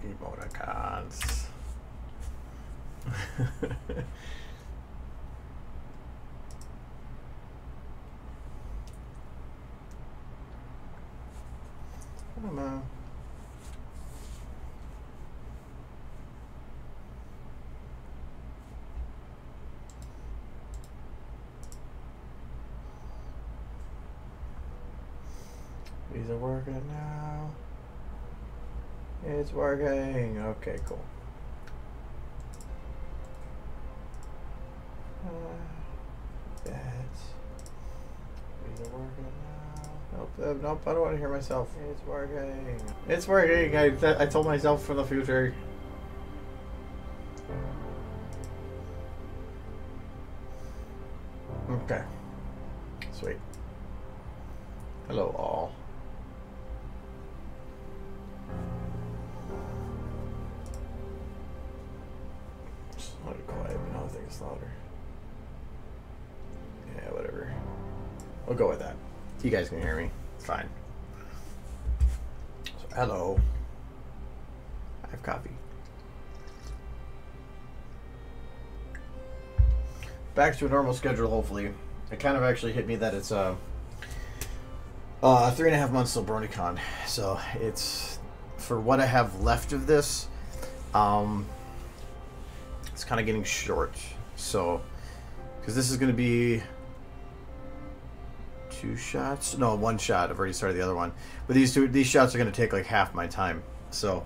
Emoticons. Come on. These are working now. It's working. Okay, cool. That. These are working now. Nope, nope, I don't want to hear myself. It's working. It's working. I told myself for the future. Okay. Sweet. Hello, all. It's a little quiet, but now I think it's louder. Yeah, whatever. We'll go with that. You guys can hear me. It's fine. So, hello. I have coffee. Back to a normal schedule, hopefully. It kind of actually hit me that it's 3.5 months till BronyCon. So it's, for what I have left of this, it's kind of getting short. So, because this is going to be 2 shots? No, 1 shot. I've already started the other one. But these shots are going to take like half my time. So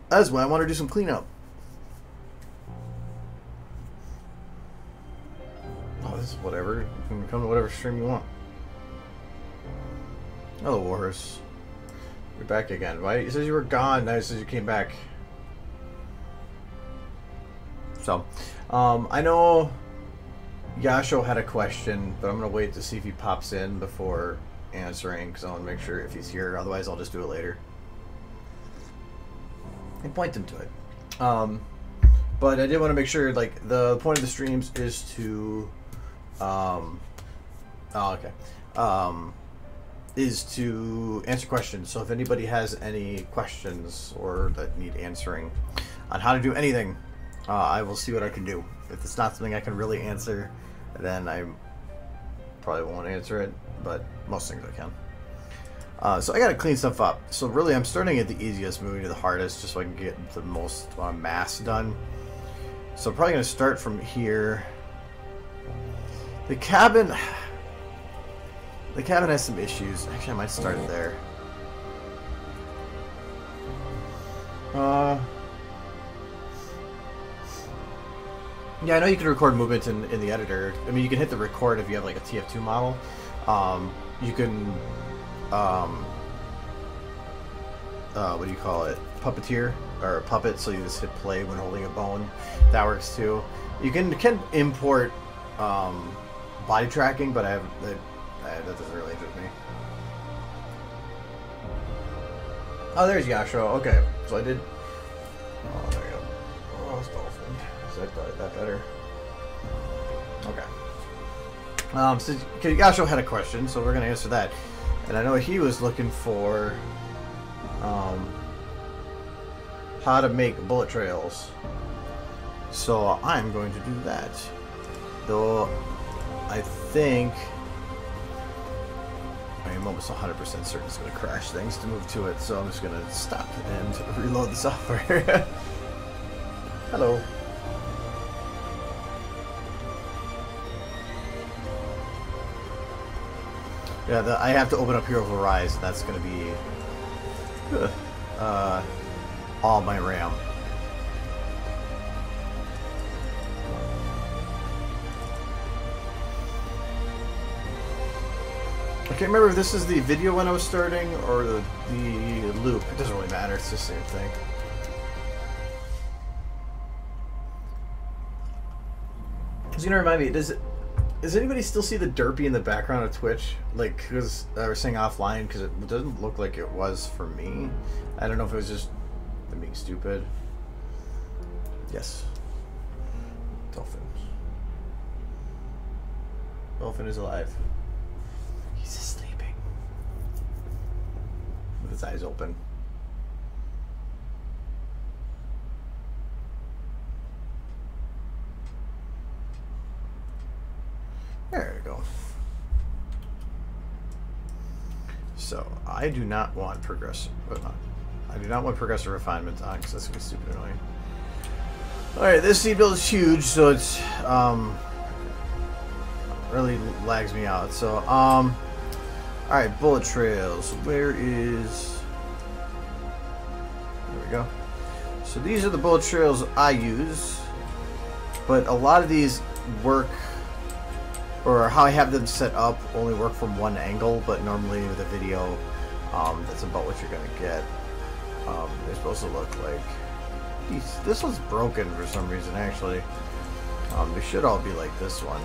that's why I want to do some cleanup. Oh, this is whatever. You can come to whatever stream you want. Hello, Warhorse. You're back again. Why? It says you were gone. Now it says you came back. So, I know Yasho had a question, but I'm going to wait to see if he pops in before answering, because I want to make sure if he's here. Otherwise, I'll just do it later. And point him to it. But I did want to make sure, like, the point of the streams is to... is to answer questions. So if anybody has any questions or that need answering on how to do anything, I will see what I can do. If it's not something I can really answer, then I probably won't answer it, but most things I can. So I gotta clean stuff up. So really I'm starting at the easiest, moving to the hardest, just so I can get the most mass done. So I'm probably gonna start from here. The cabin has some issues. Actually, I might start there. Yeah, I know you can record movement in the editor. I mean, you can hit the record if you have like a TF2 model. You can, what do you call it? Puppeteer or puppet. So you just hit play when holding a bone. That works too. You can import body tracking, but that doesn't really interest me. Oh, there's Yasho. Okay, so I did. Oh, there you go. Oh, it's dolphin. Is that better? Okay. So Yasho had a question, so we're gonna answer that. And I know he was looking for how to make bullet trails. So I'm going to do that. Though I think I'm almost 100% certain it's going to crash things to move to it, so I'm just going to stop and reload the software. Hello. Yeah, I have to open up Hero of Rise, and that's going to be all my RAM. I can't remember if this is the video when I was starting or the loop. It doesn't really matter. It's just the same thing. It's gonna remind me. Does anybody still see the derpy in the background of Twitch? Like, because I was saying offline, because it doesn't look like it was for me. I don't know if it was just them being stupid. Yes. Dolphin. Dolphin is alive. He's just sleeping with his eyes open. go. So I do not want progressive. I do not want progressive refinement on because that's gonna be stupid annoying. All right, this seat build is huge, so it's really lags me out. So all right, bullet trails. Where is? There we go. So these are the bullet trails I use, but a lot of these work, or how I have them set up, only work from one angle. But normally with a video, that's about what you're gonna get. They're supposed to look like these. This one's broken for some reason, actually. They should all be like this one.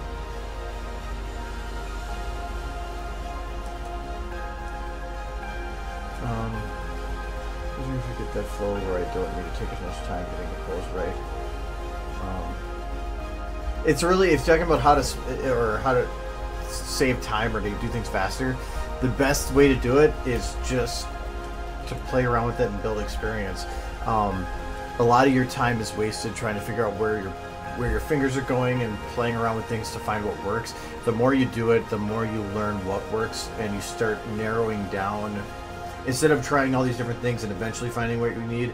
If I get that flow where I don't need to take as much time getting the clothes right. It's really, if you're talking about how to save time or to do things faster, the best way to do it is just to play around with it and build experience. A lot of your time is wasted trying to figure out where your fingers are going and playing around with things to find what works. The more you do it, the more you learn what works, and you start narrowing down. Instead of trying all these different things and eventually finding what you need,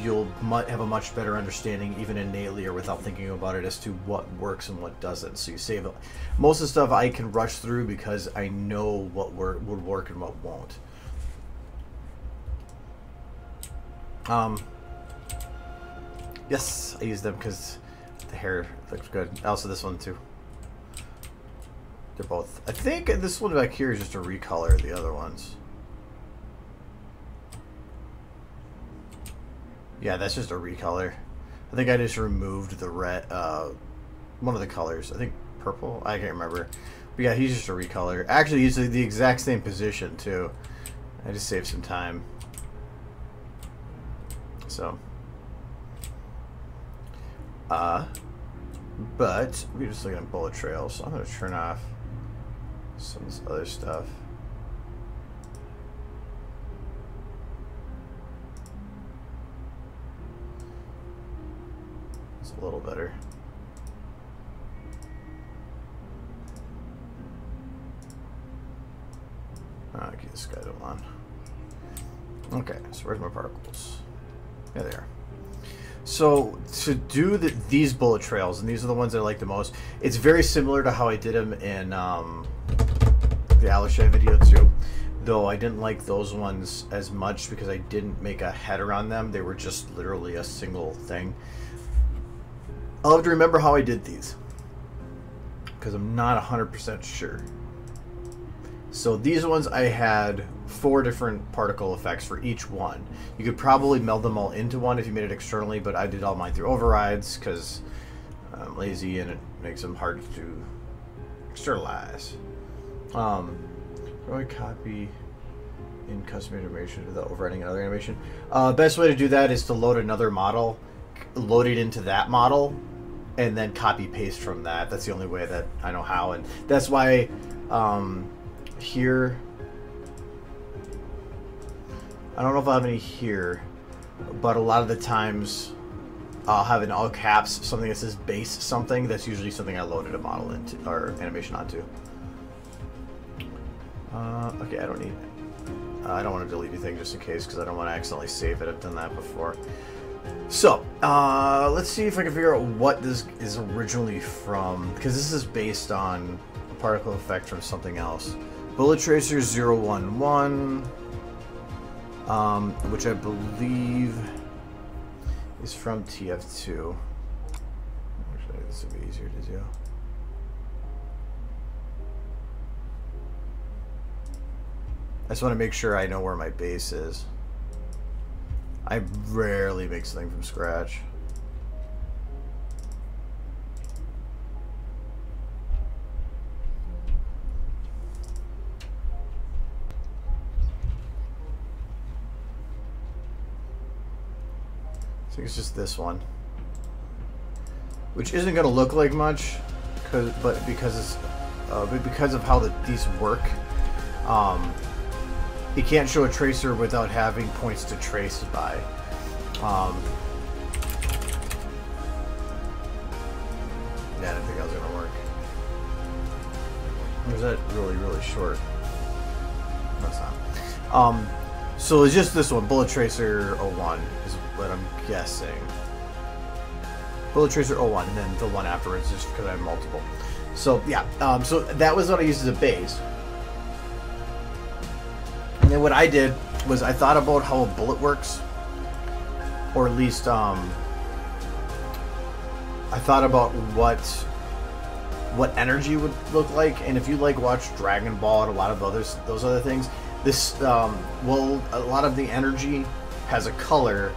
you'll have a much better understanding, even innately or without thinking about it, as to what works and what doesn't. So you save most of the stuff I can rush through because I know what would work and what won't. Yes, I use them because the hair looks good. Also, this one too. They're both. I think this one back here is just a recolor of the other ones. Yeah, that's just a recolor. I think I just removed the red, one of the colors. I think purple? I can't remember. But yeah, he's just a recolor. Actually, he's the exact same position, too. I just saved some time. So. But we're just looking at bullet trails. So I'm going to turn off some of this other stuff. A little better. Okay, this guy don't on. Okay, so where's my particles? Yeah, they are. So to do these bullet trails, and these are the ones I like the most, it's very similar to how I did them in the Alishay video too. Though I didn't like those ones as much because I didn't make a header on them. They were just literally a single thing. I'll have to remember how I did these because I'm not 100% sure. So these ones I had 4 different particle effects for each one. You could probably meld them all into one if you made it externally, but I did all mine through overrides because I'm lazy and it makes them hard to externalize. How do I copy in custom animation without overriding another animation? Best way to do that is to load another model, load it into that model, and then copy paste from that. That's the only way that I know how, and that's why here, I don't know if I'll have any here, but a lot of the times I'll have in all caps something that says base something. That's usually something I loaded a model into or animation onto. Okay, I don't need I don't want to delete anything just in case because I don't want to accidentally save it. I've done that before. So, let's see if I can figure out what this is originally from, because this is based on a particle effect from something else. Bullet Tracer 011, which I believe is from TF2. Actually, this would be easier to do. I just want to make sure I know where my base is. I rarely make something from scratch. I think it's just this one, which isn't going to look like much, but because of how these work, you can't show a tracer without having points to trace by. Yeah, I didn't think that was gonna work. Or is that really, really short? No, it's not. So it's just this one, Bullet Tracer 01 is what I'm guessing. Bullet Tracer 01, and then the one afterwards, just because I have multiple. So yeah, so that was what I used as a base. And then what I did was I thought about how a bullet works, or at least I thought about what energy would look like. And if you like watch Dragon Ball and a lot of those other things, this well, a lot of the energy has a color.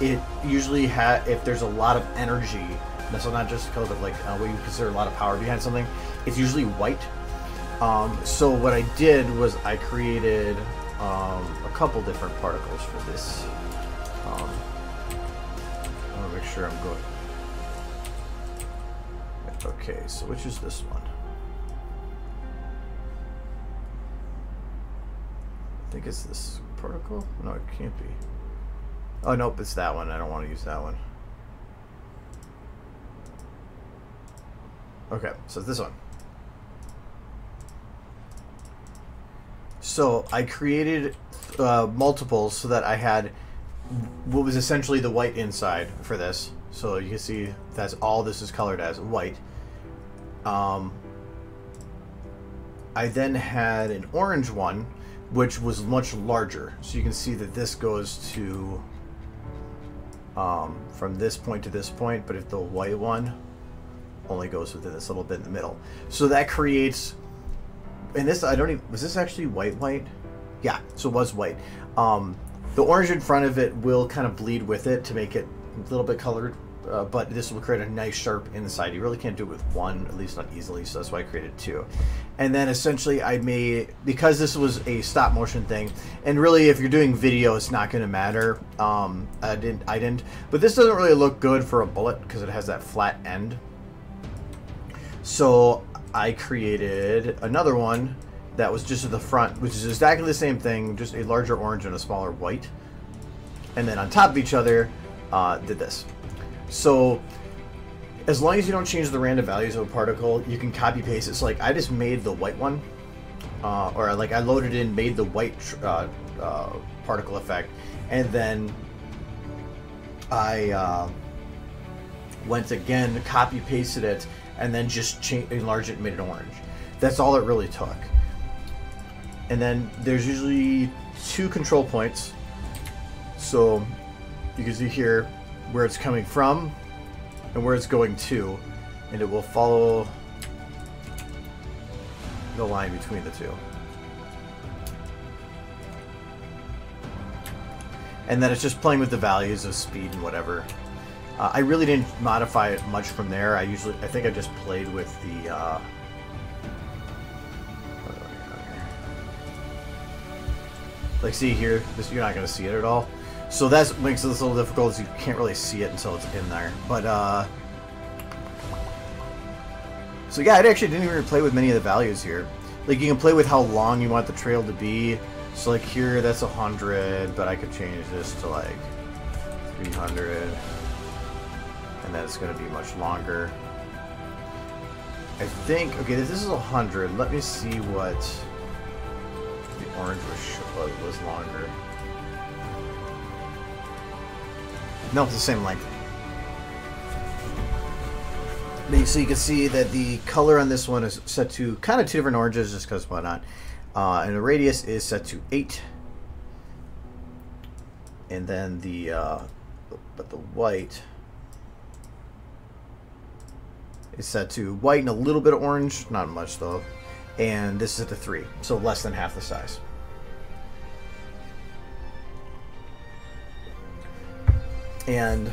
It usually if there's a lot of energy, so not just color, but like what you consider a lot of power behind something, it's usually white. So what I did was I created a couple different particles for this. I want to make sure I'm good. Okay, so which is this one? I think it's this particle? No, it can't be. Oh, nope, it's that one. I don't want to use that one. Okay, so it's this one. So I created multiples so that I had what was essentially the white inside for this. So you can see that's all this is colored as white. I then had an orange one, which was much larger. So you can see that this goes to from this point to this point, but if the white one only goes within this little bit in the middle. So that creates, and this, I don't even, was this actually white? Yeah, so it was white. The orange in front of it will kind of bleed with it to make it a little bit colored, but this will create a nice sharp inside. You really can't do it with one, at least not easily, so that's why I created two. And then essentially I made, because this was a stop motion thing, and really if you're doing video it's not going to matter. I didn't, but this doesn't really look good for a bullet because it has that flat end. So I created another one that was just at the front, which is exactly the same thing, just a larger orange and a smaller white. And then on top of each other, did this. So as long as you don't change the random values of a particle, you can copy paste it. So like I just made the white one, or like I loaded in, made the white particle effect, and then I went again, copy pasted it, and then just enlarged it and made it orange. That's all it really took. And then there's usually 2 control points. So you can see here where it's coming from and where it's going to, and it will follow the line between the two. And then it's just playing with the values of speed and whatever. I really didn't modify it much from there. I think I just played with the like, see here, this, you're not going to see it at all. So that makes this a little difficult, is you can't really see it until it's in there. But so yeah, I actually didn't even play with many of the values here. Like, you can play with how long you want the trail to be. So like here, that's 100, but I could change this to like 300, and then it's going to be much longer. I think, okay, this is 100. Let me see what the orange was longer. No, it's the same length. So you can see that the color on this one is set to kind of 2 different oranges, just because why not. And the radius is set to 8. And then but the white is set to white and a little bit of orange, not much though. And this is at the 3, so less than half the size. And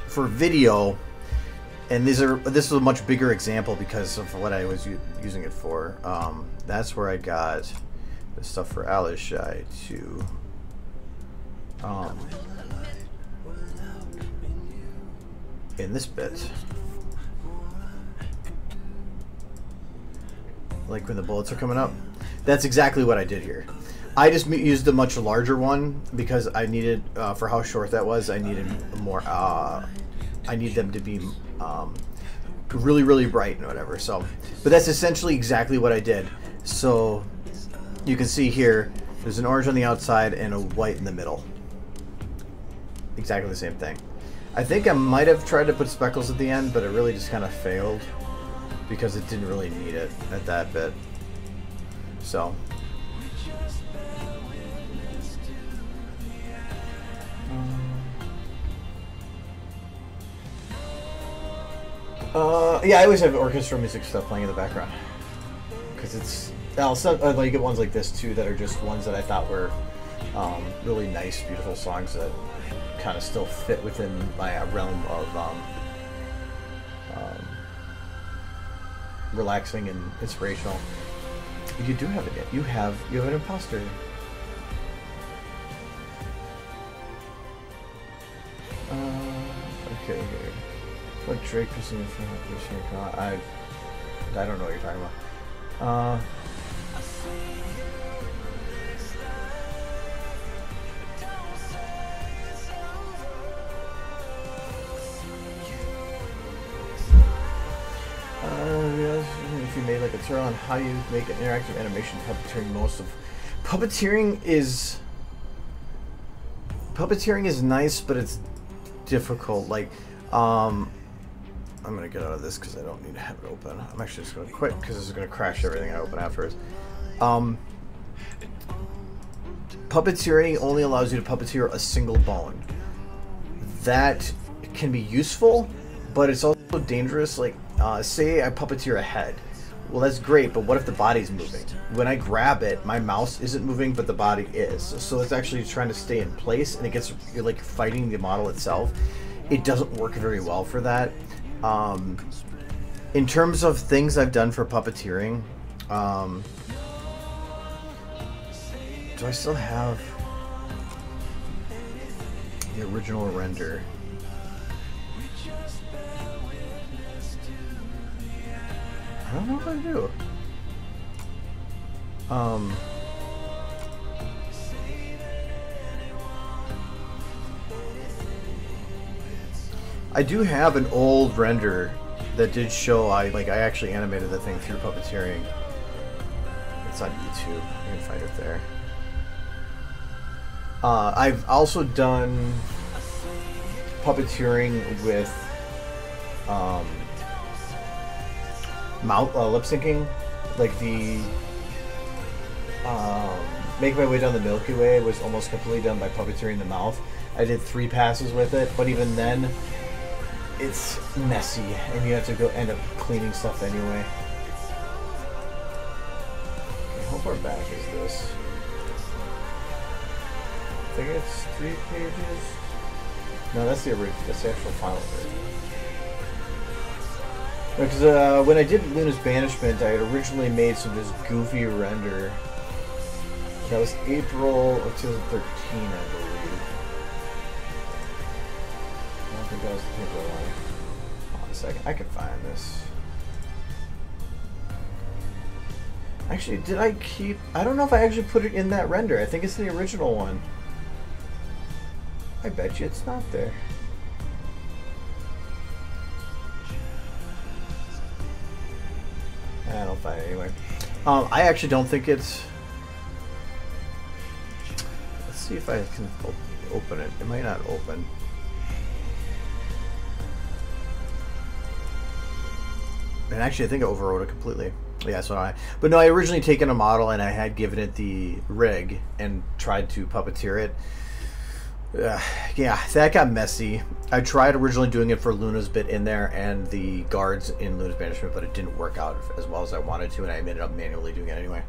for video, and this is a much bigger example because of what I was using it for. That's where I got the stuff for Alishai to in this bit, like when the bullets are coming up. That's exactly what I did here. I just used a much larger one because I needed, for how short that was, I needed more, I need them to be really, really bright and whatever. So, but that's essentially exactly what I did. So you can see here, there's an orange on the outside and a white in the middle. Exactly the same thing. I think I might have tried to put speckles at the end, but it really just kind of failed because it didn't really need it at that bit. So. Yeah, I always have orchestral music stuff playing in the background because it's also like you get ones like this too that are just ones that I thought were really nice, beautiful songs that kind of still fit within my realm of relaxing and inspirational. You do have it. You have an imposter. Okay. What Drake is in front of I don't know what you're talking about. If you made like a tutorial on how you make an interactive animation puppeteering, puppeteering is nice, but it's difficult. Like, I'm gonna get out of this because I don't need to have it open. I'm actually just gonna quit because this is gonna crash everything I open afterwards. Puppeteering only allows you to puppeteer a single bone. That can be useful, but it's also dangerous. Like, say I puppeteer a head. Well, that's great, but what if the body's moving? When I grab it, my mouse isn't moving, but the body is. So it's actually trying to stay in place, and it gets, you're like fighting the model itself. It doesn't work very well for that. In terms of things I've done for puppeteering, do I still have the original render? I don't know if I do. I do have an old render that did show I actually animated the thing through puppeteering. It's on YouTube. You can find it there. I've also done puppeteering with lip syncing, like the Make My Way Down the Milky Way was almost completely done by puppeteering the mouth. I did 3 passes with it, but even then, it's messy, and you have to go end up cleaning stuff anyway. Okay, how far back is this? I think it's 3 pages. No, that's the original. That's the actual final version. Because when I did Luna's Banishment, I had originally made some just goofy render. That was April of 2013, I believe. I don't think that was the paper one. Hold on a second, I can find this. Actually, did I keep... I don't know if I actually put it in that render. I think it's the original one. I bet you it's not there. I don't find it anyway. I actually don't think it's... Let's see if I can open it. It might not open. And actually, I think I overwrote it completely. Yeah, so but no, I originally taken a model and I had given it the rig and tried to puppeteer it. Yeah, that got messy. I tried originally doing it for Luna's bit in there and the guards in Luna's Banishment, but it didn't work out as well as I wanted to, and I ended up manually doing it anyway.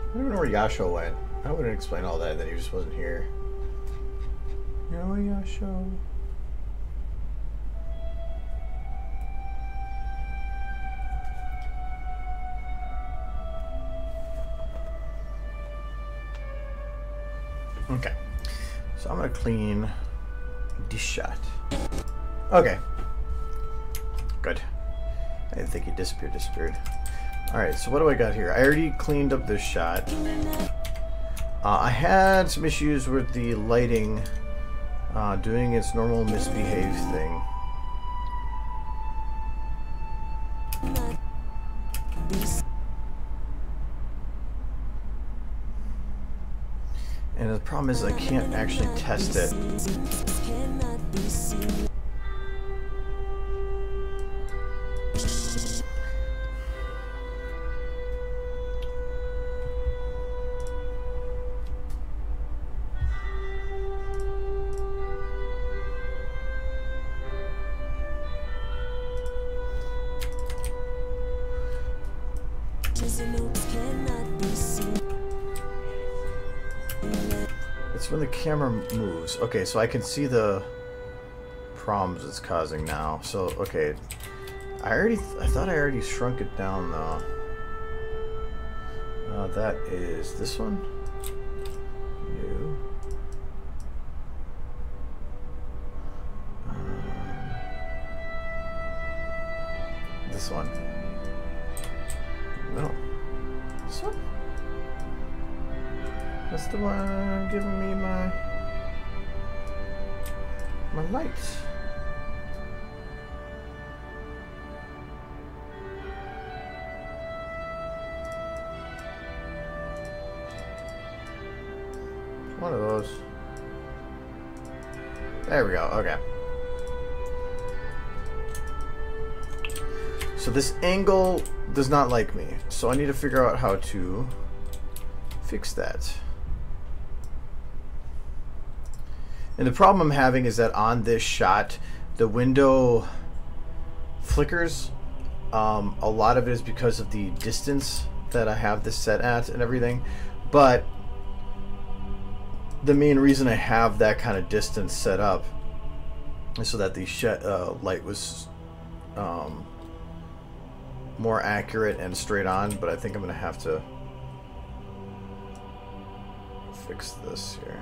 I don't know where Yasho went. I wouldn't explain all that, and then he just wasn't here. No, Yasho. So I'm gonna clean this shot. Okay. Good. I didn't think he disappeared. Alright, so what do I got here? I already cleaned up this shot. I had some issues with the lighting doing its normal misbehave thing. And the problem is I can't actually test it. It's when the camera moves. Okay, so I can see the problems it's causing now. So, okay. I thought I already shrunk it down though. That is this one. New. This one. No. This one? That's the one giving me my lights. One of those. There we go. Okay. So this angle does not like me. So I need to figure out how to fix that. And the problem I'm having is that on this shot, the window flickers. A lot of it is because of the distance that I have this set at and everything. But the main reason I have that kind of distance set up is so that the light was more accurate and straight on. But I think I'm going to have to fix this here.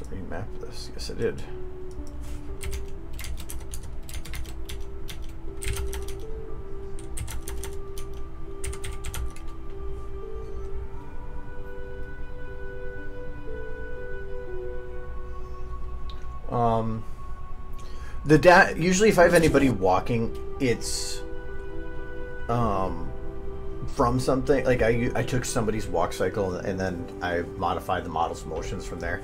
Remap this. Yes, I did. Usually if I have anybody walking, it's from something like I took somebody's walk cycle and then I modified the model's motions from there.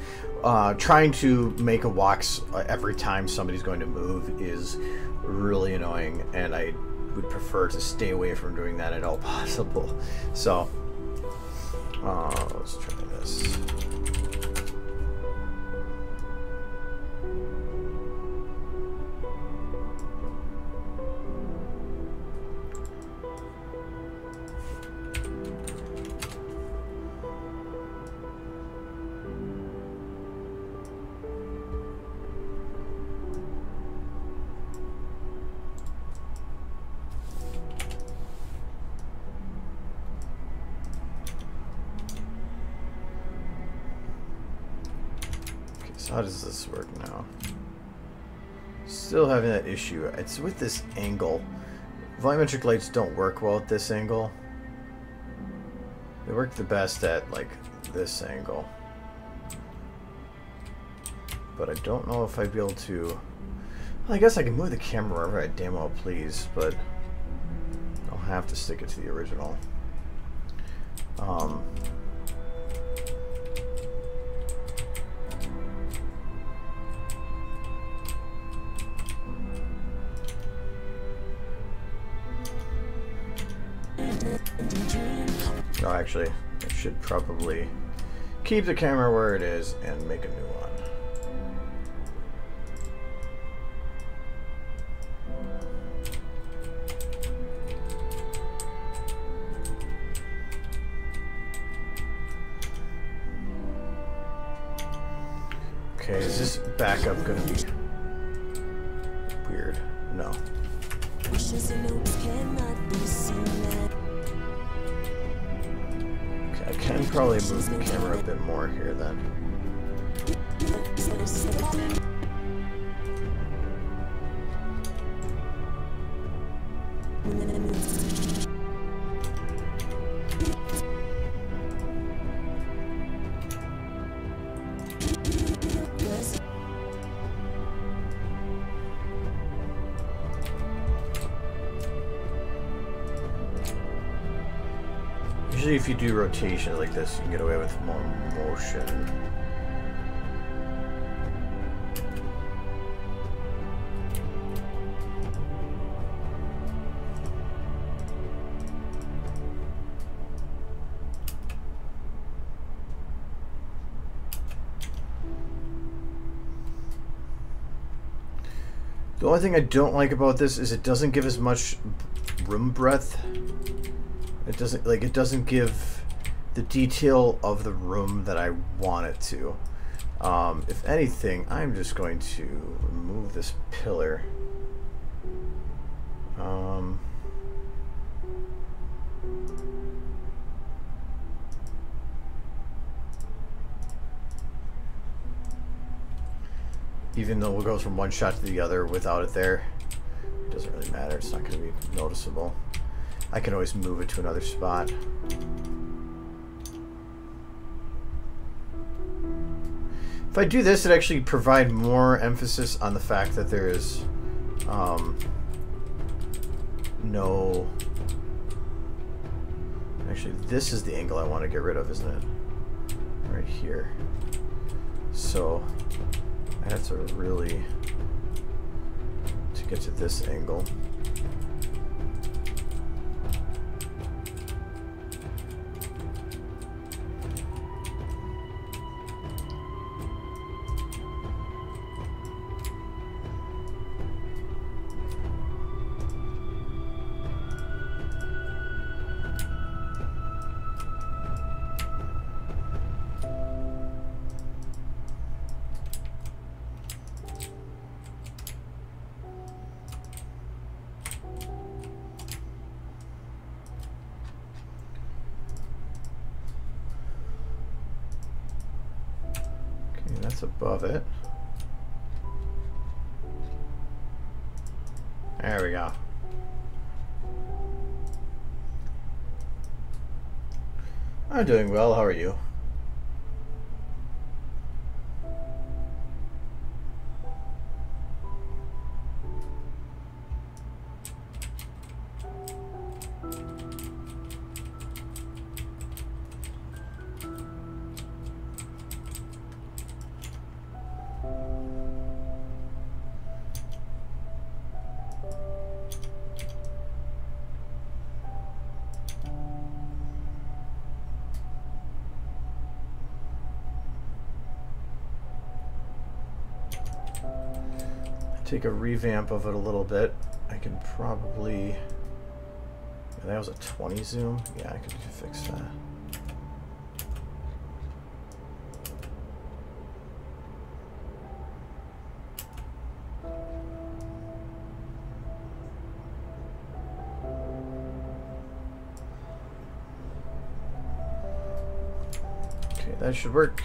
Trying to make a walk every time somebody's going to move is really annoying, and I would prefer to stay away from doing that at all possible. So let's try this. How does this work now? Still having that issue. It's with this angle. Volumetric lights don't work well at this angle. They work the best at like this angle. But I don't know if I'd be able to... Well, I guess I can move the camera wherever I damn well please, but I'll have to stick it to the original. No, actually, I should probably keep the camera where it is and make a new one. Okay, is this backup gonna be weird? No. Okay, I can probably move the camera a bit more here then. Usually if you do rotation like this, you can get away with more motion. The only thing I don't like about this is it doesn't give as much room breadth. It doesn't give the detail of the room that I want it to. If anything, I'm just going to remove this pillar. Even though it goes from one shot to the other without it there, it doesn't really matter. It's not going to be noticeable. I can always move it to another spot. If I do this, it actually provide more emphasis on the fact that there is no... Actually, this is the angle I want to get rid of, isn't it? Right here. So I have to really, to get to this angle. That's above it. There we go. I'm doing well. How are you? Take a revamp of it a little bit. I can probably... Yeah, that was a 20 zoom. Yeah, I could fix that. Okay, that should work.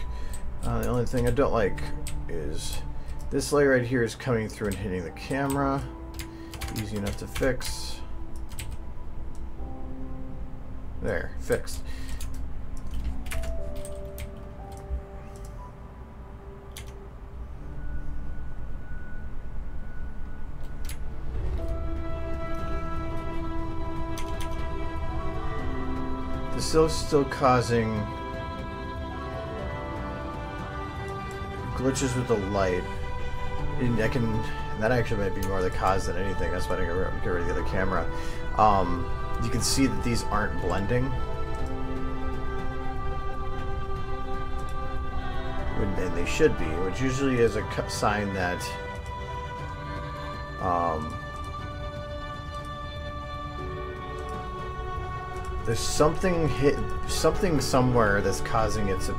The only thing I don't like is this layer right here is coming through and hitting the camera. Easy enough to fix. There, fixed. This is still causing glitches with the light. And that actually might be more the cause than anything. That's why I didn't get rid of the other camera. You can see that these aren't blending. And they should be, which usually is a sign that there's something somewhere that's causing it to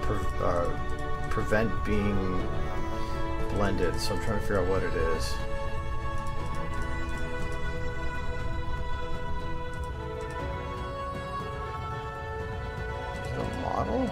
prevent being blended, so I'm trying to figure out what it is. Is it a model?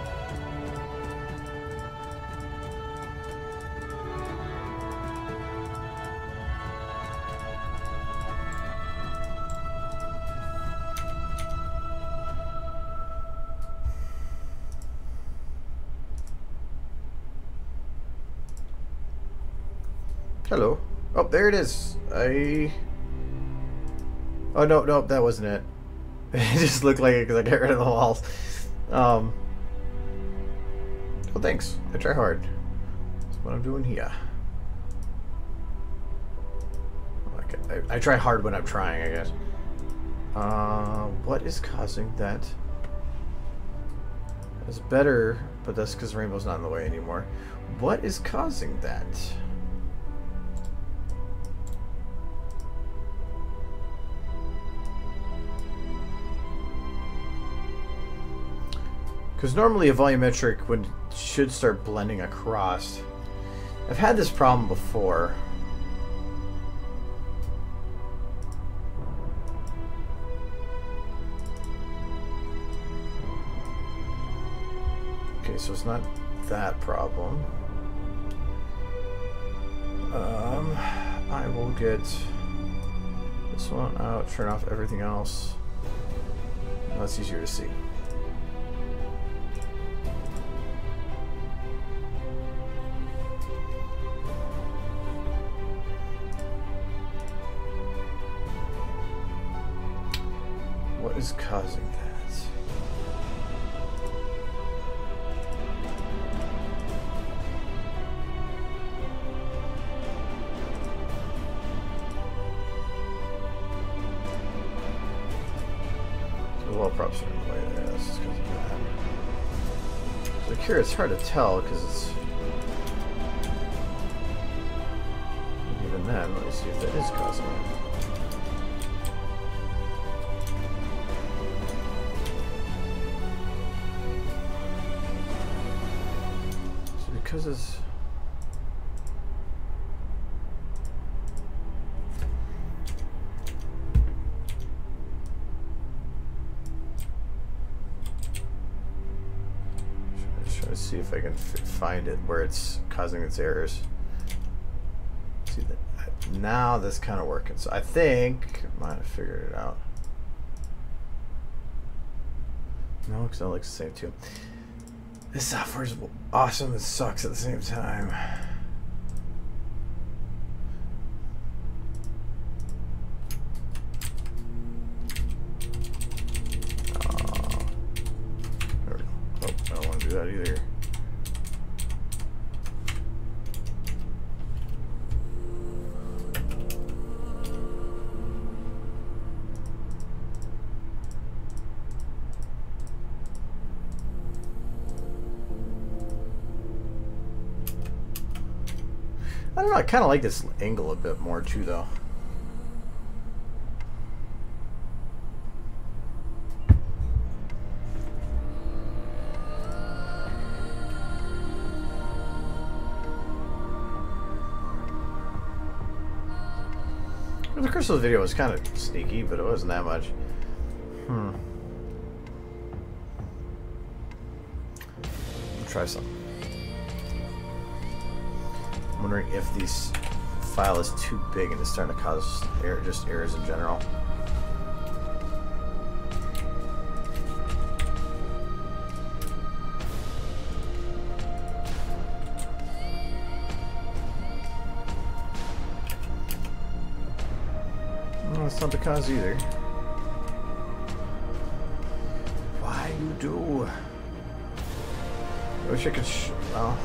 Hello. Oh, there it is. Oh, no, that wasn't it. It just looked like it because I got rid of the walls. Well, thanks. I try hard. That's what I'm doing here. Okay. I try hard when I'm trying, I guess. What is causing that? It's better, but that's because Rainbow's not in the way anymore. What is causing that? Because normally a volumetric should start blending across. I've had this problem before. Okay, so it's not that problem. I will get this one out, turn off everything else. That's easier to see. What is causing that? The wall props are in the way there. That's just because of that. So here it's hard to tell because it's even then. Let me see if that is causing it. Because it's try to see if I can find it where it's causing its errors. See that now that's kind of working. So I think I might have figured it out. No, because that looks the same too. This software is awesome and sucks at the same time. There we go. Oh, I don't want to do that either. I don't know, I kind of like this angle a bit more too, though. The crystal video was kind of sneaky, but it wasn't that much. I'll try something. I'm wondering if this file is too big and it's starting to cause just errors in general. No, it's not the cause either. Why you do? I wish I could well.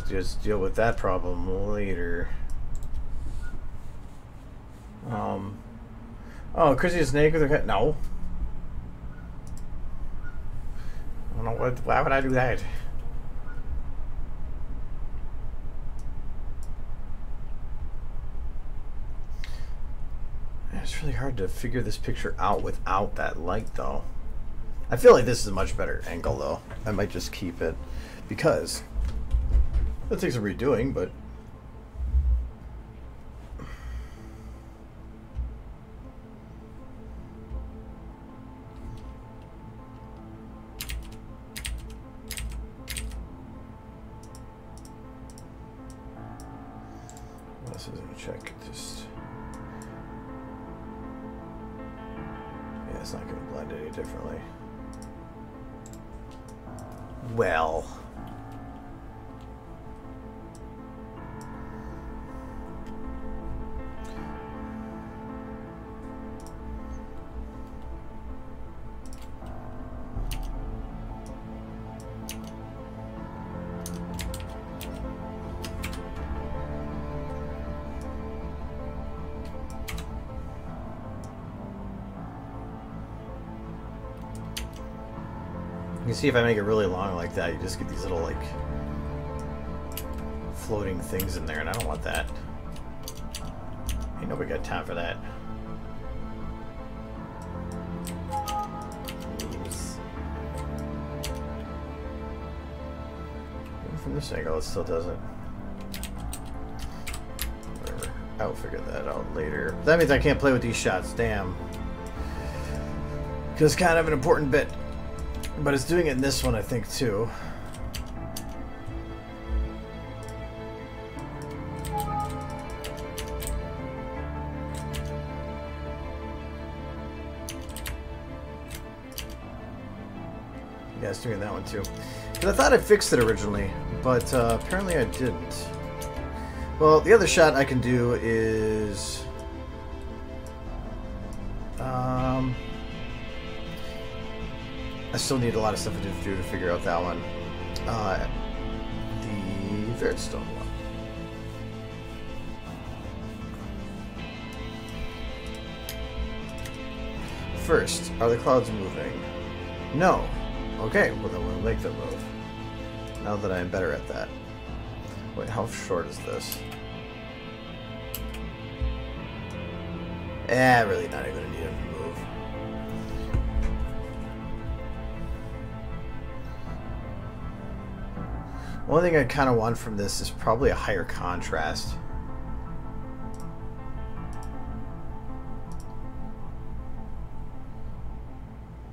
just deal with that problem later. Oh, Chrissy a snake with her head? No. I don't know what. Why would I do that? It's really hard to figure this picture out without that light, though. I feel like this is a much better angle, though. I might just keep it because that takes some redoing, but this isn't check. Just yeah, it's not going to blend any differently. Well, you can see if I make it really long like that, you just get these little, like, floating things in there, and I don't want that. Ain't nobody got time for that. Oops. Even from this angle, it still doesn't. Whatever. I'll figure that out later. That means I can't play with these shots, damn. Because it's kind of an important bit. But it's doing it in this one, I think, too. Yeah, it's doing that one, too. Because I thought I fixed it originally, but apparently I didn't. Well, the other shot I can do is... I still need a lot of stuff to do to figure out that one. The Verdstone one. First, are the clouds moving? No. Okay, well then we'll make them move. Now that I'm better at that. Wait, how short is this? Really not even gonna need them to move. One thing I kind of want from this is probably a higher contrast.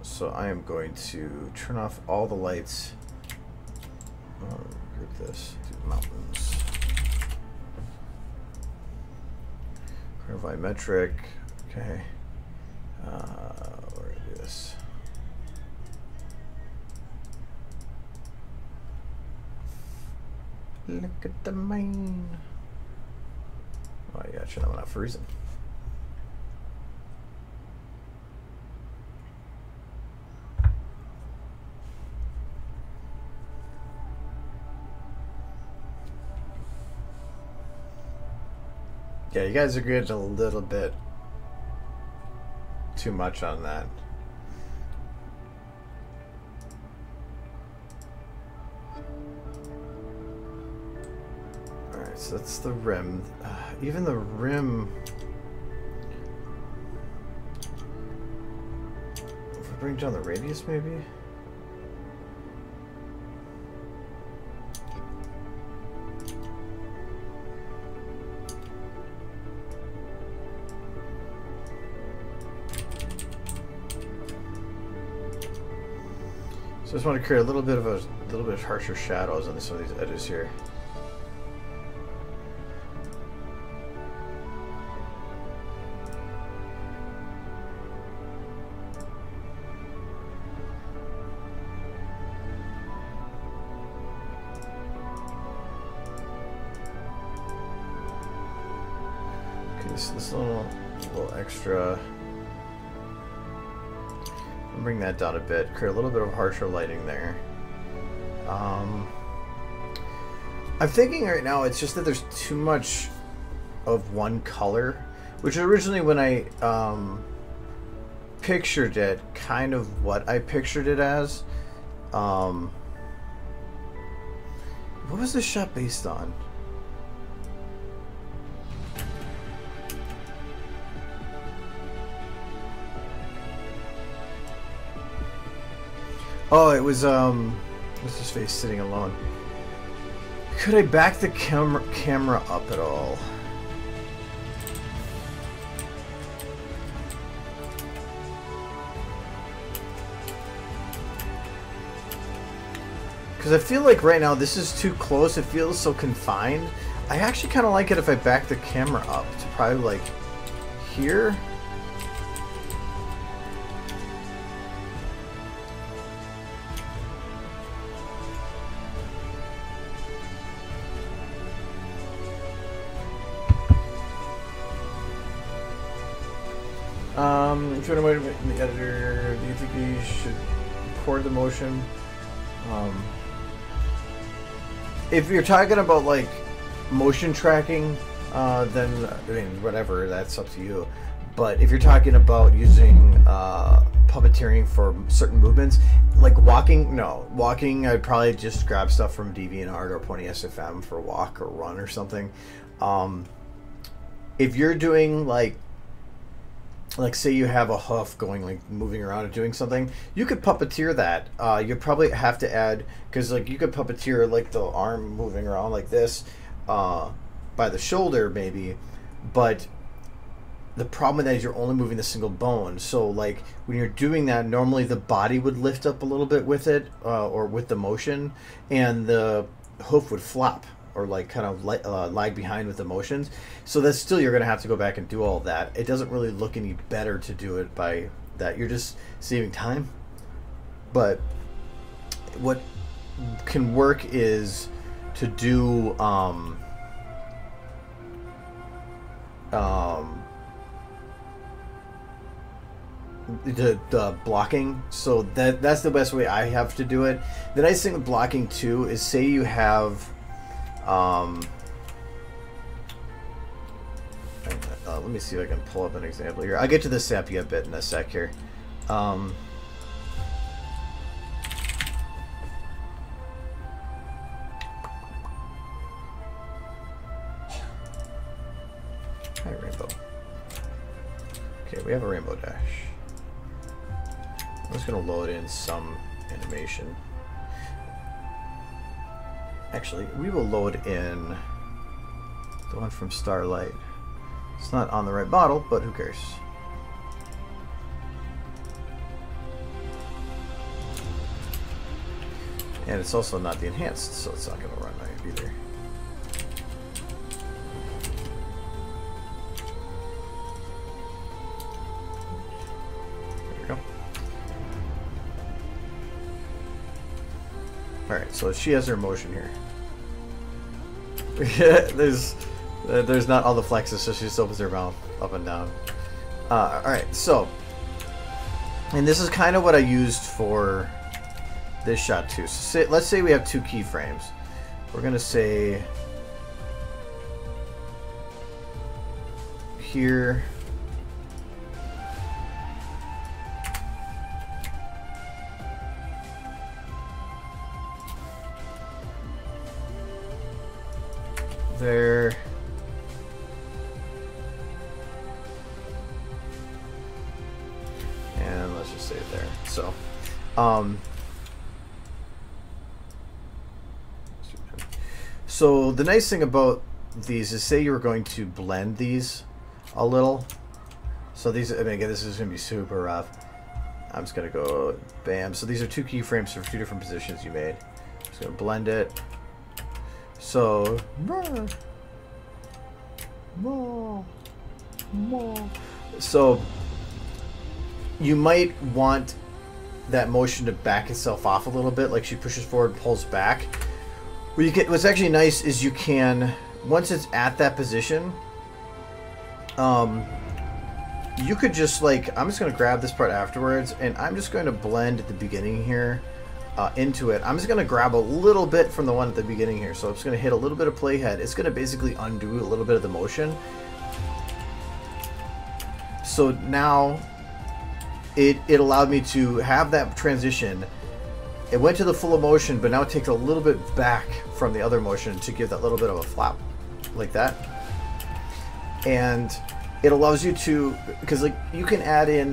So I am going to turn off all the lights. Oh, group this. Do mountains. Volumetric. Okay. We're gonna do this. Look at the mine. Oh yeah, turn that one off for a reason. Yeah, you guys are getting a little bit too much on that. Alright, so that's the rim. Even the rim... If we bring down the radius, maybe? I just want to create a little bit of harsher shadows on some of these edges here. Okay, so this little extra. Bring that down a bit, create a little bit of harsher lighting there. I'm thinking right now it's just that there's too much of one color, which originally when I pictured it, kind of what I pictured it as. What was this shot based on? Oh, it was what's his face sitting alone? Could I back the camera up at all? Because I feel like right now this is too close. It feels so confined. I actually kind of like it if I back the camera up to probably like here. If you want to wait the editor, do you think you should record the motion? If you're talking about like motion tracking, then I mean whatever, that's up to you. But if you're talking about using puppeteering for certain movements, like walking, no. Walking, I'd probably just grab stuff from DeviantArt or Pony SFM for walk or run or something. If you're doing like say you have a hoof going, like moving around and doing something, you could puppeteer that. You probably have to add, because like you could puppeteer like the arm moving around like this by the shoulder maybe, but the problem with that is you're only moving the single bone. So like when you're doing that, normally the body would lift up a little bit with it or with the motion, and the hoof would flop or like kind of lag behind with the motions. So that's still, you're gonna have to go back and do all of that. It doesn't really look any better to do it by that. You're just saving time. But what can work is to do the blocking. So that's the best way I have to do it. The nice thing with blocking too is, say you have let me see if I can pull up an example here. I'll get to the sepia bit in a sec here. Hi, Rainbow. Okay, we have a Rainbow Dash. I'm just going to load in some animation. Actually, we will load in the one from Starlight. It's not on the right model, but who cares? And it's also not the enhanced, so it's not going to run either. There we go. Alright, so she has her motion here. There's not all the flexes, so she just opens her mouth up and down. Alright, so, and this is kind of what I used for this shot too. So let's say we have two keyframes. We're going to say here, there, and let's just say it there. So the nice thing about these is, say you were going to blend these a little. So these, I mean, again, this is going to be super rough. I'm just going to go bam. So these are two keyframes for two different positions you made. Just going to blend it. So, so you might want that motion to back itself off a little bit, like she pushes forward, pulls back. What's actually nice is you can, once it's at that position, you could just like, I'm just going to grab this part afterwards, and I'm just going to blend at the beginning here into it, I'm just going to grab a little bit from the one at the beginning here. So I'm just going to hit a little bit of playhead. It's going to basically undo a little bit of the motion. So now it allowed me to have that transition. It went to the full motion, but now it takes a little bit back from the other motion to give that little bit of a flap like that. And it allows you to, because like you can add in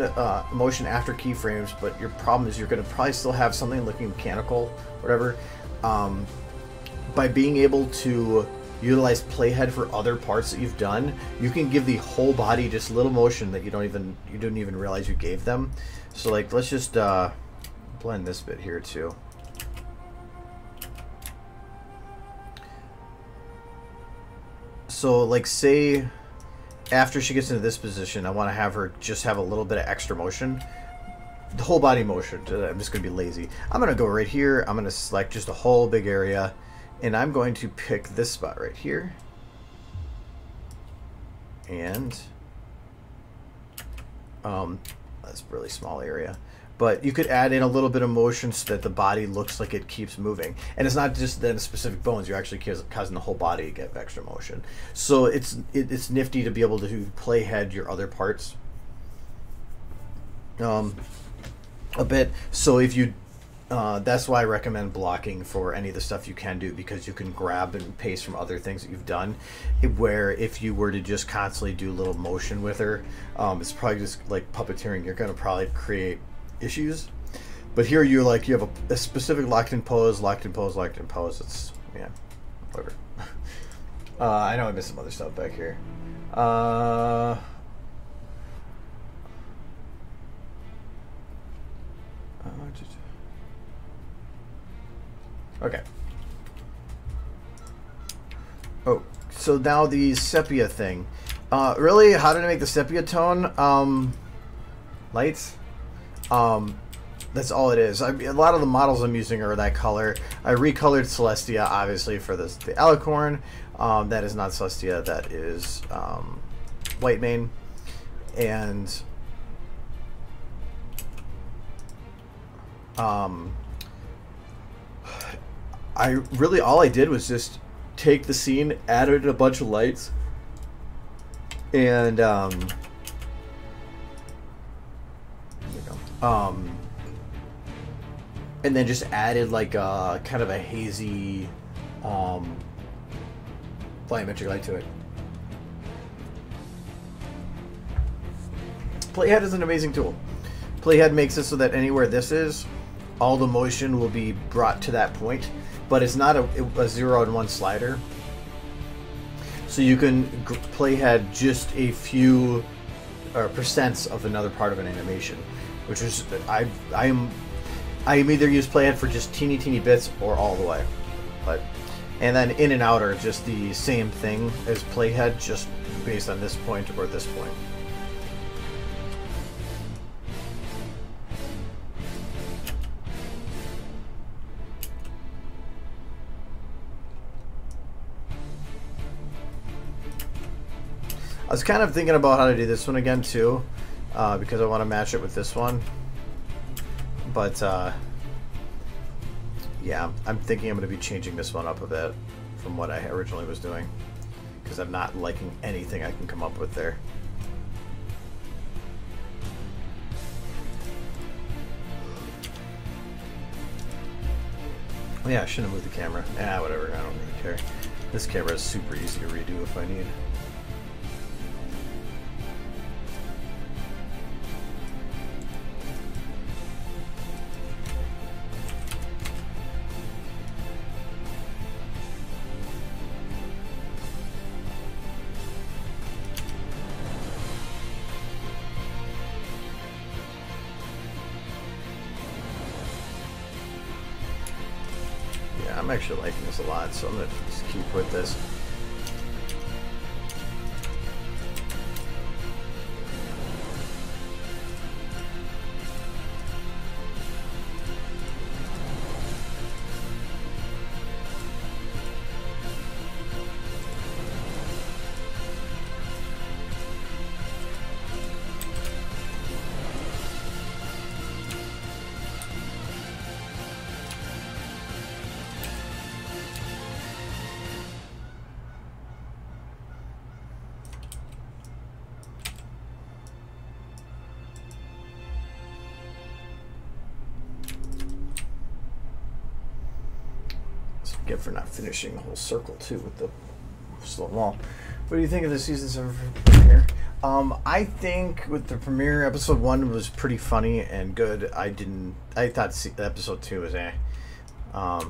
motion after keyframes, but your problem is you're going to probably still have something looking mechanical, whatever. By being able to utilize playhead for other parts that you've done, you can give the whole body just little motion that you didn't even realize you gave them. So like, let's just blend this bit here too. So like, say after she gets into this position, I want to have her just have a little bit of extra motion, the whole body motion. I'm just going to be lazy. I'm going to go right here. I'm going to select just a whole big area, and I'm going to pick this spot right here. And that's a really small area. But you could add in a little bit of motion so that the body looks like it keeps moving. And it's not just then specific bones, you're actually causing the whole body to get extra motion. So it's nifty to be able to playhead your other parts a bit. So if you, that's why I recommend blocking for any of the stuff you can do, because you can grab and paste from other things that you've done, where if you were to just constantly do a little motion with her, it's probably just like puppeteering. You're going to probably create issues. But here you have a specific locked in pose, locked in pose, locked in pose. It's, yeah, whatever. I know I missed some other stuff back here. Okay. Oh, so now the sepia thing. Really, how did I make the sepia tone? Lights. That's all it is. A lot of the models I'm using are that color. I recolored Celestia, obviously, for the Alicorn. That is not Celestia, that is White Mane. And all I did was just take the scene, added a bunch of lights, and and then just added like a kind of a hazy volumetric light to it. Playhead is an amazing tool. Playhead makes it so that anywhere this is, all the motion will be brought to that point, but it's not a 0 and 1 slider. So you can playhead just a few percents of another part of an animation, which is I either use playhead for just teeny bits or all the way. But and then in and out are just the same thing as playhead, just based on this point or this point. I was kind of thinking about how to do this one again too, because I want to match it with this one. But yeah, I'm thinking I'm going to be changing this one up a bit from what I originally was doing, because I'm not liking anything I can come up with there. Yeah, I shouldn't have moved the camera. Whatever, I don't really care. This camera is super easy to redo if I need. I'm actually liking this a lot, so I'm going to just keep with this. Get for not finishing the whole circle too with the slow wall. What do you think of the season 7 premiere? I think with the premiere, episode 1 was pretty funny and good. I thought episode 2 was but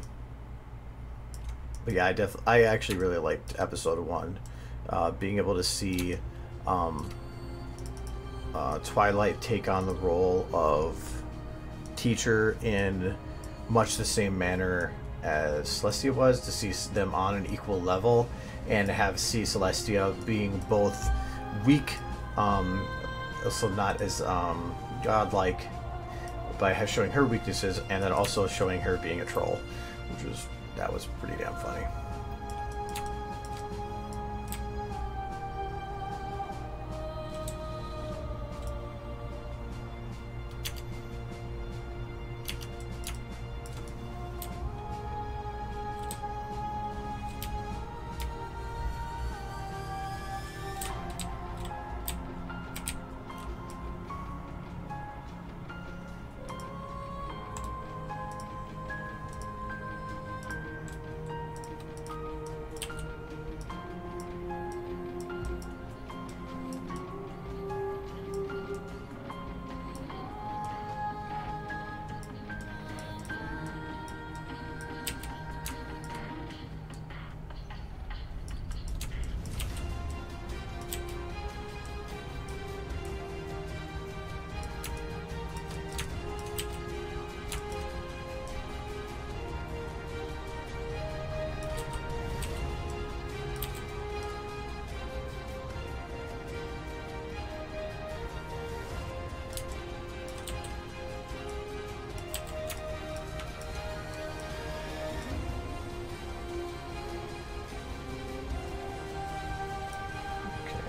yeah, I actually really liked episode 1. Being able to see Twilight take on the role of teacher in much the same manner as Celestia was, to see them on an equal level, and see Celestia being both weak, also not as godlike, by showing her weaknesses, and then also showing her being a troll, that was pretty damn funny.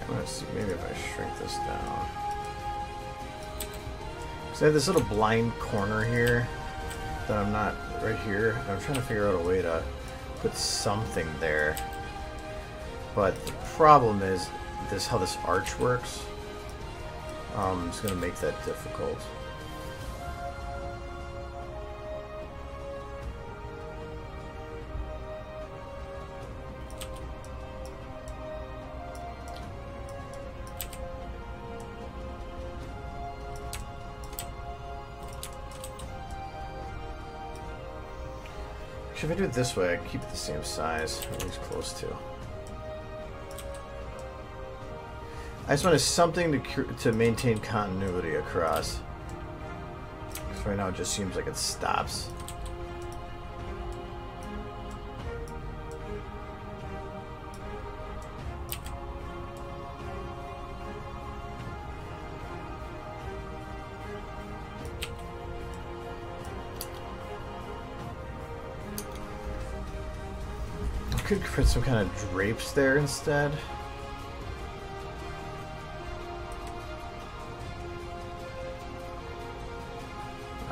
Let's see, maybe if I shrink this down. So I have this little blind corner here that I'm not right here. I'm trying to figure out a way to put something there. But the problem is how this arch works. It's going to make that difficult. If I do it this way, I can keep it the same size, or at least close to. I just wanted something to maintain continuity across. Because right now it just seems like it stops. Could put some kind of drapes there instead.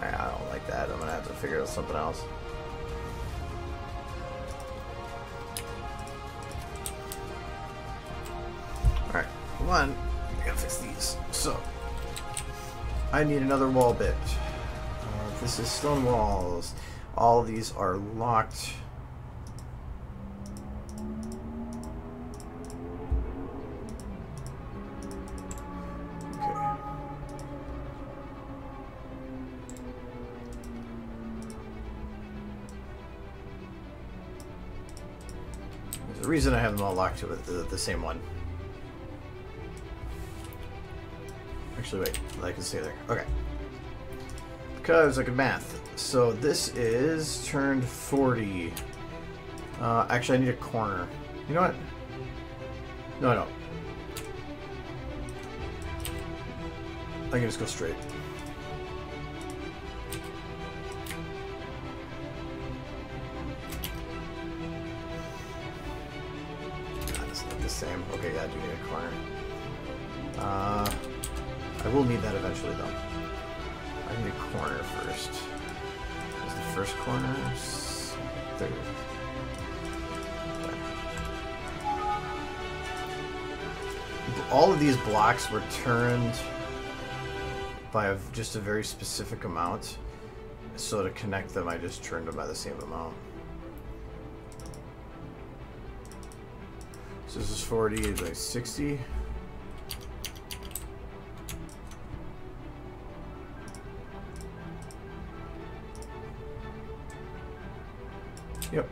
I don't like that. I'm gonna have to figure out something else. Alright, one, I gotta fix these. So, I need another wall bit. This is stone walls. All of these are locked. The reason I have them all locked to the same one. Actually, wait, I can stay there. Okay. Because I can math. So this is turned 40. Actually, I need a corner. You know what? No, I don't. I can just go straight. Same. Okay, yeah, I do need a corner. I will need that eventually, though. I need a corner first. Is the first corner? Third. All of these blocks were turned by just a very specific amount. So to connect them, I just turned them by the same amount. So this is 40 by 60. Yep.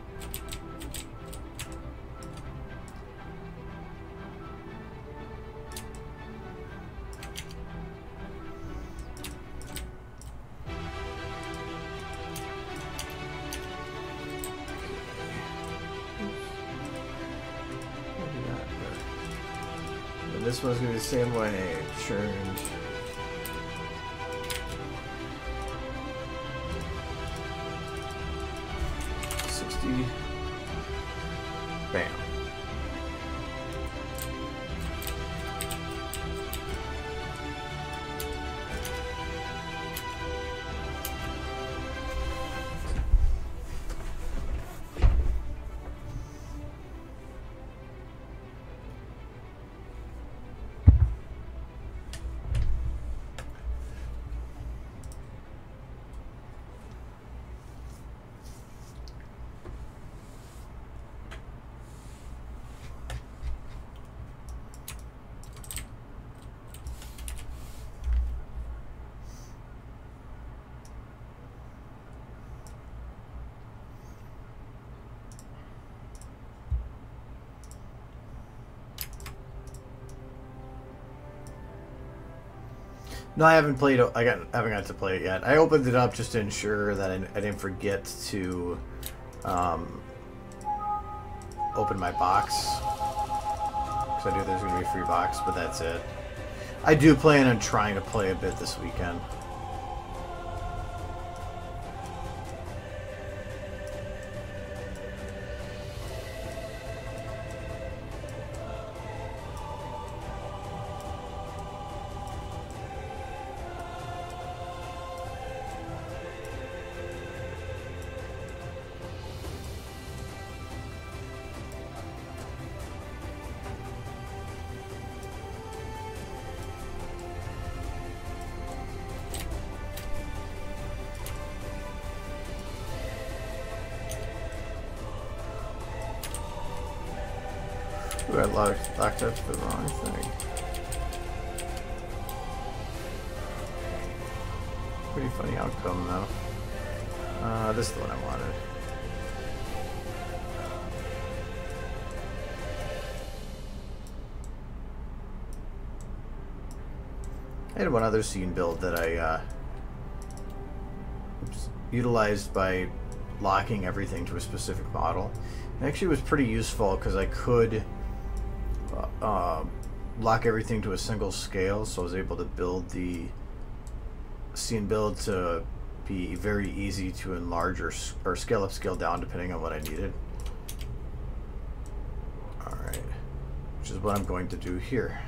And this one's gonna be the same way. Churned. Bam. No, I haven't played. I haven't got to play it yet. I opened it up just to ensure that I didn't forget to open my box, because I knew there's going to be a free box. But that's it. I do plan on trying to play a bit this weekend. Ooh, I locked up the wrong thing. Pretty funny outcome, though. This is the one I wanted. I had one other scene build that I utilized by locking everything to a specific model. It actually was pretty useful because I could lock everything to a single scale, so I was able to build the scene build to be very easy to enlarge or scale up, scale down depending on what I needed. Alright, which is what I'm going to do here.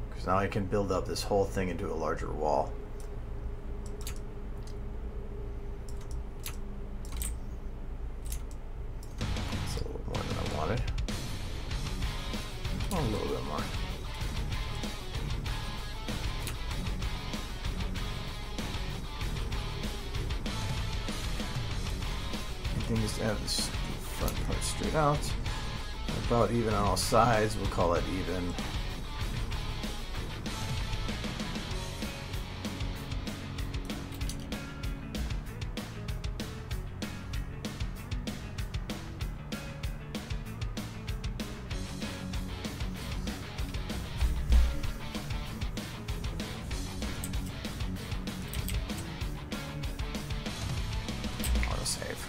Because now I can build up this whole thing into a larger wall. That's a little more than I wanted. Oh, a little bit more. The thing is to have this front part straight out. About even on all sides, we'll call it even. Save.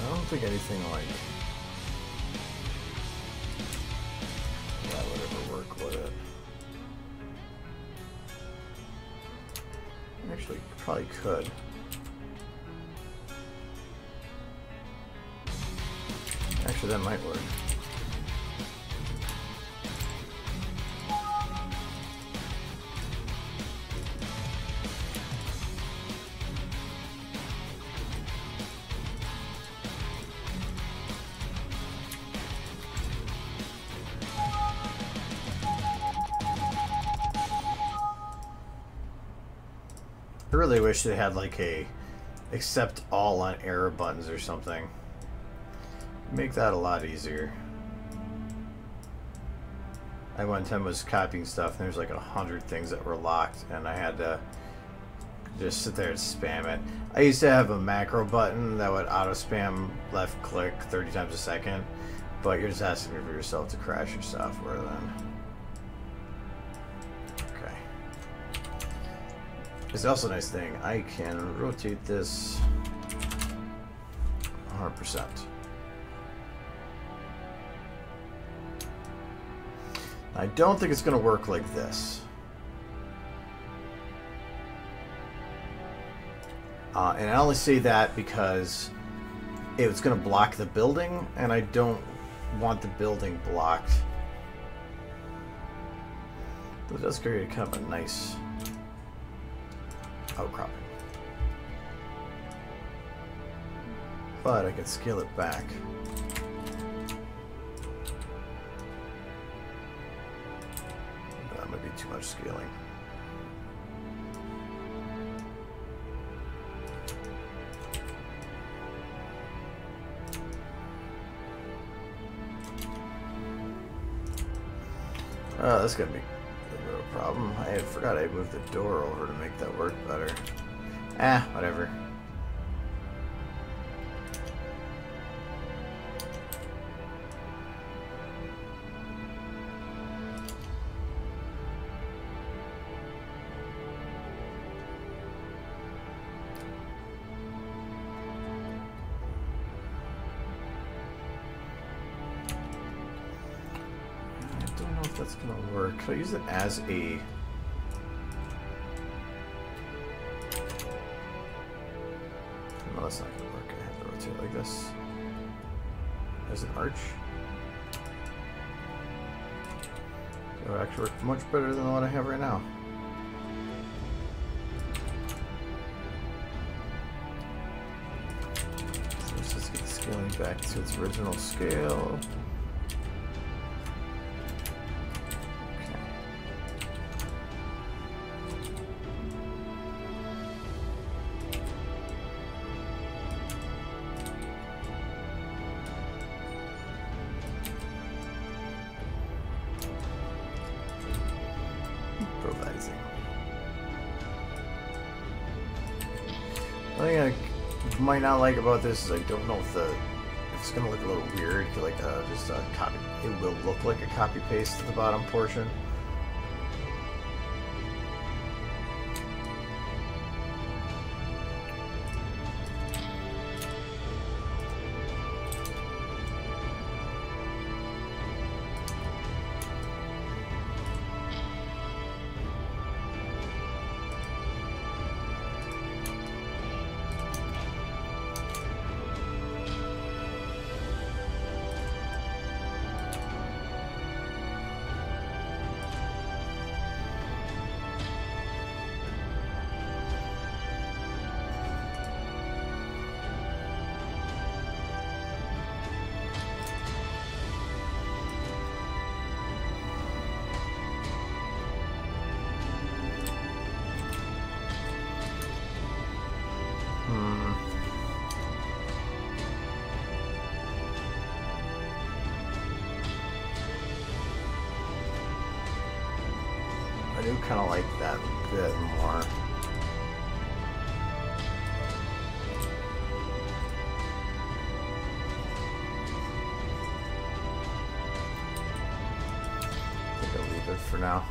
I don't think anything like that would ever work with it. Actually, probably could. Actually, that might work. I really wish they had like a accept all on error buttons or something. Make that a lot easier. I one time was copying stuff and there's like 100 things that were locked and I had to just sit there and spam it. I used to have a macro button that would auto spam left click 30 times a second, but you're just asking for yourself to crash your software then. It's also a nice thing, I can rotate this 100%. I don't think it's going to work like this. And I only say that because it's going to block the building, and I don't want the building blocked. But it does create kind of a nice outcropping. But I could scale it back. That might be too much scaling. That's gonna be a problem. I forgot I moved the door over to make that work better. Whatever. That's gonna work. Could I use it as a... No, that's not gonna work. I have to rotate like this. As an arch. It would actually work much better than what I have right now. So let's just get the scaling back to its original scale. Might not like about this is I don't know if it's gonna look a little weird. Like just a copy. It will look like a copy paste to the bottom portion. I do kind of like that a bit more. I think I'll leave it for now.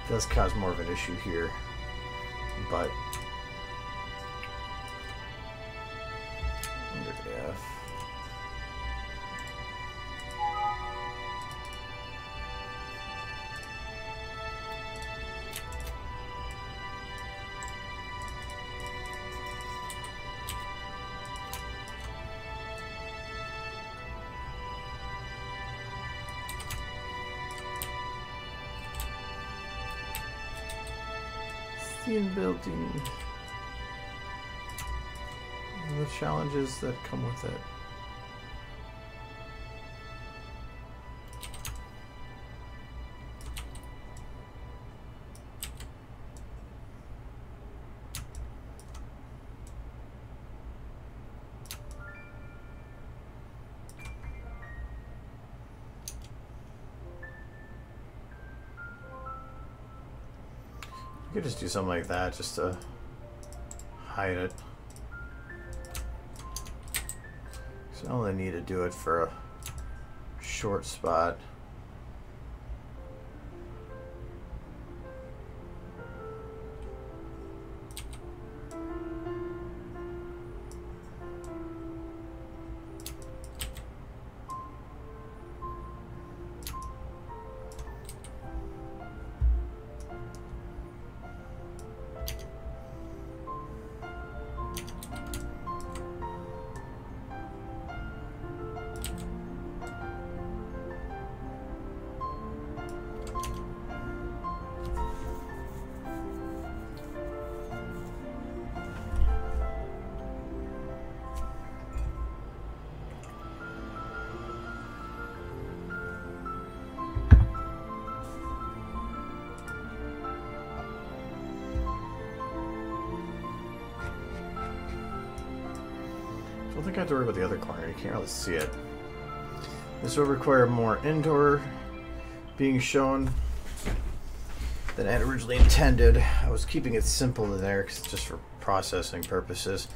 It does cause more of an issue here, but under F. the in-building, the challenges that come with it. You could just do something like that just to hide it. So I only need to do it for a short spot. I don't think I have to worry about the other corner. You can't really see it. This will require more indoor being shown than I had originally intended. I was keeping it simple in there just for processing purposes.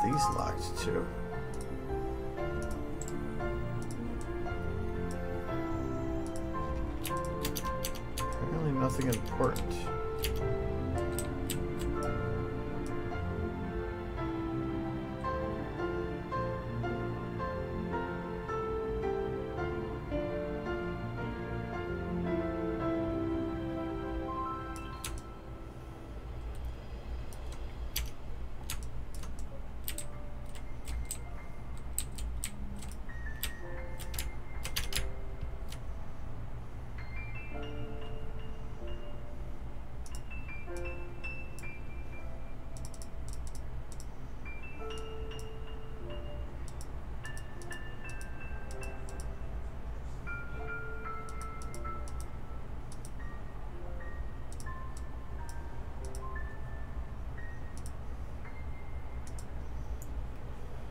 These locked too. Apparently nothing important.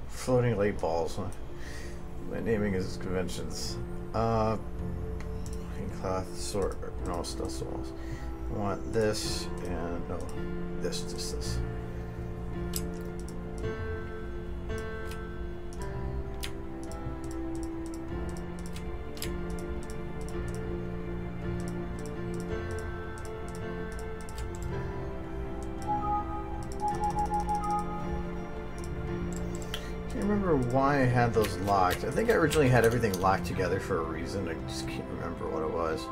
Floating light balls. My naming is conventions. Cloth sort. No, still souls. I want this and no, this, just this. Why I had those locked. I think I originally had everything locked together for a reason. I just can't remember what it was.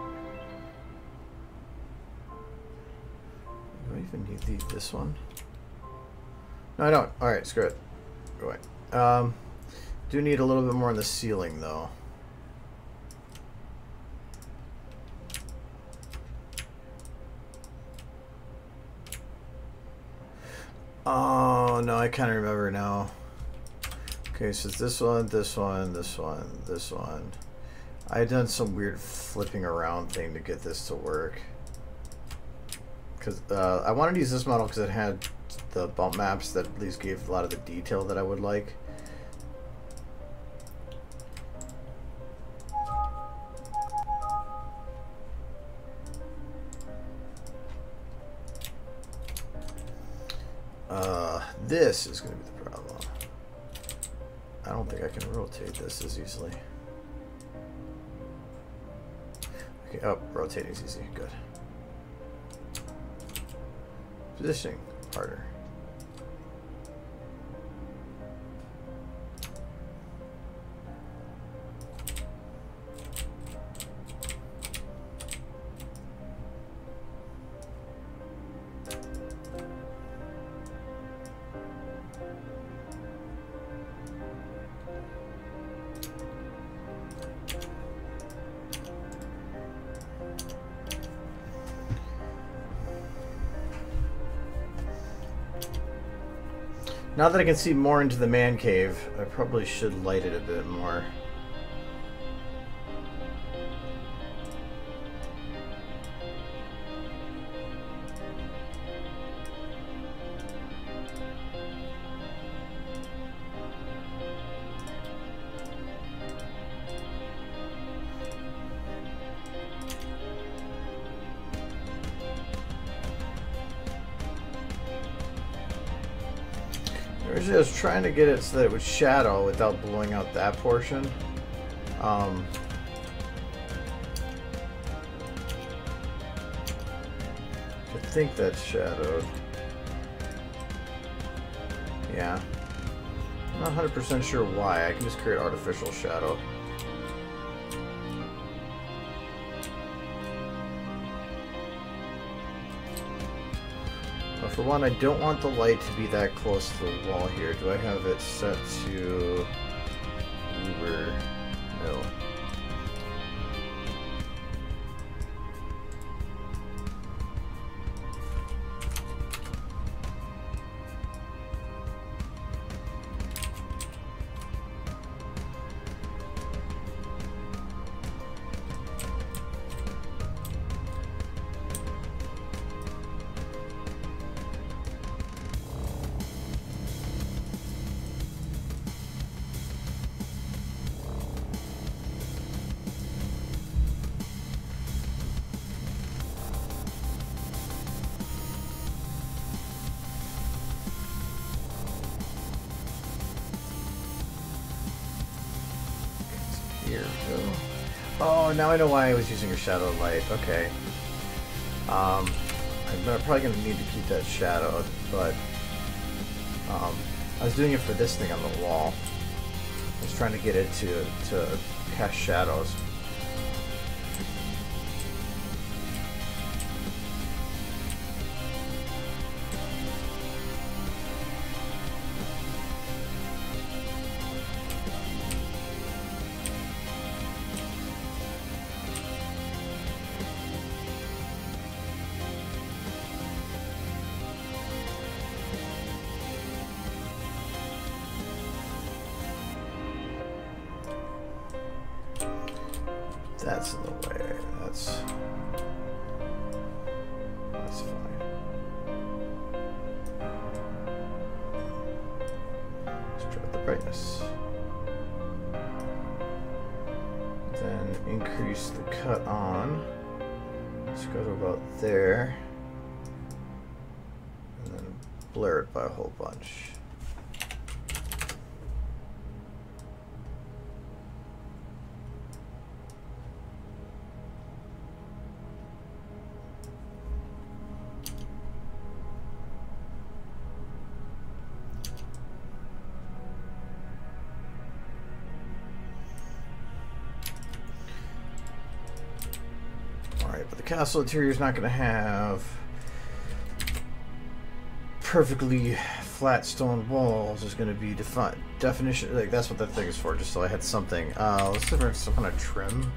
Do I even need this one? No, I don't. Alright, screw it. Go away. Do need a little bit more on the ceiling though. Oh no, I kind of remember now. Okay, so it's this one, this one, this one, this one. I had done some weird flipping around thing to get this to work. Because I wanted to use this model because it had the bump maps that at least gave a lot of the detail that I would like. This is going to be the problem. I don't think I can rotate this as easily. I Okay, oh, rotating's easy. Good. Positioning, harder. Now that I can see more into the man cave, I probably should light it a bit more. Originally I was trying to get it so that it would shadow without blowing out that portion. I think that's shadowed. Yeah. I'm not 100% sure why. I can just create artificial shadow. But for one, I don't want the light to be that close to the wall here. Do I have it set to Uber? No. Oh, now I know why I was using a shadow light. Okay. I'm probably going to need to keep that shadowed, but I was doing it for this thing on the wall. I was trying to get it to cast shadows. That's in the way. That's fine. Let's try the brightness. Then increase the cut on. Let's go to about there. And then blur it by a whole bunch. But the castle interior is not going to have perfectly flat stone walls. There's going to be definition. Like that's what that thing is for. Just so I had something. Let's see if there's some kind of trim.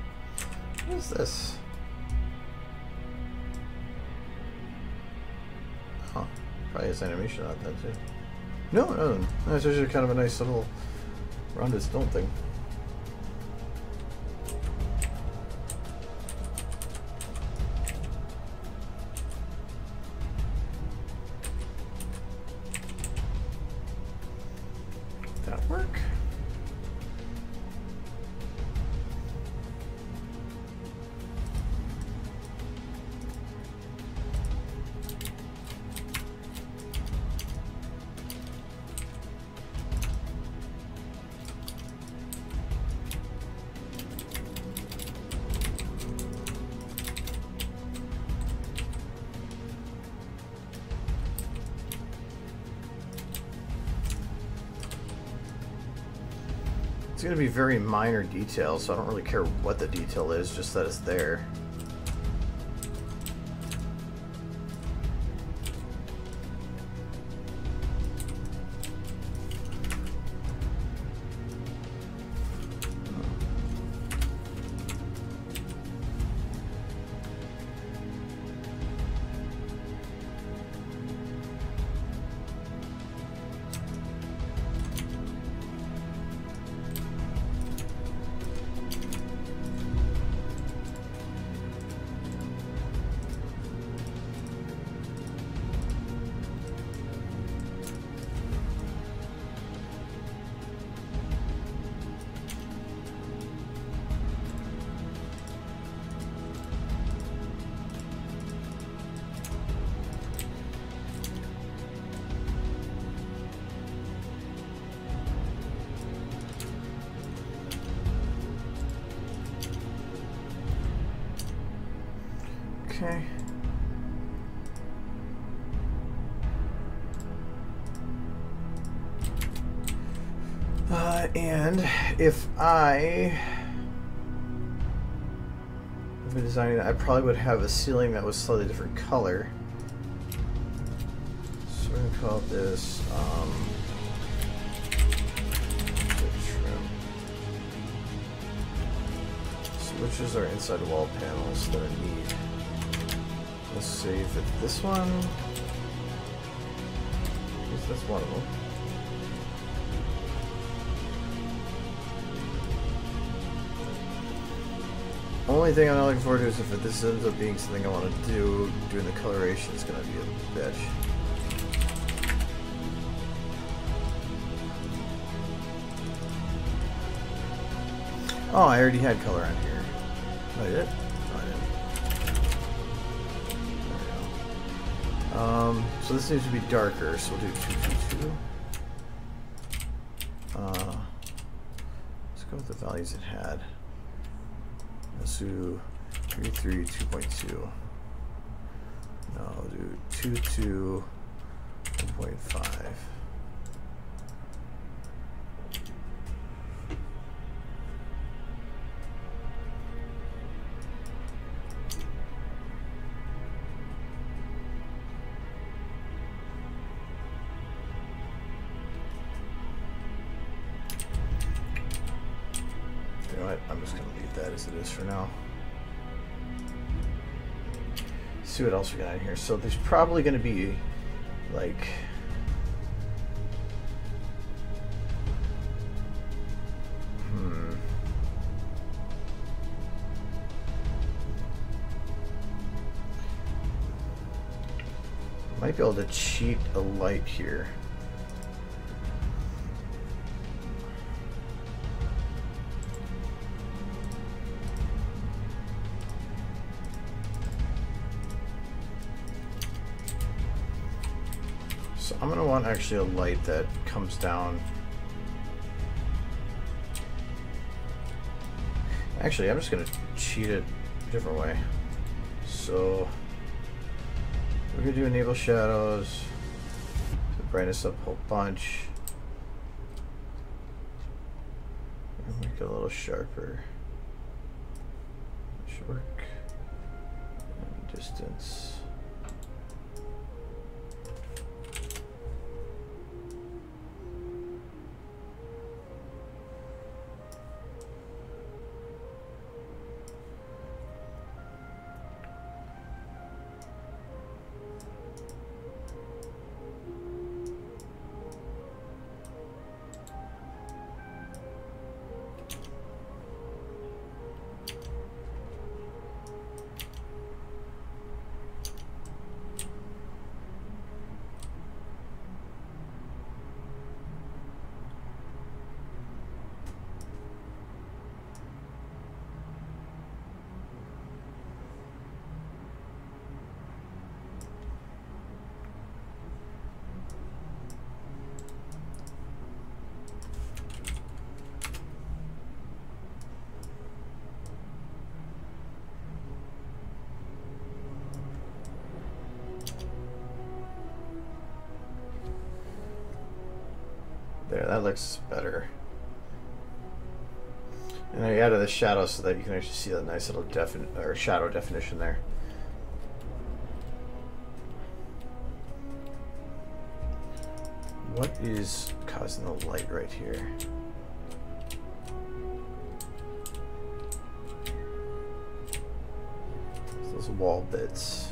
What is this? Huh? Probably has animation on that too. No. It's actually kind of a nice little rounded stone thing. Work. It's going to be very minor details, so I don't really care what the detail is, just that it's there. Okay. And if I have been designing that, I probably would have a ceiling that was slightly different color. So we're gonna call this trim. Switches are inside wall panels that I need. Let's save it. This one. That's one of them. Only thing I'm not looking forward to is if this ends up being something I want to do, doing the coloration is going to be a bitch. Oh, I already had color on here. Oh, I did? Oh, I didn't. So this needs to be darker, so we'll do 222. Let's go with the values it had. Let's do 33, 2.2. No, we'll do 22, 1.5. You know what? I'm just going to leave that as it is for now. See what else we got in here. So there's probably going to be like might be able to cheat a light here. So I'm going to want actually a light that comes down. Actually, I'm just going to cheat it a different way. So we're going to do enable shadows, brightness up a whole bunch, and make it a little sharper. Should work. And distance. There, that looks better. And I added the shadow so that you can actually see that nice little shadow definition there. What is causing the light right here? Those wall bits.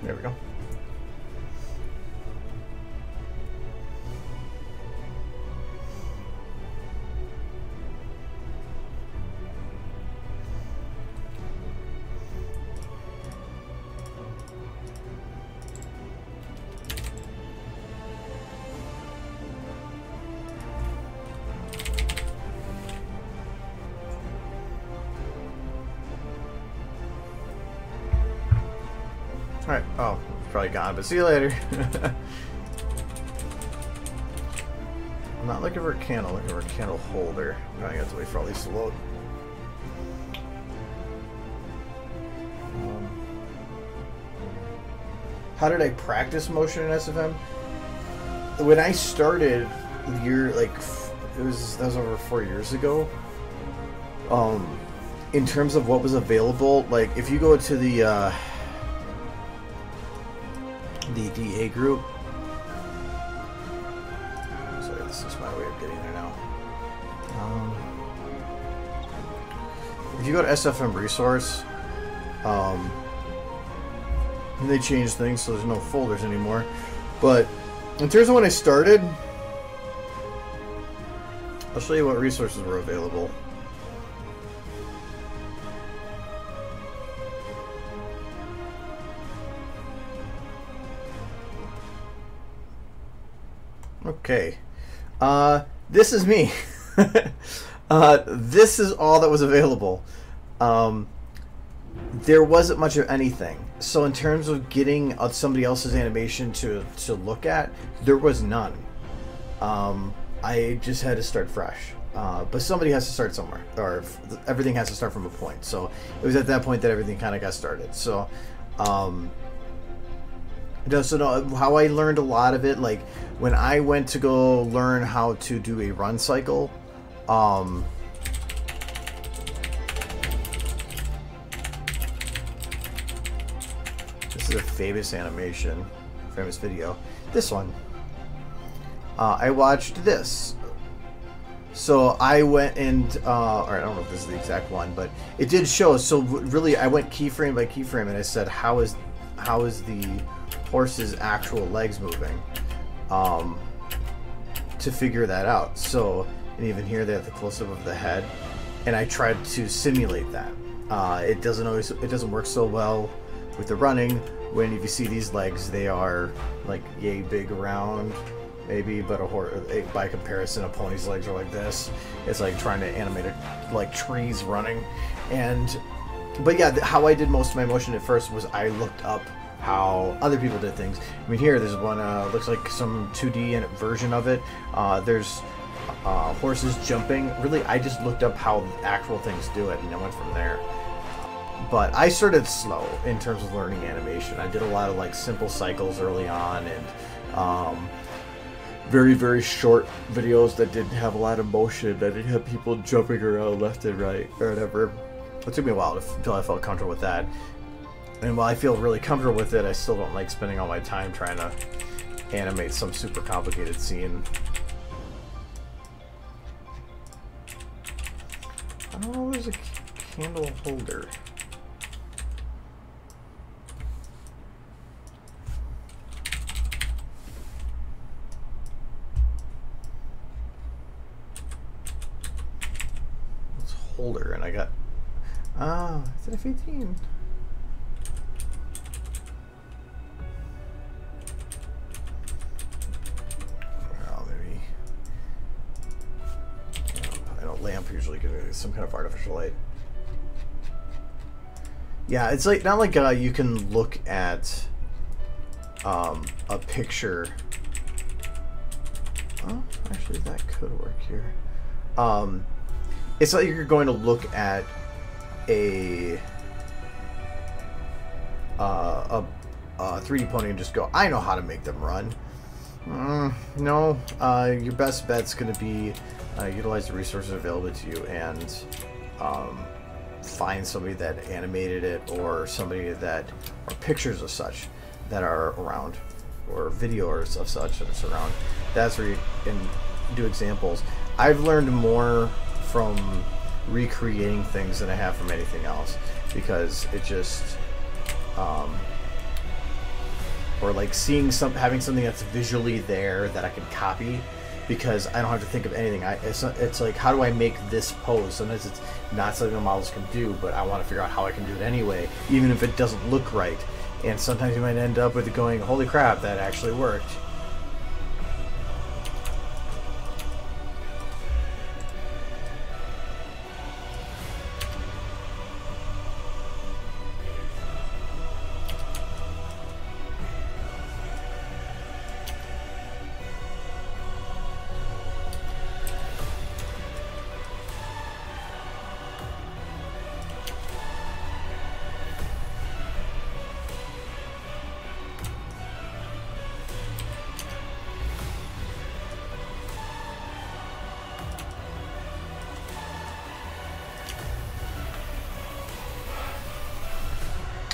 There we go. Alright, oh, it's probably gone, but see you later. I'm not looking for a candle, I'm looking for a candle holder. I got to wait for all these to load. How did I practice motion in SFM? When I started, that was over 4 years ago. In terms of what was available, like if you go to the DA group. Sorry, this is my way of getting there now. If you go to SFM resource, they changed things so there's no folders anymore. But in terms of when I started, I'll show you what resources were available. Okay, this is me. This is all that was available. There wasn't much of anything. So in terms of getting somebody else's animation to look at, there was none. I just had to start fresh. But somebody has to start somewhere, or everything has to start from a point. So it was at that point that everything kind of got started. So, how I learned a lot of it, like when I went to go learn how to do a run cycle, this is a famous animation, famous video, this one. I watched this. So I went and, or I don't know if this is the exact one, but it did show. So really, I went keyframe by keyframe, and I said, how is the horse's actual legs moving, to figure that out. So, and even here they have the close-up of the head, and I tried to simulate that. It doesn't work so well with the running. When if you see these legs, they are like yay big around. Maybe, but by comparison, a pony's legs are like this. It's like trying to animate it like trees running. But yeah, how I did most of my motion at first was I looked up how other people did things. I mean, here there's one looks like some 2D version of it. There's horses jumping. Really, I just looked up how actual things do it, and I went from there. But I started slow in terms of learning animation. I did a lot of like simple cycles early on, and very, very short videos that didn't have a lot of motion, that didn't have people jumping around left and right or whatever. It took me a while until I felt comfortable with that. And while I feel really comfortable with it, I still don't like spending all my time trying to animate some super complicated scene. I don't know, there's a candle holder. Holder, and I got it's an F18. Well, maybe I know lamp usually gives some kind of artificial light. Yeah, it's like not like you can look at a picture Oh, actually, that could work here. It's like you're going to look at a 3D pony and just go, I know how to make them run. No, your best bet's going to be utilize the resources available to you and find somebody that animated it, or somebody that, or pictures of such that are around, or videos of such that's around. That's where you can do examples. I've learned more from recreating things than I have from anything else, because it just or like seeing having something that's visually there that I can copy, because I don't have to think of anything. It's like, how do I make this pose? Sometimes it's not something the models can do, but I want to figure out how I can do it anyway, even if it doesn't look right. And sometimes you might end up with it going, holy crap, that actually worked.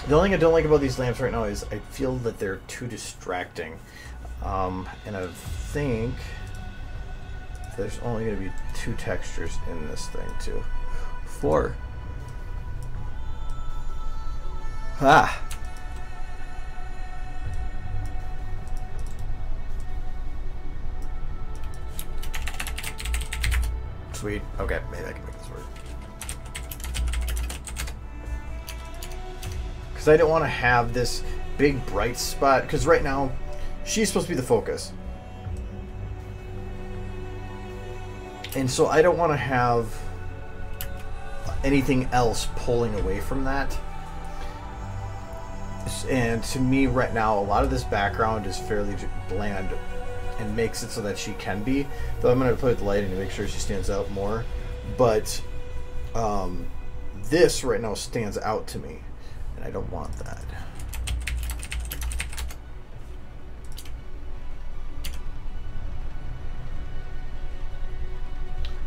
The only thing I don't like about these lamps right now is I feel that they're too distracting. And I think there's only going to be 2 textures in this thing too. 4. Ah! Sweet. Okay, maybe I can make this work. I didn't want to have this big bright spot, because right now she's supposed to be the focus, and so I don't want to have anything else pulling away from that. And to me right now, a lot of this background is fairly bland and makes it so that she can be, though I'm going to put the lighting to make sure she stands out more, but this right now stands out to me. And I don't want that.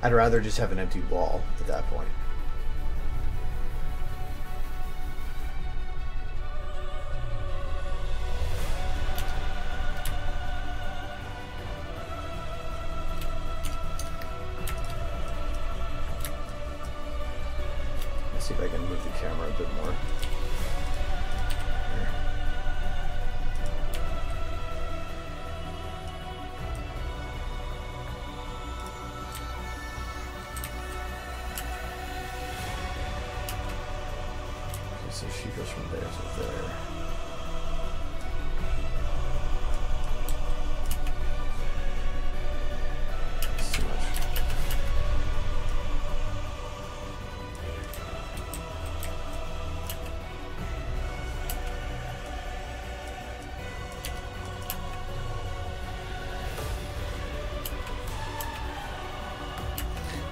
I'd rather just have an empty wall at that point. Let's see if I can move the camera a bit more. So she goes from there to there. That's too much.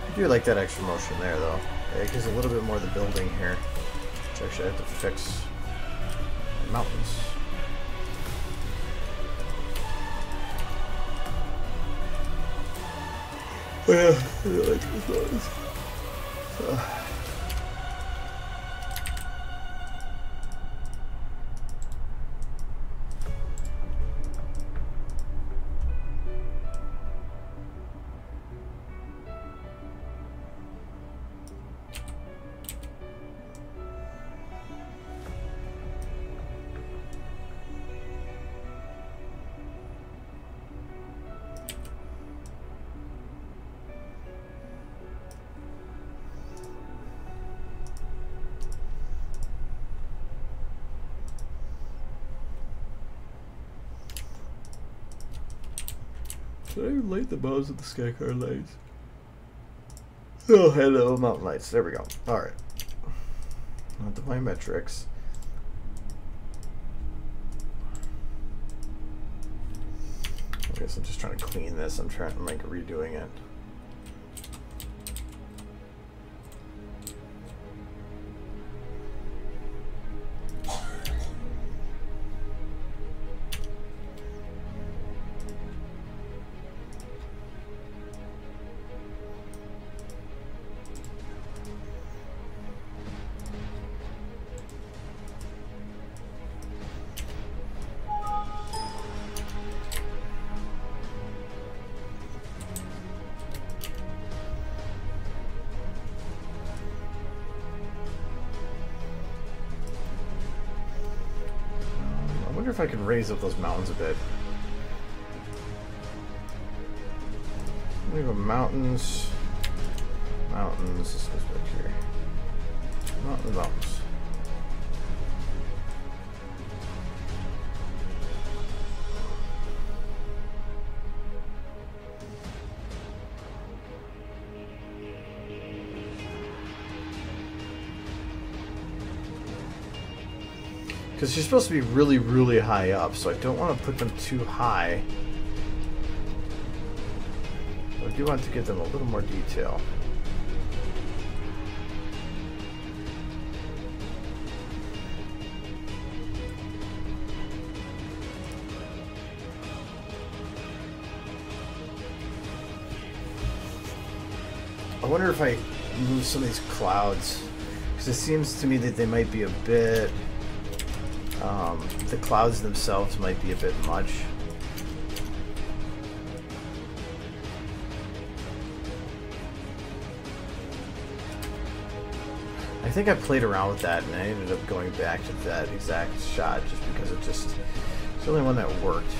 I do like that extra motion there, though. It gives a little bit more of the building here. Actually, I have to fix mountains. Oh yeah, I really like these mountains. Should I light the bows of the skycar lights? Oh, hello, mountain lights. There we go. Alright. Not the biometrics. Okay, guess I'm just trying to clean this. I'm trying to like redoing it. If I can raise up those mountains a bit. We have mountains. Mountains. This goes back here. Mountains. Because she's supposed to be really, really high up, so I don't want to put them too high. I do want to give them a little more detail. I wonder if I move some of these clouds, because it seems to me that they might be a bit... the clouds themselves might be a bit much. I think I played around with that and I ended up going back to that exact shot just because it's the only one that worked.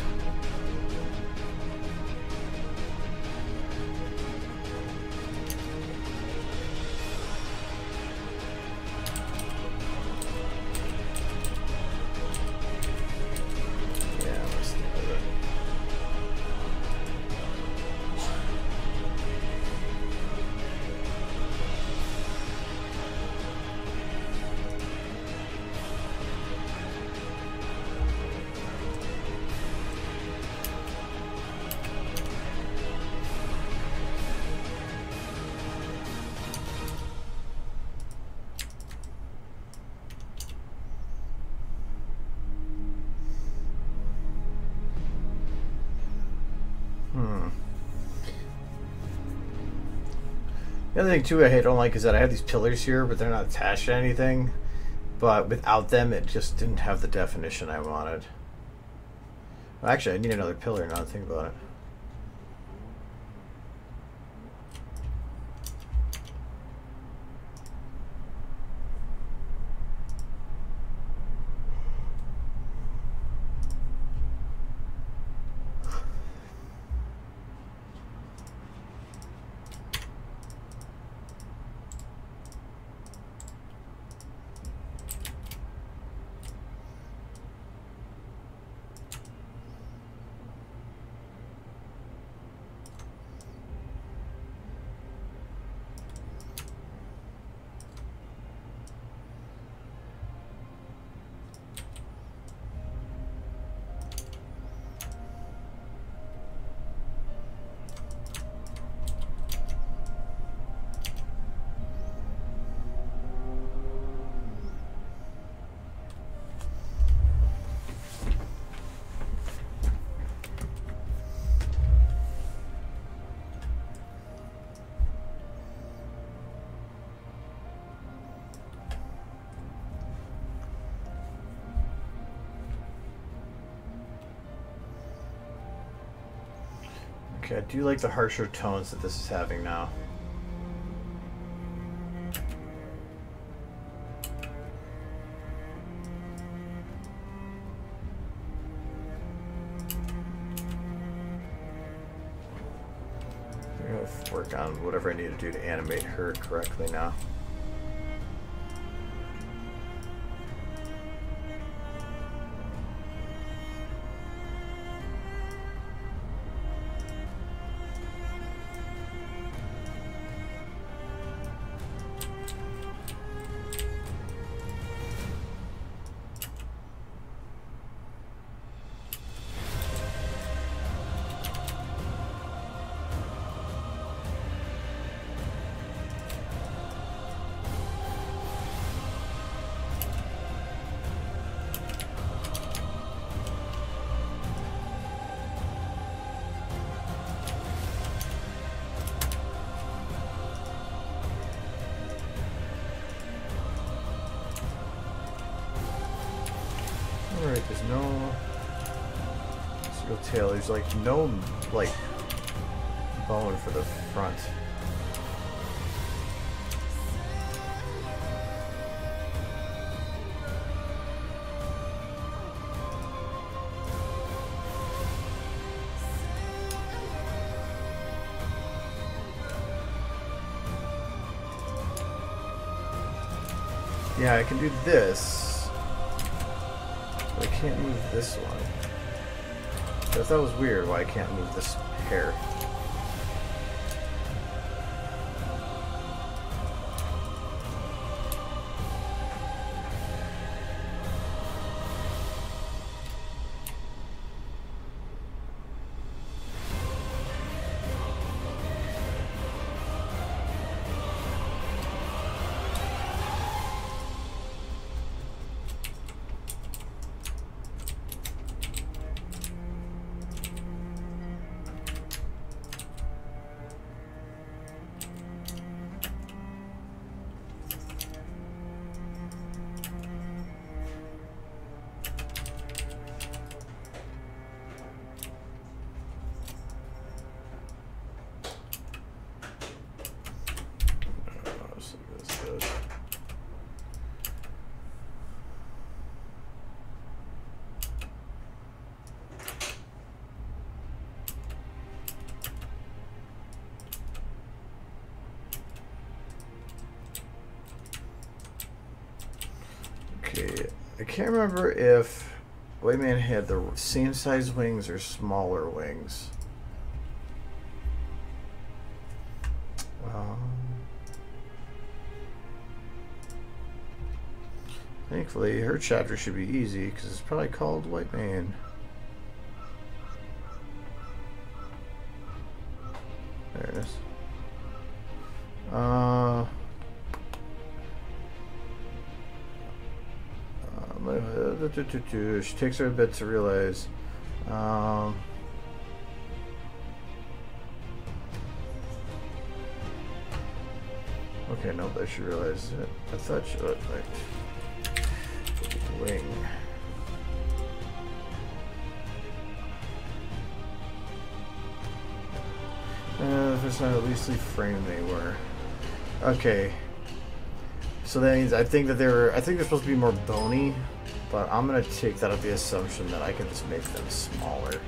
The other thing too I don't like is that I have these pillars here, but they're not attached to anything. But without them, it just didn't have the definition I wanted. Well, actually, I need another pillar now to think about it. Okay, I do like the harsher tones that this is having now. I'm going to work on whatever I need to do to animate her correctly now. right, there's no single tail. There's like no like bone for the front. Yeah, I can do this, but I can't move this one. I thought it was weird why I can't move this hair. Okay, I can't remember if White Man had the same size wings or smaller wings. Thankfully, her chapter should be easy because it's probably called White Man. There it is. She takes her a bit to realize. Okay, no, but she realized it. I thought she looked like wing. If it's not at least the frame they were. Okay. So that means I think they're supposed to be more bony, but I'm gonna take that up the assumption that I can just make them smaller.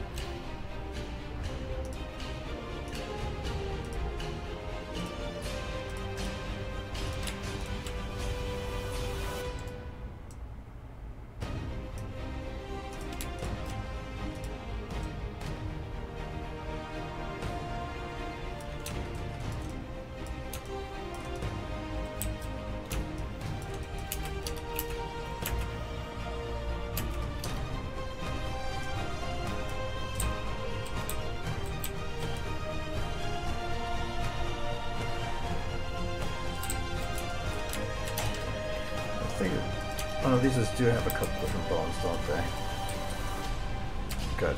Oh, these ones do have a couple different bones, don't they? Good.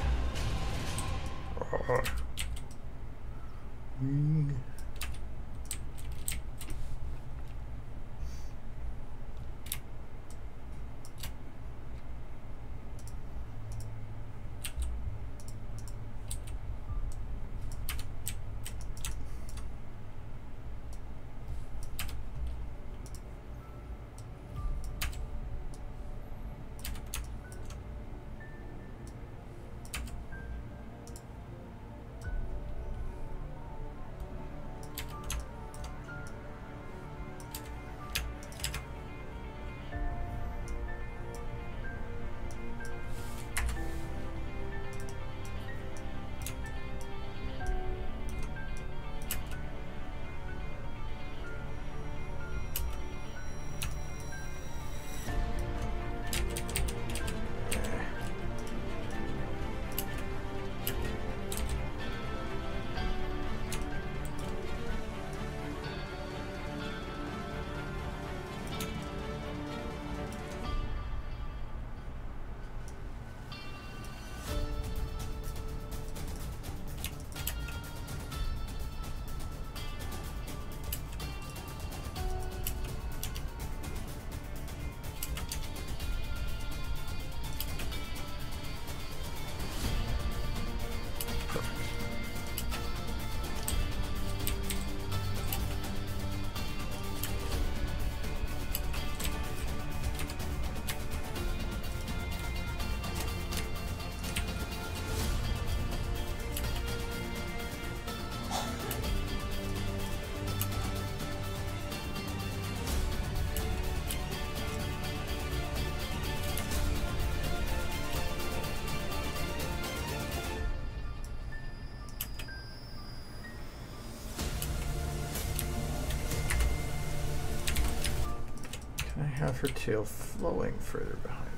have her tail flowing further behind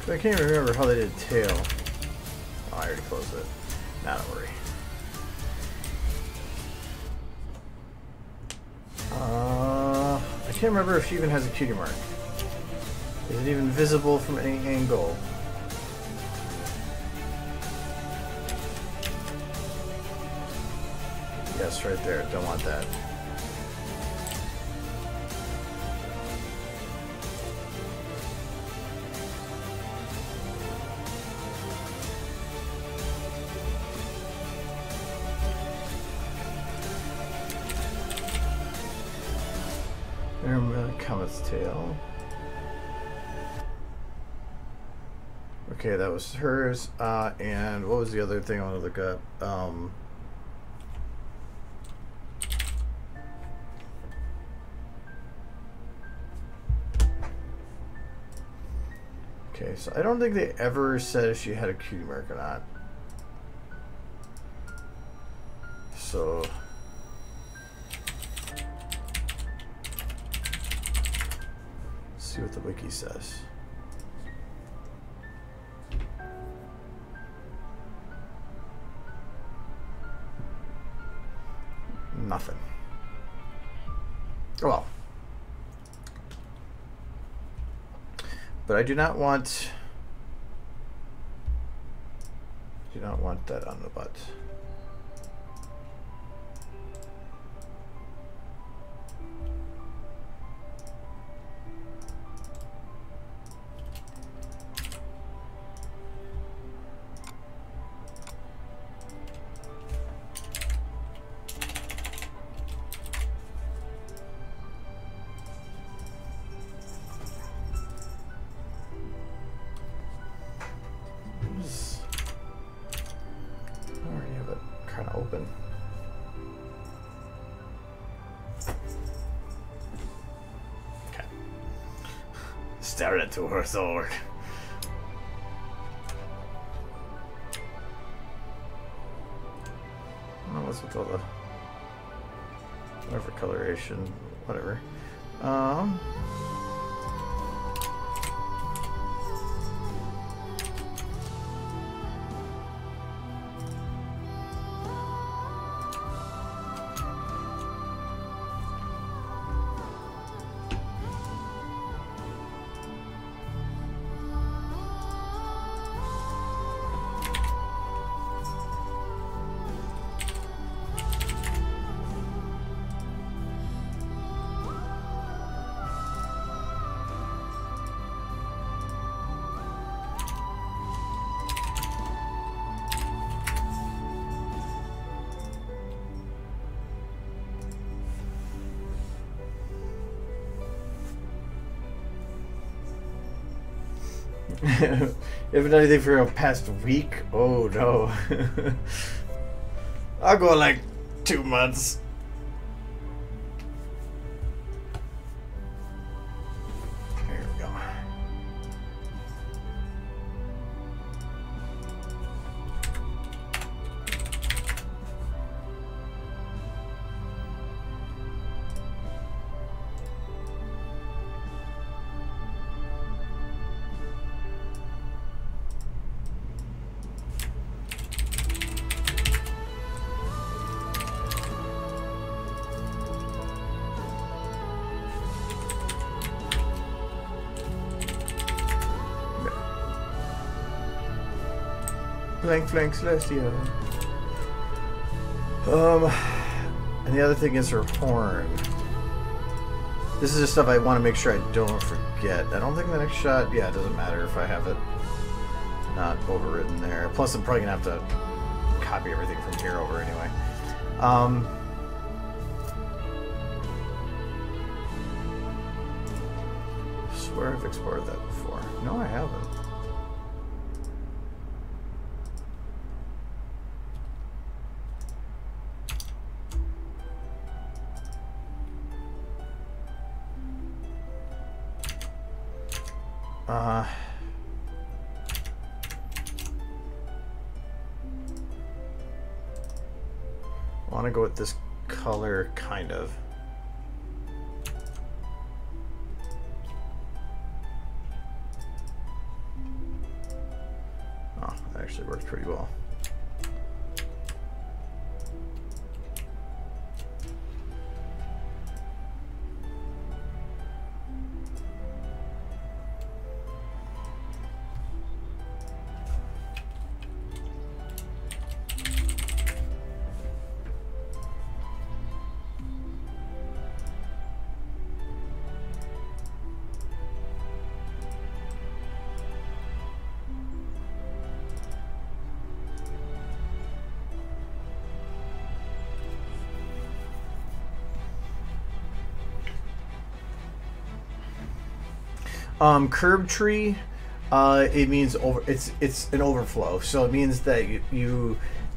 her. I can't even remember how they did tail. Oh, I already closed it. Nah, don't worry. I can't remember if she even has a cutie mark. Is it even visible from any angle? Yes, right there. Don't want that. Comet's tail. Okay, that was hers. And what was the other thing I want to look up? Okay, so I don't think they ever said if she had a cutie mark or not. So see what the wiki says. Nothing. Well, but I do not want that on the butt. Open. Okay. Stare into her sword. I don't know what's with all the whatever coloration, whatever. You haven't done anything for a past week? Oh no. I'll go like 2 months. There we go. Flank Celestia. And the other thing is her horn. This is the stuff I want to make sure I don't forget. I don't think the next shot, yeah, it doesn't matter if I have it not overwritten there. Plus, I'm probably gonna have to copy everything from here over anyway. I swear I've explored that before. No, I haven't. I want to go with this color, kind of. Oh, that actually works pretty well. Curb tree, it means it's an overflow. So it means that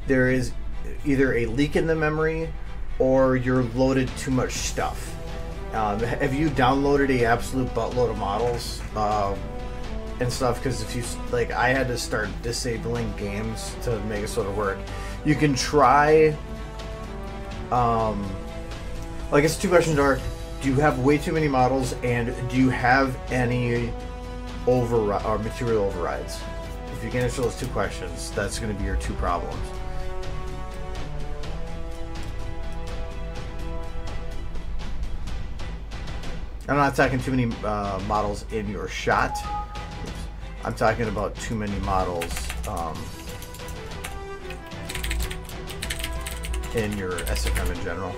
there is either a leak in the memory or you're loaded too much stuff. Have you downloaded a absolute buttload of models and stuff? Because if you like, I had to start disabling games to make it sort of work. You can try. I guess two questions are: do you have way too many models, and do you have any material overrides? If you can answer those two questions, that's going to be your two problems. I'm not talking too many models in your shot. I'm talking about too many models in your SFM in general.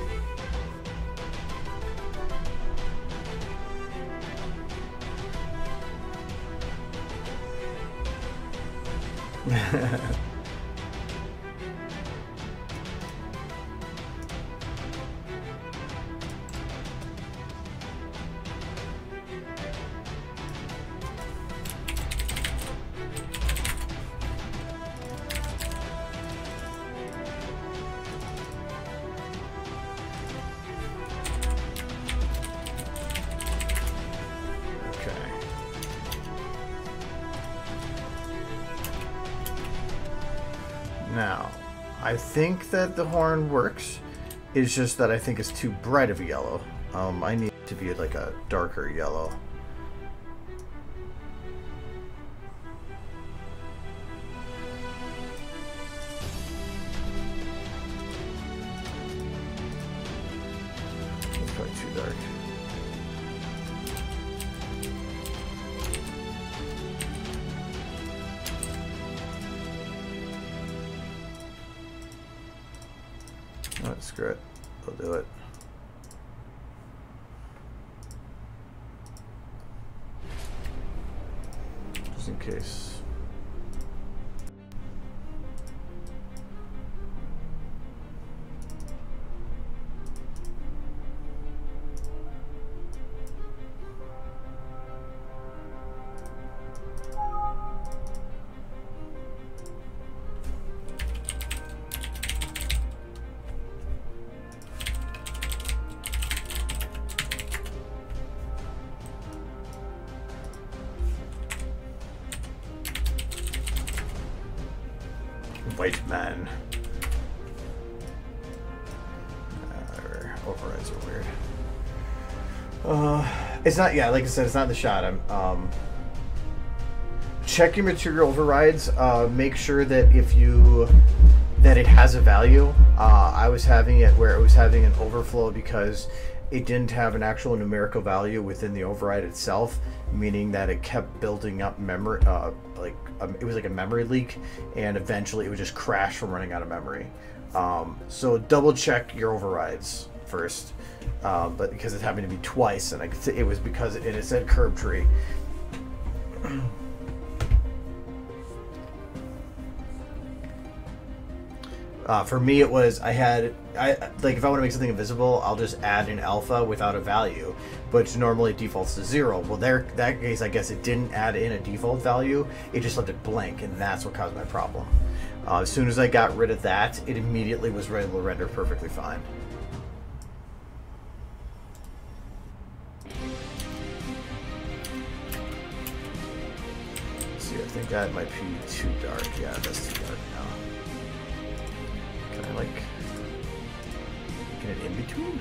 Now, I think that the horn works. It's just that I think it's too bright of a yellow. I need it to be like a darker yellow. It's probably too dark. Oh, screw it. I'll do it. Just in case. White man. Overrides are weird. It's not. Yeah, like I said, it's not the shot. Check your material overrides. Make sure that that it has a value. I was having it where it was having an overflow because it didn't have an actual numerical value within the override itself, meaning that it kept building up memory. It was like a memory leak, and eventually it would just crash from running out of memory. So double check your overrides first, but because it happened to be twice, and it was because it said curb tree. For me, it was like if I want to make something invisible, I'll just add an alpha without a value, which normally defaults to 0. Well, that case, I guess it didn't add in a default value; it just left it blank, and that's what caused my problem. As soon as I got rid of that, it immediately was ready to render perfectly fine. think that might be too dark. Yeah, that's too dark now. Can I, like, get it in between?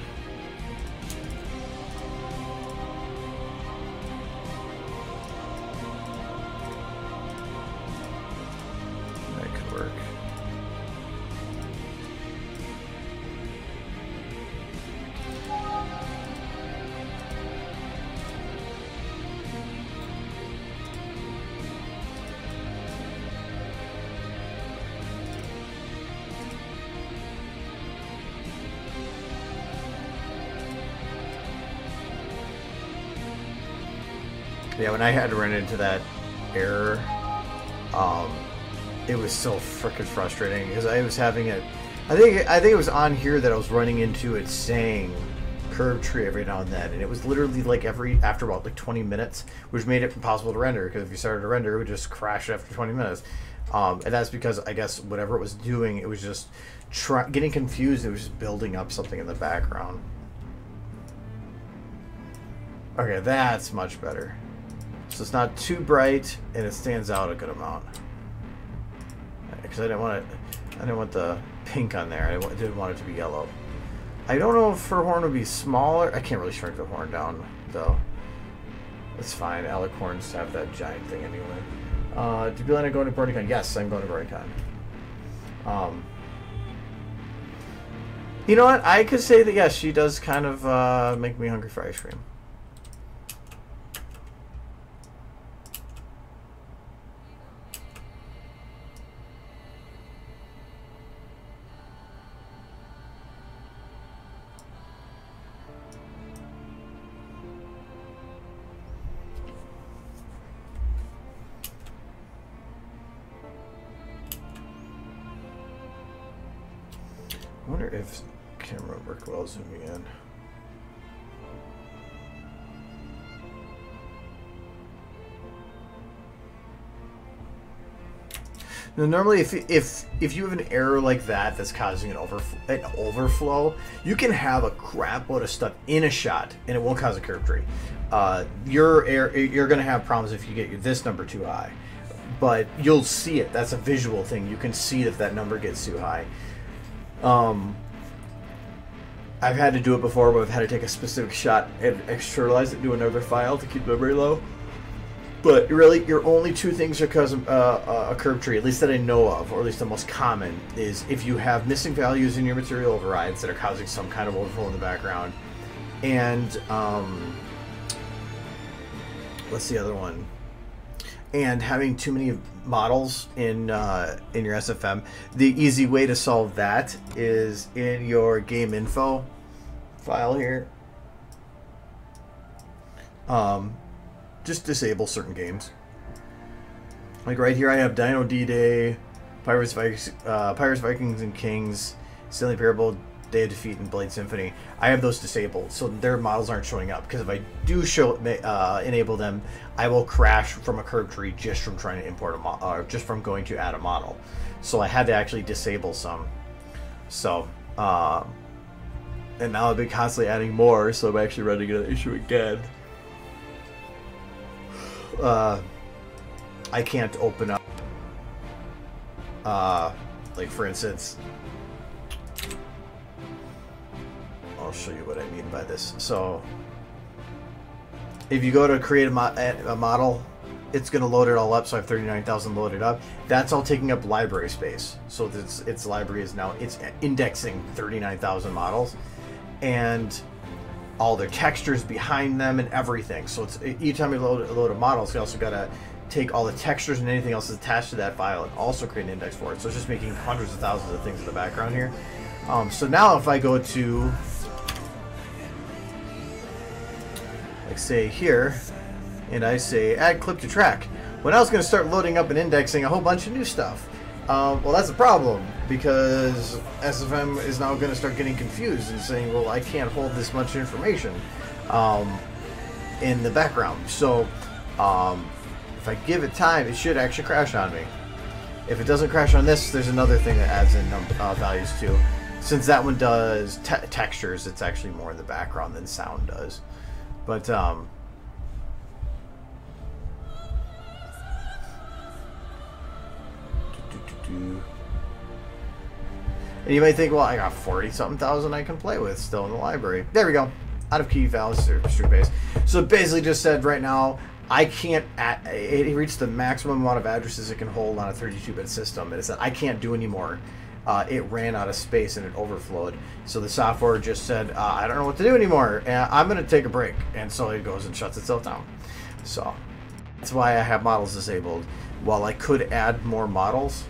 That could work. Yeah, when I had to run into that error, it was so freaking frustrating because I was having it. I think it was on here that I was running into it saying curved tree every now and then, and it was literally like after about like 20 minutes, which made it impossible to render because if you started to render, it would just crash after 20 minutes. And that's because I guess whatever it was doing, it was just getting confused. It was just building up something in the background. Okay, that's much better. So it's not too bright, and it stands out a good amount. Because I didn't want the pink on there. I didn't want it to be yellow. I don't know if her horn would be smaller. I can't really shrink the horn down, though. It's fine. Alicorns have that giant thing anyway. Do you plan on going to BronyCon? Yes, I'm going to BronyCon. You know what? I could say that, yes, she does kind of make me hungry for ice cream. I wonder if camera work well zooming in. Now, normally, if you have an error like that that's causing an overflow, you can have a crap load of stuff in a shot, and it won't cause a curve tree. You're going to have problems if you get this number too high, but you'll see it. That's a visual thing. You can see if that number gets too high. I've had to do it before, but I've had to take a specific shot and externalize it to another file to keep memory low. But really, your only two things that cause a curve tree, at least that I know of, or at least the most common, is if you have missing values in your material overrides that are causing some kind of overflow in the background, and what's the other one? And having too many models in your SFM. The easy way to solve that is in your game info file here. Just disable certain games. Like right here, I have Dino D-Day, Pirates, Vikings and Kings, Stanley Parable, Day of Defeat, and Blade Symphony. I have those disabled, so their models aren't showing up. Because if I do enable them, I will crash from a curve tree just from trying to import a model, just from going to add a model. So I had to actually disable some. So, and now I've been constantly adding more, so I'm actually running into the issue again. I can't open up, like for instance, I'll show you what I mean by this. So if you go to create a model, it's going to load it all up. So I have 39,000 loaded up. That's all taking up library space. So its library is now, it's indexing 39,000 models and all their textures behind them and everything. So it's each time you load a model, so you also got to take all the textures and anything else that's attached to that file and also create an index for it. So it's just making hundreds of thousands of things in the background here. So now if I go to, like say here, and I say add clip to track, well, now it's going to start loading up and indexing a whole bunch of new stuff. Well, that's a problem, because SFM is now going to start getting confused and saying, well, I can't hold this much information in the background. So if I give it time, it should actually crash on me. If it doesn't crash on this, there's another thing that adds in values too. Since that one does textures, it's actually more in the background than sound does. But And you might think, well, I got 40-something thousand I can play with still in the library. There we go. Out of key values, stream base. So it basically just said right now, I can't, it reached the maximum amount of addresses it can hold on a 32-bit system. And it said, I can't do anymore. It ran out of space and it overflowed. So the software just said, I don't know what to do anymore. And I'm going to take a break. And so it goes and shuts itself down. So that's why I have models disabled. While I could add more models,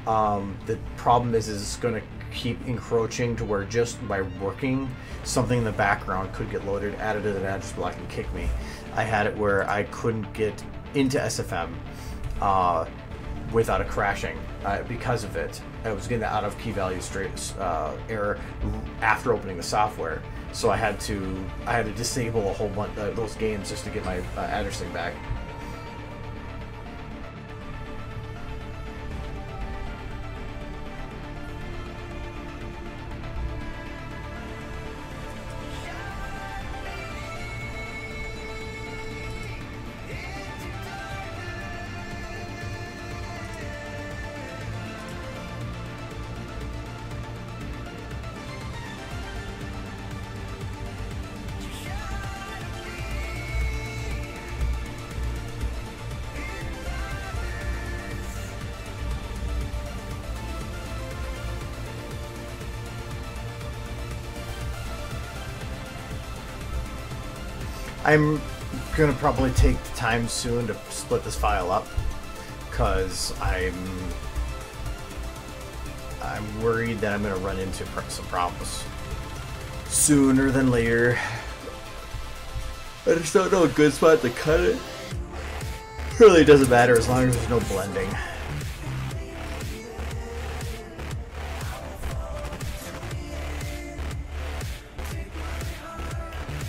the problem is it's going to keep encroaching to where just by working, something in the background could get loaded, added as an address block, and kick me. I had it where I couldn't get into SFM without it crashing because of it. I was getting the out of key value error after opening the software, so I had to disable a whole bunch of those games just to get my addressing back. I'm gonna probably take the time soon to split this file up, because I'm worried that I'm gonna run into some problems sooner than later. I just don't know a good spot to cut it. Really doesn't matter as long as there's no blending.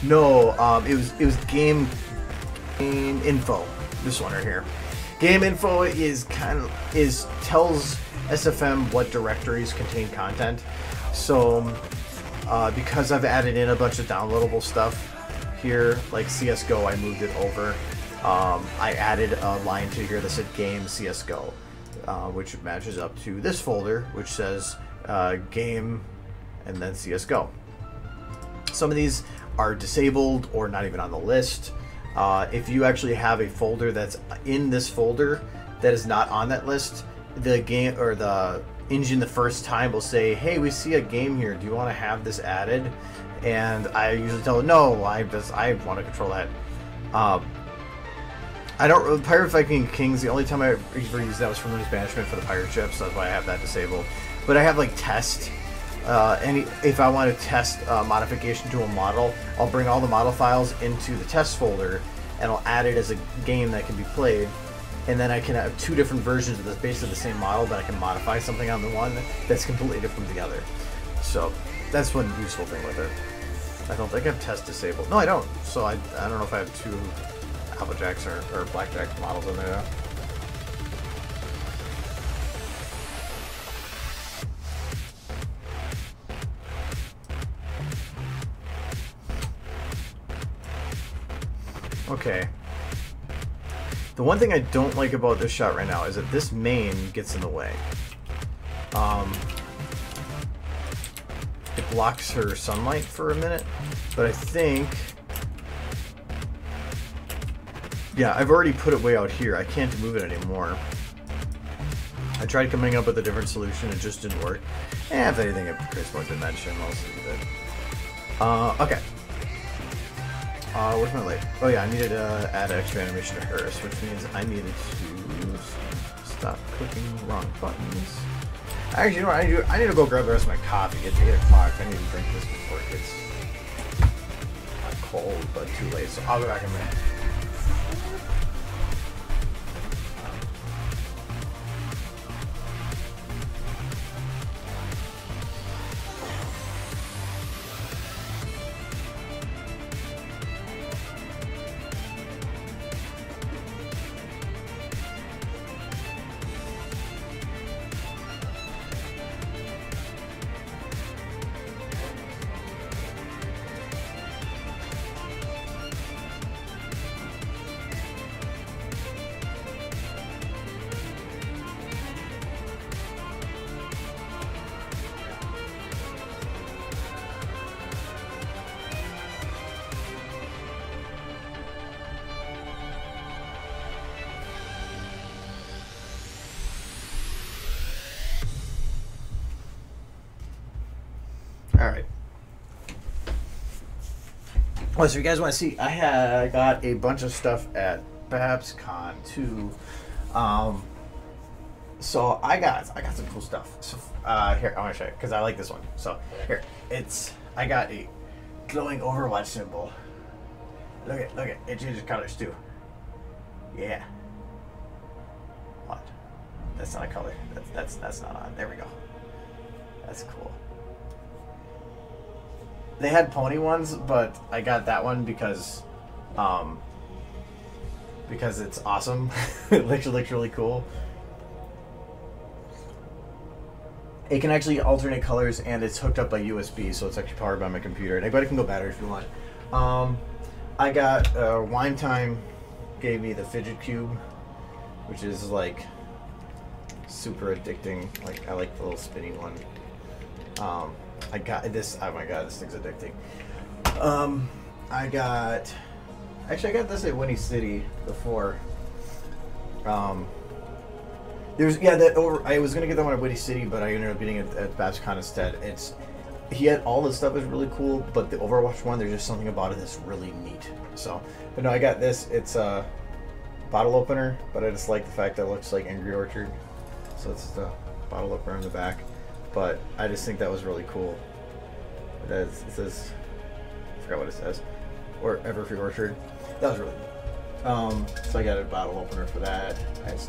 No, it was game info. This one right here. Game info tells SFM what directories contain content. So because I've added in a bunch of downloadable stuff here, like CS:GO, I moved it over. I added a line to here that said game CS:GO, which matches up to this folder, which says game and then CS:GO. Some of these are disabled or not even on the list. If you actually have a folder that's in this folder that is not on that list, the game or the engine the first time will say, hey, we see a game here, do you want to have this added? And I usually tell them, no, I want to control that. I don't, Pirate Viking Kings, the only time I ever used that was for Linux banishment for the pirate ships, so that's why I have that disabled. But I have like test. If I want to test modification to a model, I'll bring all the model files into the test folder and I'll add it as a game that can be played, and then I can have two different versions of basically the same model, but I can modify something on the one that's completely different from the other. So that's one useful thing with it. I don't think I have test disabled. No, I don't. So I don't know if I have two Applejacks or Blackjack models in there now. Okay. The one thing I don't like about this shot right now is that this main gets in the way. It blocks her sunlight for a minute, but I think... Yeah, I've already put it way out here. I can't move it anymore. I tried coming up with a different solution, it just didn't work. If anything, it creates more dimension, I'll see it. Okay. Where's my light? Oh yeah, I needed to add extra animation to hers, which means I needed to stop clicking wrong buttons. Actually, you know what I do? I need to go grab the rest of my coffee. It's 8 o'clock. I need to drink this before it gets not cold, but too late. So I'll go back in a minute. All right. Oh, so you guys want to see? I got a bunch of stuff at BabsCon too. So I got some cool stuff. So here, I want to show you because I like this one. So here, I got a glowing Overwatch symbol. Look at it changes colors too. Yeah. What? That's not a color. That's not on. There we go. That's cool. They had pony ones, but I got that one because it's awesome. It looks really cool. It can actually alternate colors, and it's hooked up by USB, so it's actually powered by my computer. Anybody can go battery if you want. I got Wine Time gave me the fidget cube, which is like super addicting. Like I like the little spinny one. I got this. Oh my god, this thing's addicting. I got this at Winnie City before. I was gonna get that one at Winnie City, but I ended up getting it at BabsCon instead. He had all the stuff is really cool, but the Overwatch one, there's just something about it that's really neat. So, but no, I got this. It's a bottle opener, but I just like the fact that it looks like Angry Orchard. So it's the bottle opener in the back. But I just think that was really cool. It says, I forgot what it says, or Everfree Orchard. That was really cool. So I got a bottle opener for that.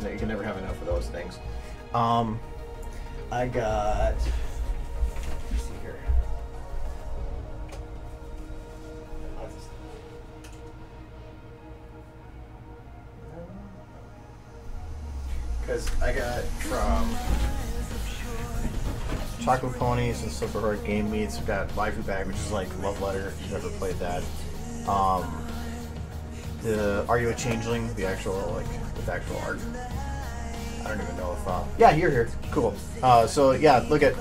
You can never have enough of those things. I got. Let's see here. Because I got from Chocolate Ponies and Super Hard Game Meats. We've got Waifu Bag, which is like Love Letter, if you've never played that. The Are You a Changeling? The actual, with actual art. I don't even know if, yeah, you're here. Cool. So yeah, look at,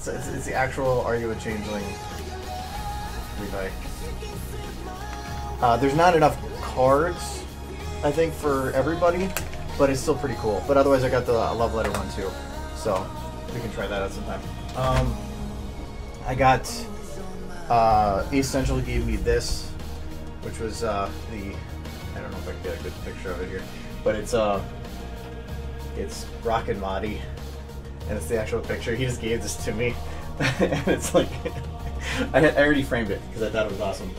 it's the actual Are You a Changeling rebuy. There's not enough cards, I think, for everybody, but it's still pretty cool. But otherwise, I got the Love Letter one too, so we can try that out sometime. I got Essential gave me this, which was I don't know if I can get a good picture of it here, but it's Rock and Mahdi, and it's the actual picture. He just gave this to me, and it's like I already framed it because I thought it was awesome.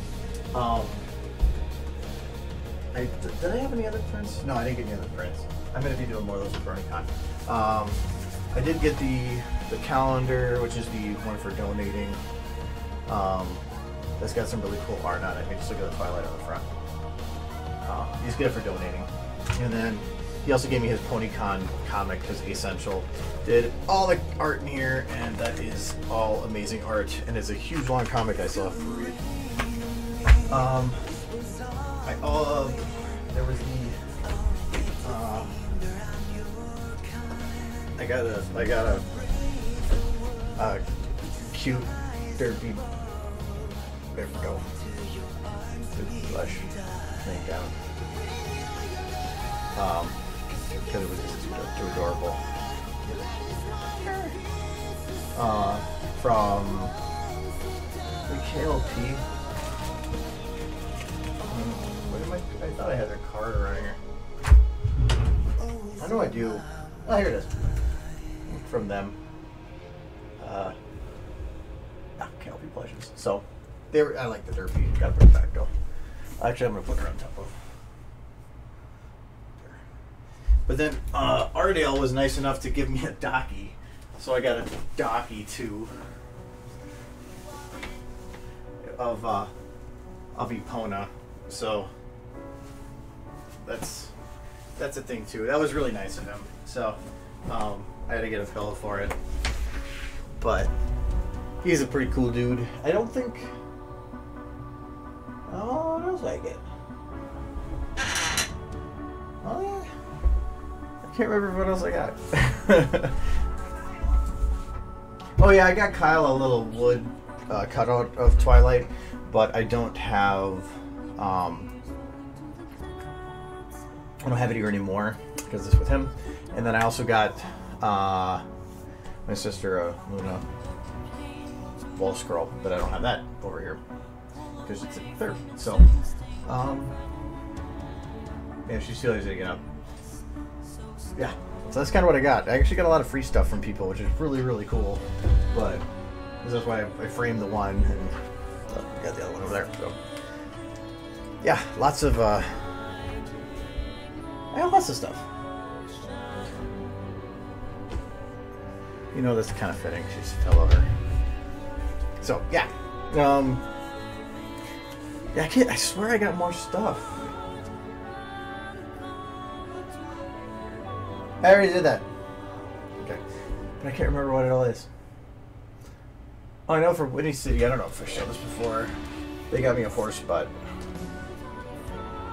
Did I have any other prints? No, I didn't get any other prints. I'm gonna be doing more of those at BronyCon. I did get the calendar, which is the one for donating. That's got some really cool art on it. You just look at the Twilight on the front. You just get it for donating. And then he also gave me his PonyCon comic because Essential did all the art in here, and that is all amazing art. And it's a huge long comic I still have to read. There was the I got a cute derpy. There we go. Blush thing down. Because it was just too adorable. From the KLP. I thought I had their card around here. I know I do. Oh, here it is. From them. KLP plushes. So, I like the derpy. Gotta put it back though. Actually, I'm gonna put her on top of. But then Ardale was nice enough to give me a Docky, so I got a Docky too of Epona. So that's a thing too. That was really nice of him. So I had to get a pillow for it, but he's a pretty cool dude. I don't think. Oh, what else did I get? Oh yeah. I can't remember what else I got. Oh yeah, I got Kyle a little wood cutout of Twilight, but I don't have I don't have it here anymore because it's with him. And then I also got my sister Luna wall scroll, but I don't have that over here because it's in third. So, yeah, she's too lazy to get up. Yeah, so that's kind of what I got. I actually got a lot of free stuff from people, which is really, really cool. But that's why I framed the one and got the other one over there. So, yeah, lots of I have lots of stuff. You know, that's kind of fitting. She just fell over. So yeah, yeah. I swear I got more stuff. I already did that. Okay, but I can't remember what it all is. Oh, I know for Windy City. I don't know if I showed this before. They got me a horse butt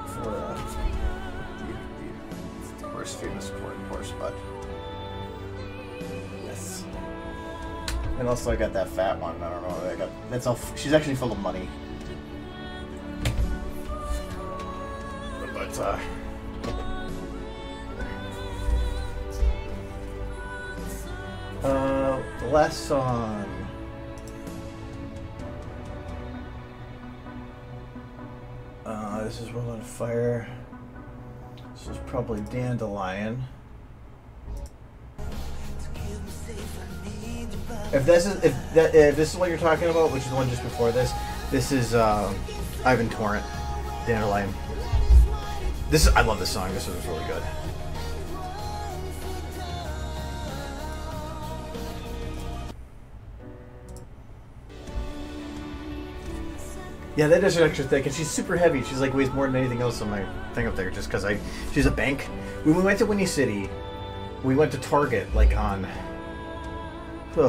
for the horse famous horse butt. Yes. And also I got that fat one. I don't know. I got that's all. She's actually full of money. But the last song. This is World on Fire. This is probably Dandelion. If this is what you're talking about, which is the one just before this, this is Ivan Torrent, Dandelion. I love this song. This was really good. Yeah, that is extra thick, and she's super heavy. She's like weighs more than anything else on my thing up there, just because she's a bank. When we went to Windy City, we went to Target like on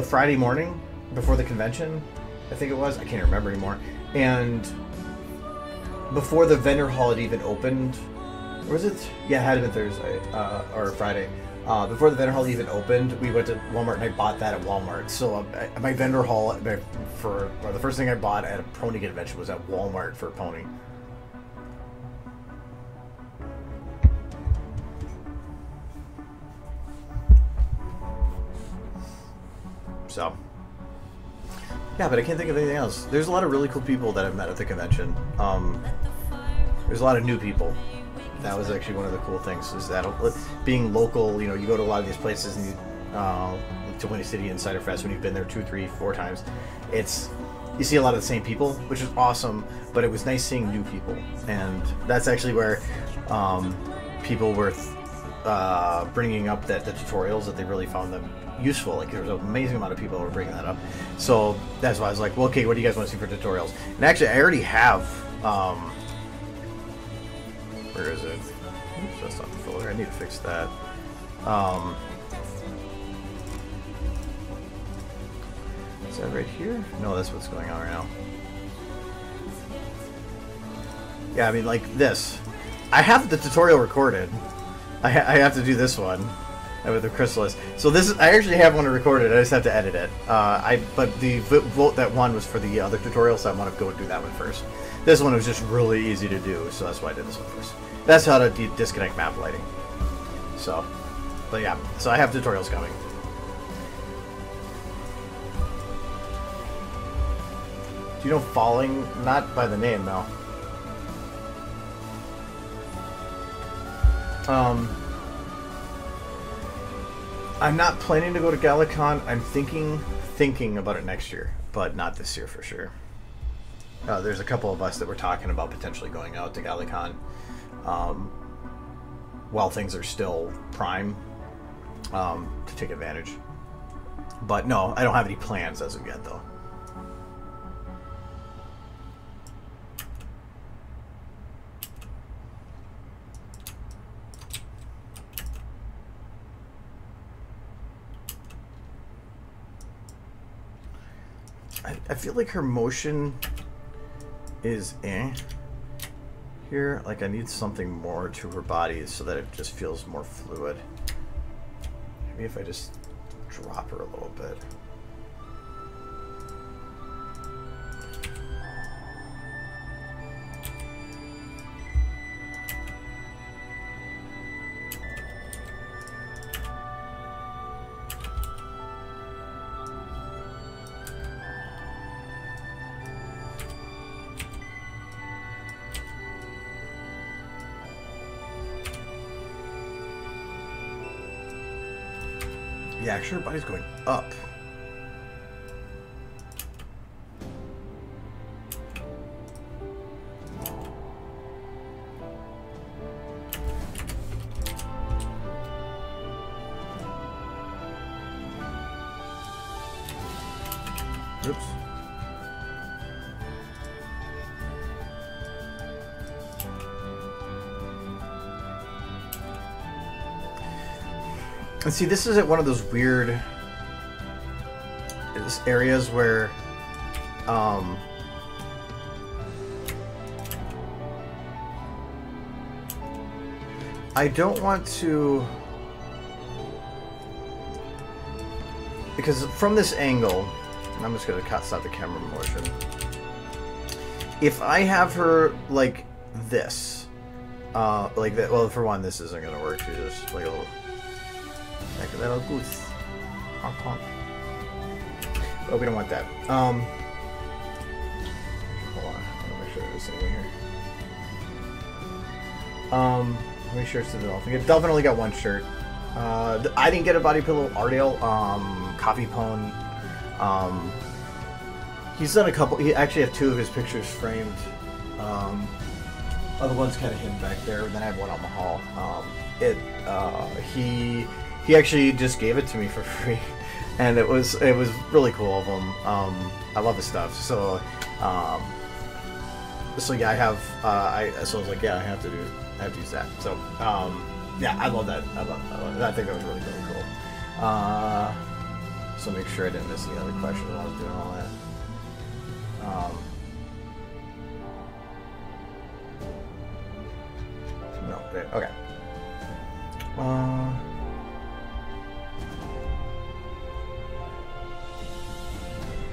Friday morning before the convention, I think it was. I can't remember anymore. And before the vendor hall had even opened, or was it? Yeah, it had been Thursday or Friday. Before the vendor hall even opened, we went to Walmart and I bought that at Walmart. So my vendor hall the first thing I bought at a pony convention was at Walmart for a pony. So yeah, but I can't think of anything else. There's a lot of really cool people that I've met at the convention. There's a lot of new people. That was actually one of the cool things, is that being local, you know, you go to a lot of these places and to Windy City and Cider Fest when you've been there 2, 3, 4 times, you see a lot of the same people, which is awesome, but it was nice seeing new people. And that's actually where people were bringing up that the tutorials, that they really found them useful. Like, there's an amazing amount of people who were bringing that up. So that's why I was like, well, okay, what do you guys want to see for tutorials? And actually, I already have... where is it? Oops, that's not the folder. I need to fix that. Is that right here? No, that's what's going on right now. Yeah, I mean, like this. I have the tutorial recorded. I have to do this one with the chrysalis. So this is, I actually have one recorded. I just have to edit it. But the vote that won was for the other tutorial, so I want to go and do that one first. This one was just really easy to do, so that's why I did this one first. That's how to disconnect map lighting. So, but yeah, so I have tutorials coming. Do you know Falling? Not by the name, no. I'm not planning to go to Galacon. I'm thinking about it next year, but not this year for sure. There's a couple of us that were talking about potentially going out to Galacon while things are still prime to take advantage. But no, I don't have any plans as of yet, though. I feel like her motion is here. Like, I need something more to her body so that it just feels more fluid. Maybe if I just drop her a little bit. Yeah, actually her body's going up. Oops. And see, this is at one of those weird areas where I don't want to, because from this angle, I'm just going to stop the camera motion. If I have her like this, like that, well, for one, this isn't going to work. She's just like a little goose. Honk, honk. Oh, we don't want that. Hold on. I want to make sure there's anything here. How many shirts did the Dolphin get? Dolphin only got one shirt. I didn't get a body pillow. Ardale, Coffee Pone. He's done a couple. He actually have two of his pictures framed. Other one's kind of hidden back there, and then I have one on the hall. He actually just gave it to me for free, and it was really cool of him. I love his stuff. So yeah, I have. So I was like, yeah, I have to use that. So yeah, I love that. I love that. I think that was really cool. So make sure I didn't miss any other questions while I was doing all that. No, okay.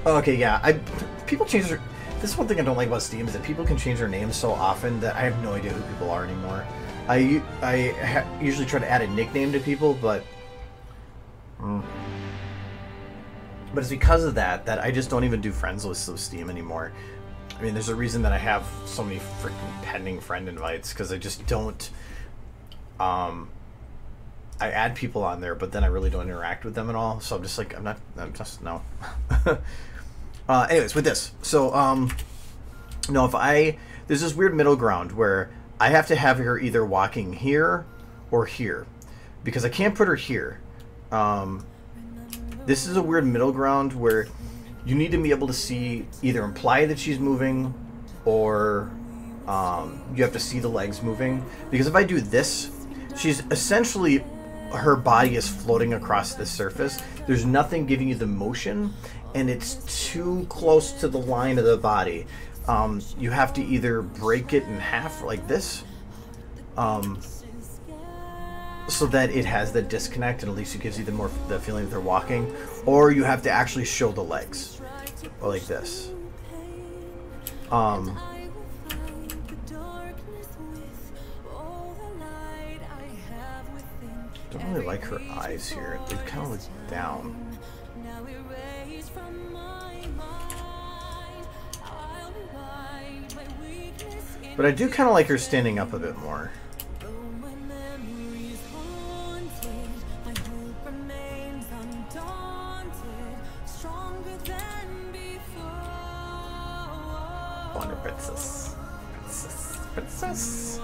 Okay, yeah. People change their. This is one thing I don't like about Steam is that people can change their names so often that I have no idea who people are anymore. I usually try to add a nickname to people, but it's because of that I just don't even do friends lists of Steam anymore. I mean, there's a reason that I have so many freaking pending friend invites, because I just don't. I add people on there, but then I really don't interact with them at all. So I'm just like, I'm just no. Anyways, with this, so no, there's this weird middle ground where I have to have her either walking here or here, because I can't put her here. This is a weird middle ground where you need to be able to see, either imply that she's moving, or you have to see the legs moving. Because if I do this, she's essentially, her body is floating across the surface. There's nothing giving you the motion, and it's too close to the line of the body. You have to either break it in half like this, so that it has the disconnect, and at least it gives you the feeling that they're walking, or you have to actually show the legs, or like this. Don't really like her eyes here. They kind of look down. But I do kind of like her standing up a bit more. Wonder princess. Princess.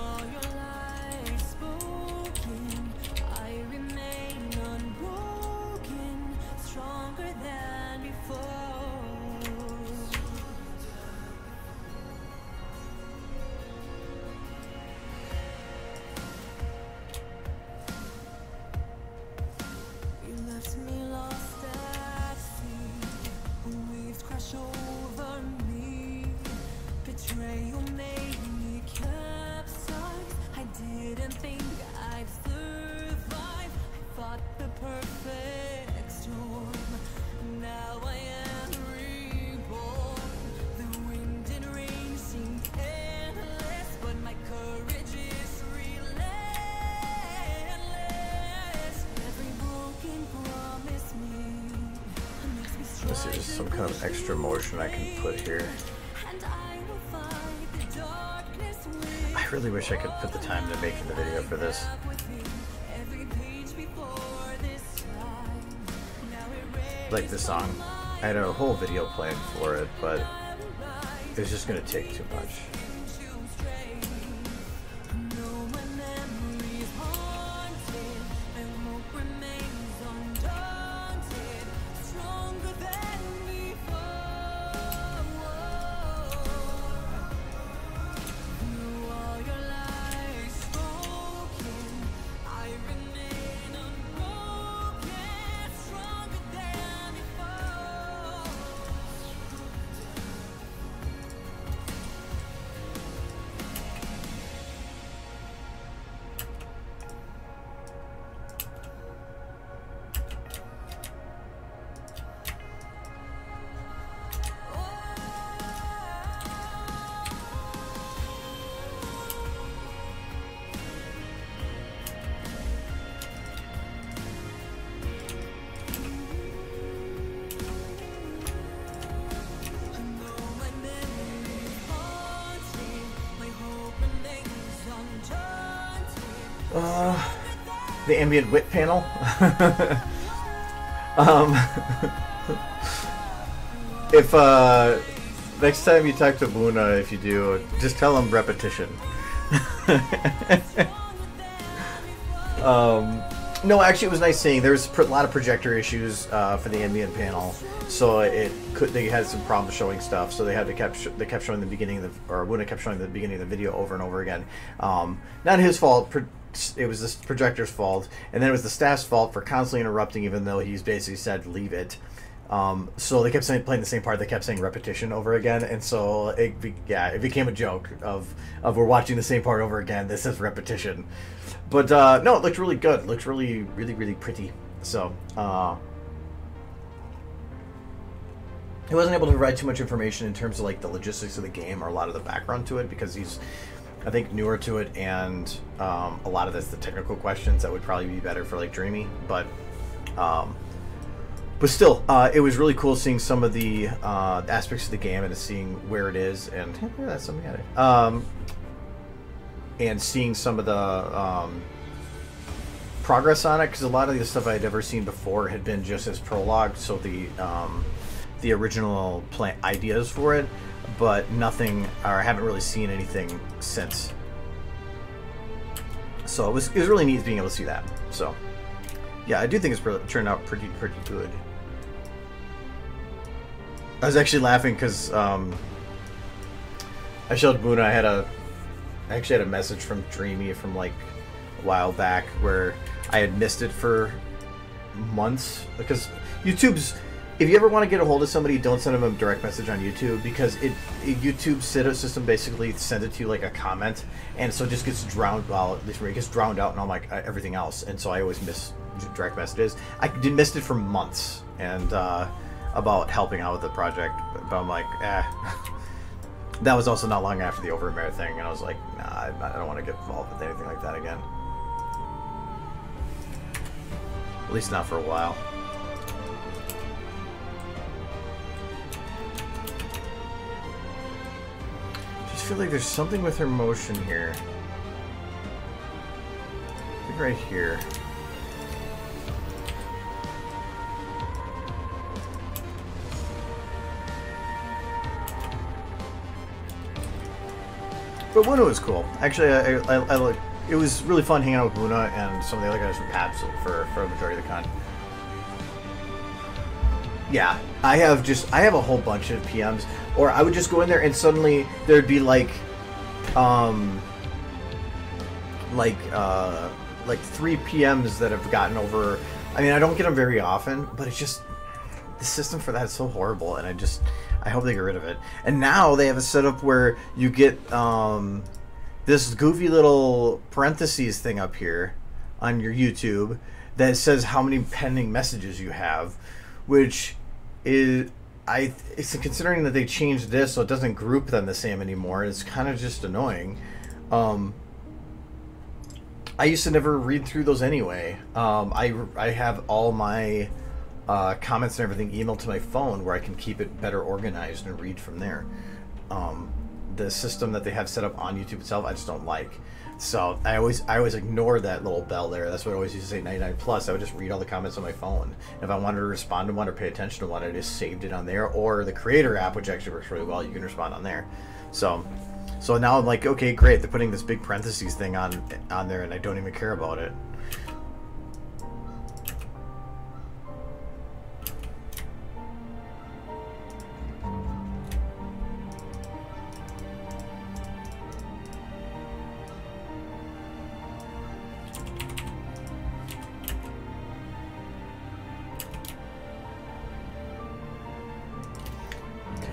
This is some kind of extra motion I can put here. I really wish I could put the time to making the video for this. like this song. I had a whole video planned for it, but it's just gonna take too much. The ambient wit panel. If next time you talk to Buna, if you do, just tell him repetition. No, actually, it was nice seeing. There was a lot of projector issues for the ambient panel, so they had some problems showing stuff. So they kept showing the beginning of or Buna kept showing the beginning of the video over and over again. Not his fault. It was the projector's fault, and then it was the staff's fault for constantly interrupting, even though he's basically said leave it. So they kept playing the same part. They kept saying repetition over again, and so it became a joke of we're watching the same part over again. This is repetition, but no, it looked really good. It looked really pretty. So he wasn't able to provide too much information in terms of like the logistics of the game or a lot of the background to it because he's, I think, newer to it, and a lot of this, the technical questions that would probably be better for like Dreamy, but still, it was really cool seeing some of the aspects of the game and seeing where it is, and that's something at it. And seeing some of the progress on it, because a lot of the stuff I had ever seen before had been just as prologue, so the original ideas for it, but nothing, or I haven't really seen anything since. So it was really neat being able to see that. So yeah, I do think it's turned out pretty good. I was actually laughing because I showed Buna I actually had a message from Dreamy from like a while back where I had missed it for months, because if you ever want to get a hold of somebody, don't send them a direct message on YouTube, because YouTube's system basically sends it to you like a comment, and so it just gets drowned. Well, at least it gets drowned out and all like everything else, and so I always miss direct messages. I missed it for months, and about helping out with the project, but I'm like, That was also not long after the Overmare thing, and I was like, nah, I don't want to get involved with anything like that again. At least not for a while. Just feel like there's something with her motion here. I think right here. But Luna was cool. Actually, it was really fun hanging out with Luna and some of the other guys from PABS for a majority of the con. Yeah, I have a whole bunch of PMs, or I would just go in there and suddenly there'd be like 3 PMs that have gotten over. I mean, I don't get them very often, but it's just the system for that is so horrible, and I hope they get rid of it. And now they have a setup where you get this goofy little parentheses thing up here on your YouTube that says how many pending messages you have, which is, it's considering that they changed this so it doesn't group them the same anymore. It's kind of just annoying. I used to never read through those anyway. I have all my comments and everything emailed to my phone where I can keep it better organized and read from there. The system that they have set up on YouTube itself, I just don't like. So I always ignore that little bell there. That's what I always used to say 99 plus. I would just read all the comments on my phone. And if I wanted to respond to one or pay attention to one, I just saved it on there, or the Creator app, which actually works really well. You can respond on there. So now I'm like, okay, great. They're putting this big parentheses thing on there, and I don't even care about it.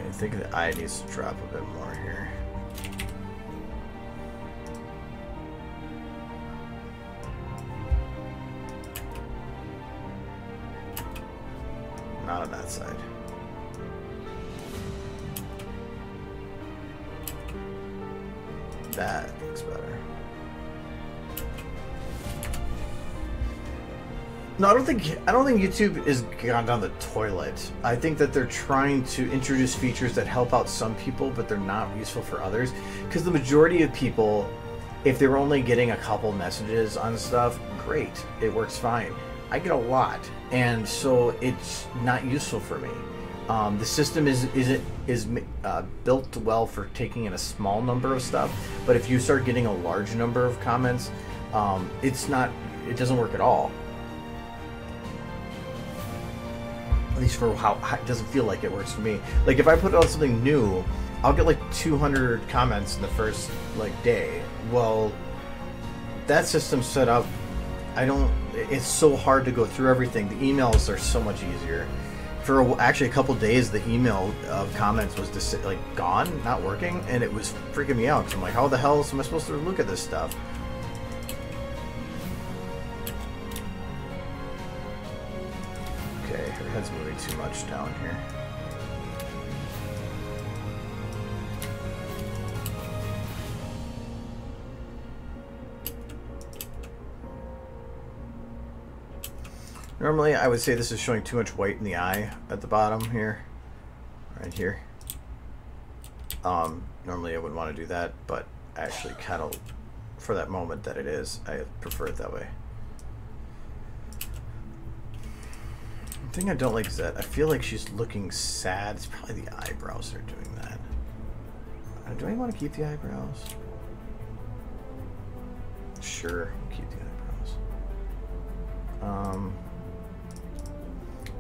I think the eye needs to drop a bit more here. Not on that side. That looks better. No, I don't think YouTube is gone down the toilet. I think that they're trying to introduce features that help out some people, but they're not useful for others. Because the majority of people, if they're only getting a couple messages on stuff, great, it works fine. I get a lot, and so it's not useful for me. The system is built well for taking in a small number of stuff, but if you start getting a large number of comments, it doesn't work at all. At least for how it doesn't feel like it works for me. Like if I put out something new, I'll get like 200 comments in the first day. Well, that system's set up. It's so hard to go through everything. The emails are so much easier. For actually a couple days, the email of comments was just like gone, not working, and it was freaking me out. Cause I'm like, how the hell am I supposed to look at this stuff? Okay, her head's moving too much down here. Normally, I would say this is showing too much white in the eye at the bottom here, right here. Normally I wouldn't want to do that, but actually kind of, for that moment that it is, I prefer it that way. The thing I don't like is that I feel like she's looking sad. It's probably the eyebrows that are doing that. Do I want to keep the eyebrows? Sure, we'll keep the eyebrows.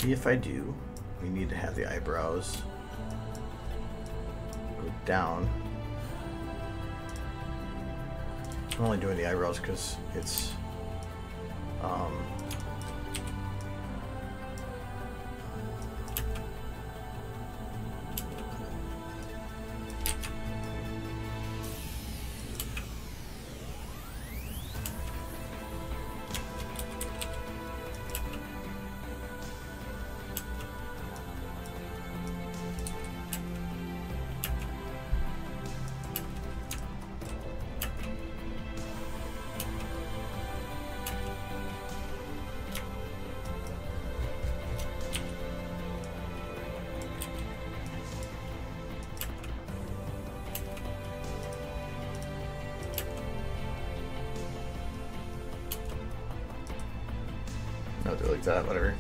If I do, we need to have the eyebrows go down. I'm only doing the eyebrows because it's I'll do it like that, whatever.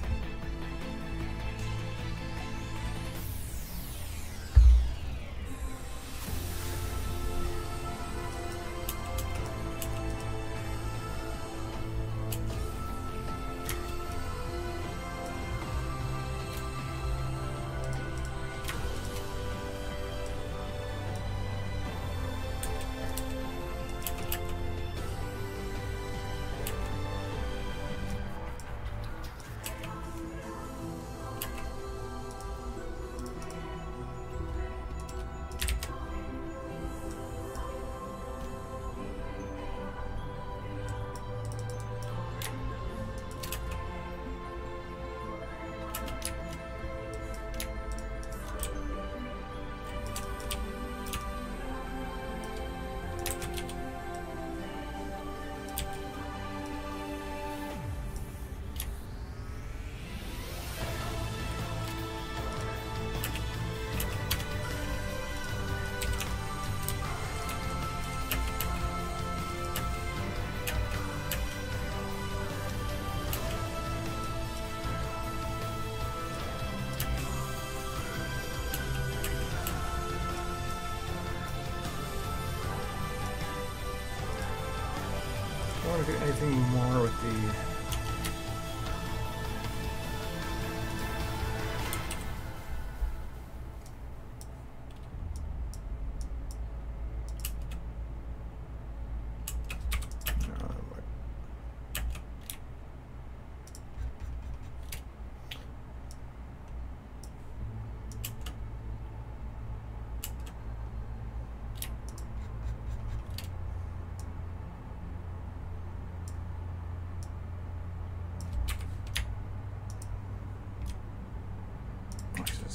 want to do anything more with the...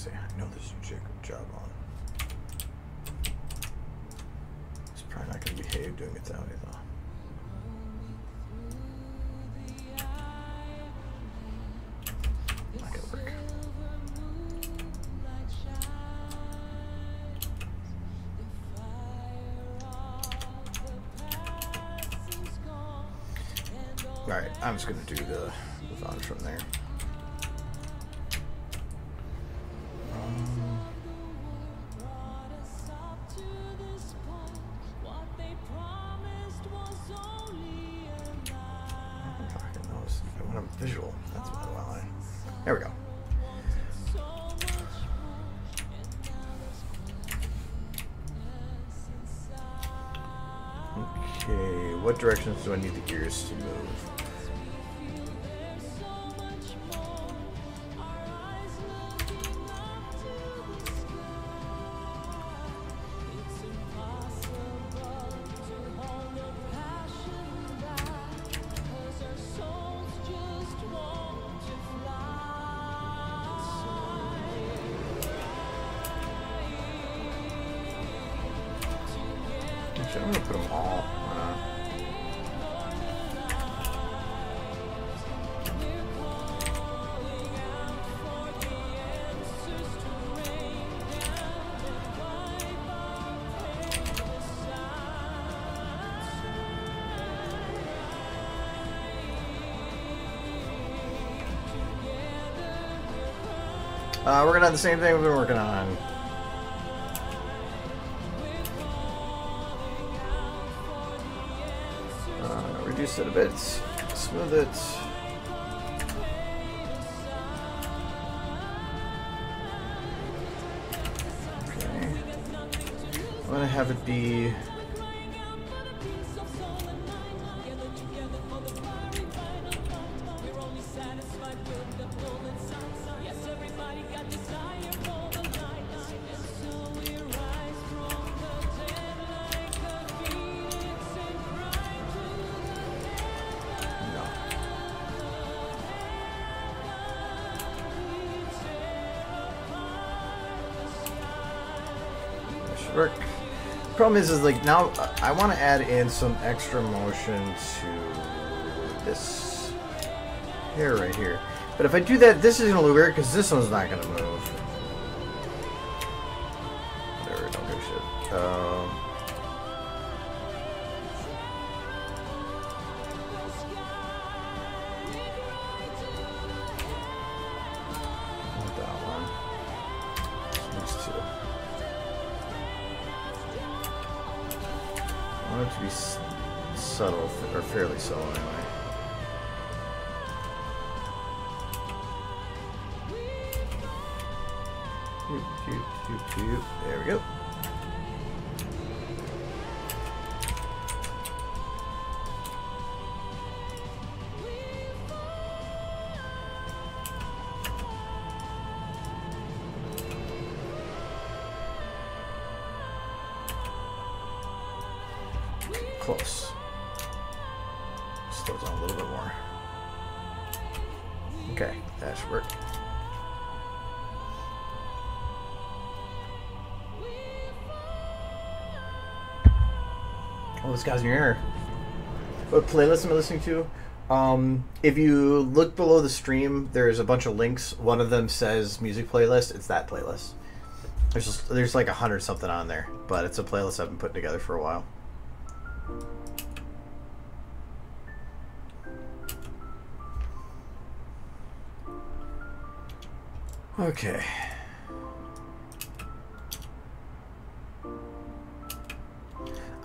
I know there's a job on. It's probably not going to behave doing it that way, though. Not going to work. Alright, I'm just going to do the on from there. Visual. That's what I want. There we go. Okay, what directions do I need the gears to move? I'm gonna put them all. We're gonna have the same thing we've been working on. Reduce it a bit, smooth it. Okay. I'm gonna have it be work. Problem is like now I want to add in some extra motion to this hair right here. But if I do that, this is gonna look weird because this one's not gonna move. Whatever, don't give a shit. That one. These two. I want it to be subtle, or fairly subtle anyway. There we go. Close. Slow down a little bit more. Okay, that should work. Oh, this guy's in your ear. What playlist am I listening to? If you look below the stream, there's a bunch of links. One of them says music playlist. It's that playlist. There's like 100 something on there, but it's a playlist I've been putting together for a while. Okay.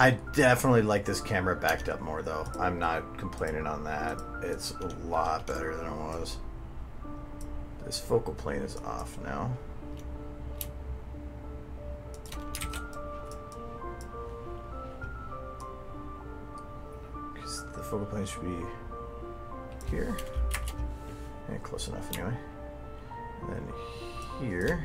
I definitely like this camera backed up more, though. I'm not complaining on that. It's a lot better than it was. This focal plane is off now. Because the focal plane should be here. Yeah, close enough anyway. And then here.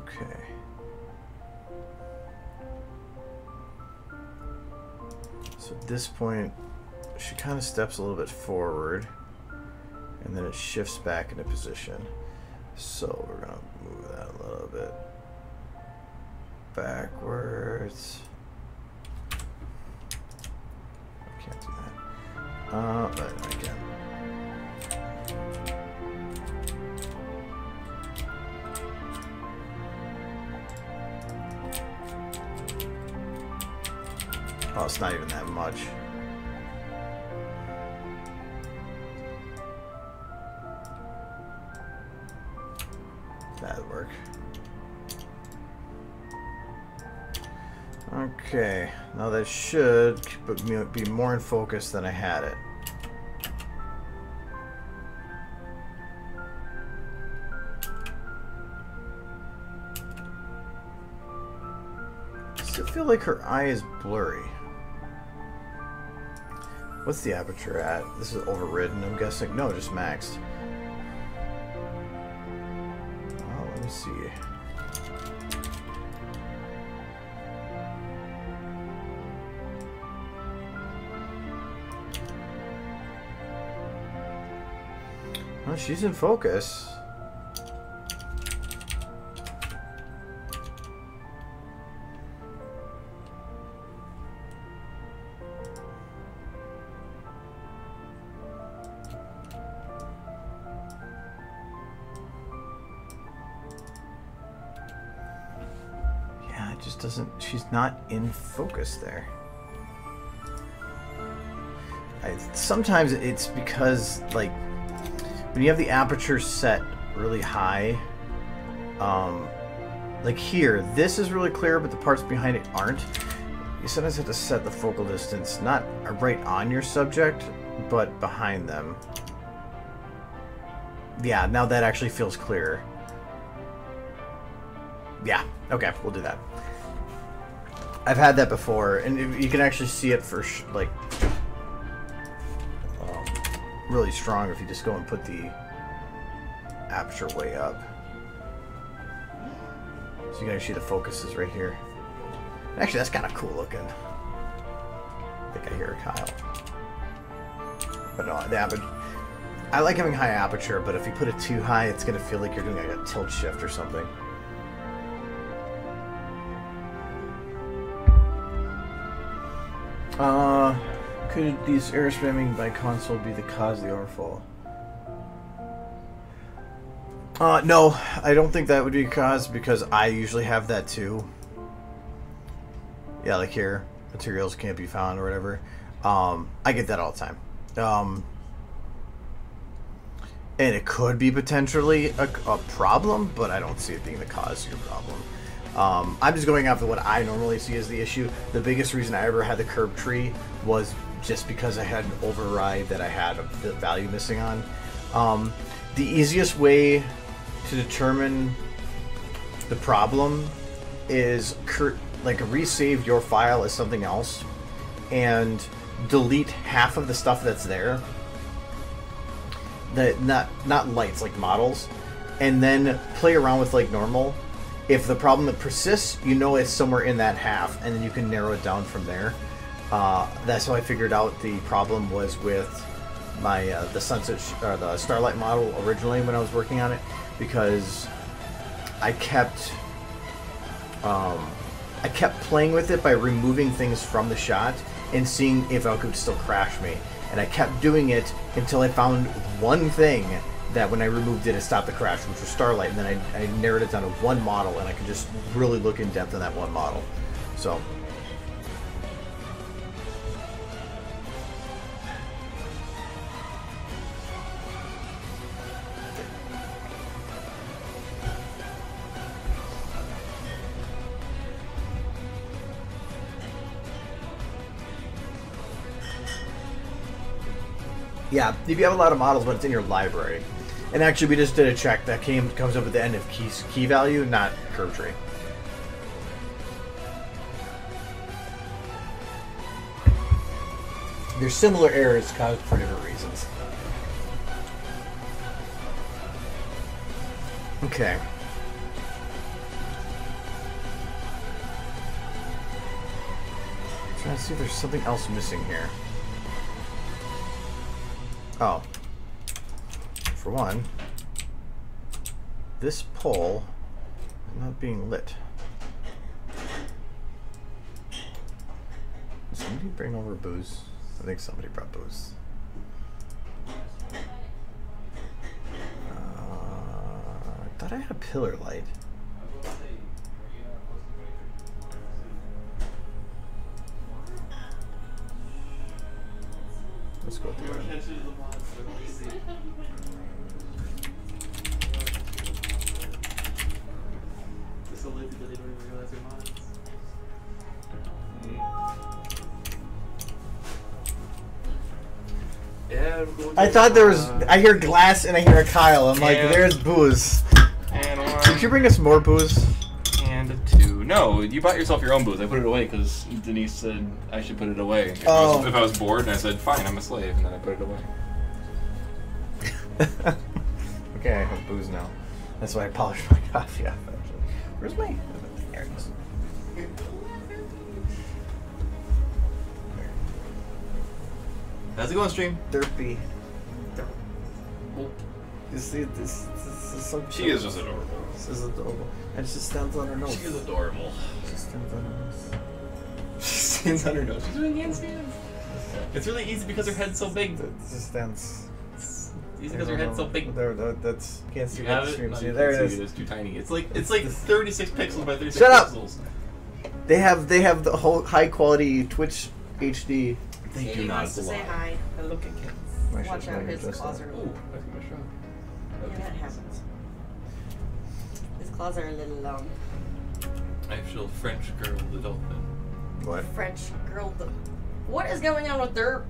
Okay. So at this point, she kind of steps a little bit forward, and then it shifts back into position. So we're gonna move that a little bit backwards. I can't do that. But I can. Oh, it's not even that much. That'll work. Okay, now that should be more in focus than I had it. I still feel like her eye is blurry. What's the aperture at? This is overridden, I'm guessing. No, just maxed. Oh, let me see. Oh, she's in focus. She's not in focus there. Sometimes it's because, like, when you have the aperture set really high, like here, this is really clear, but the parts behind it aren't. You sometimes have to set the focal distance, not right on your subject, but behind them. Yeah, now that actually feels clearer. Yeah, okay, we'll do that. I've had that before, and you can actually see it for like really strong if you just go and put the aperture way up. So you can actually see the focus is right here. Actually, that's kind of cool looking. I think I hear Kyle. But no, the aperture. I like having high aperture, but if you put it too high, it's gonna feel like you're doing like a tilt shift or something. Could these error spamming by console be the cause of the overflow? No, I don't think that would be a cause, because I usually have that too. Yeah, like here, materials can't be found or whatever. I get that all the time. And it could be potentially a problem, but I don't see it being the cause of your problem. I'm just going off of what I normally see as the issue. The biggest reason I ever had the curb tree was just because I had an override that I had a value missing on. The easiest way to determine the problem is like resave your file as something else and delete half of the stuff that's there. Not lights, like models, and then play around with like normal. If the problem persists, you know it's somewhere in that half, and then you can narrow it down from there. That's how I figured out the problem was with my the Sunset or the Starlight model originally when I was working on it, because I kept playing with it by removing things from the shot and seeing if it could still crash me. And I kept doing it until I found one thing that when I removed it, it stopped the crash, which was Starlight. And then I narrowed it down to one model, and I could just really look in depth on that one model. So Yeah, if you have a lot of models, but it's in your library. And actually, we just did a check that comes up at the end of key value, not curve tree. There's similar errors caused for different reasons. Okay. I'm trying to see if there's something else missing here. Oh. For one, this pole is not being lit. Did somebody bring over booze? I think somebody brought booze. I thought I had a pillar light. Let's go through it. I thought there was. I hear glass and I hear a Kyle. I'm like, there's booze. And one. Did you bring us more booze? And a two. No, you bought yourself your own booze. I put it away because Denise said I should put it away. If I was bored, and I said, fine, I'm a slave, and then I put it away. Okay, I have booze now. That's why I polished my coffee off, actually. Where's my... There it is. How's it going, stream? Derpy. You see, this is so She is just adorable. This is adorable. And she stands on her nose. She is adorable. She stands on her nose. She stands on her nose. She's doing handstands. It's really easy because her head's so big. It just stands. It's easy because her head's so big. There, that's can't see You what have the it? stream. No, See, you there can't it see is. It's too tiny. It's like 36 pixels by 36 Shut up! pixels. They have the whole high quality Twitch HD. They Katie do not wants to say hi and look at kids. I should Watch out, maybe his adjust claws that. are Ooh, long. I think I shot. Yeah, that happens. His claws are a little long. I shall French girl the dolphin. What? French girl. What is going on with Derp?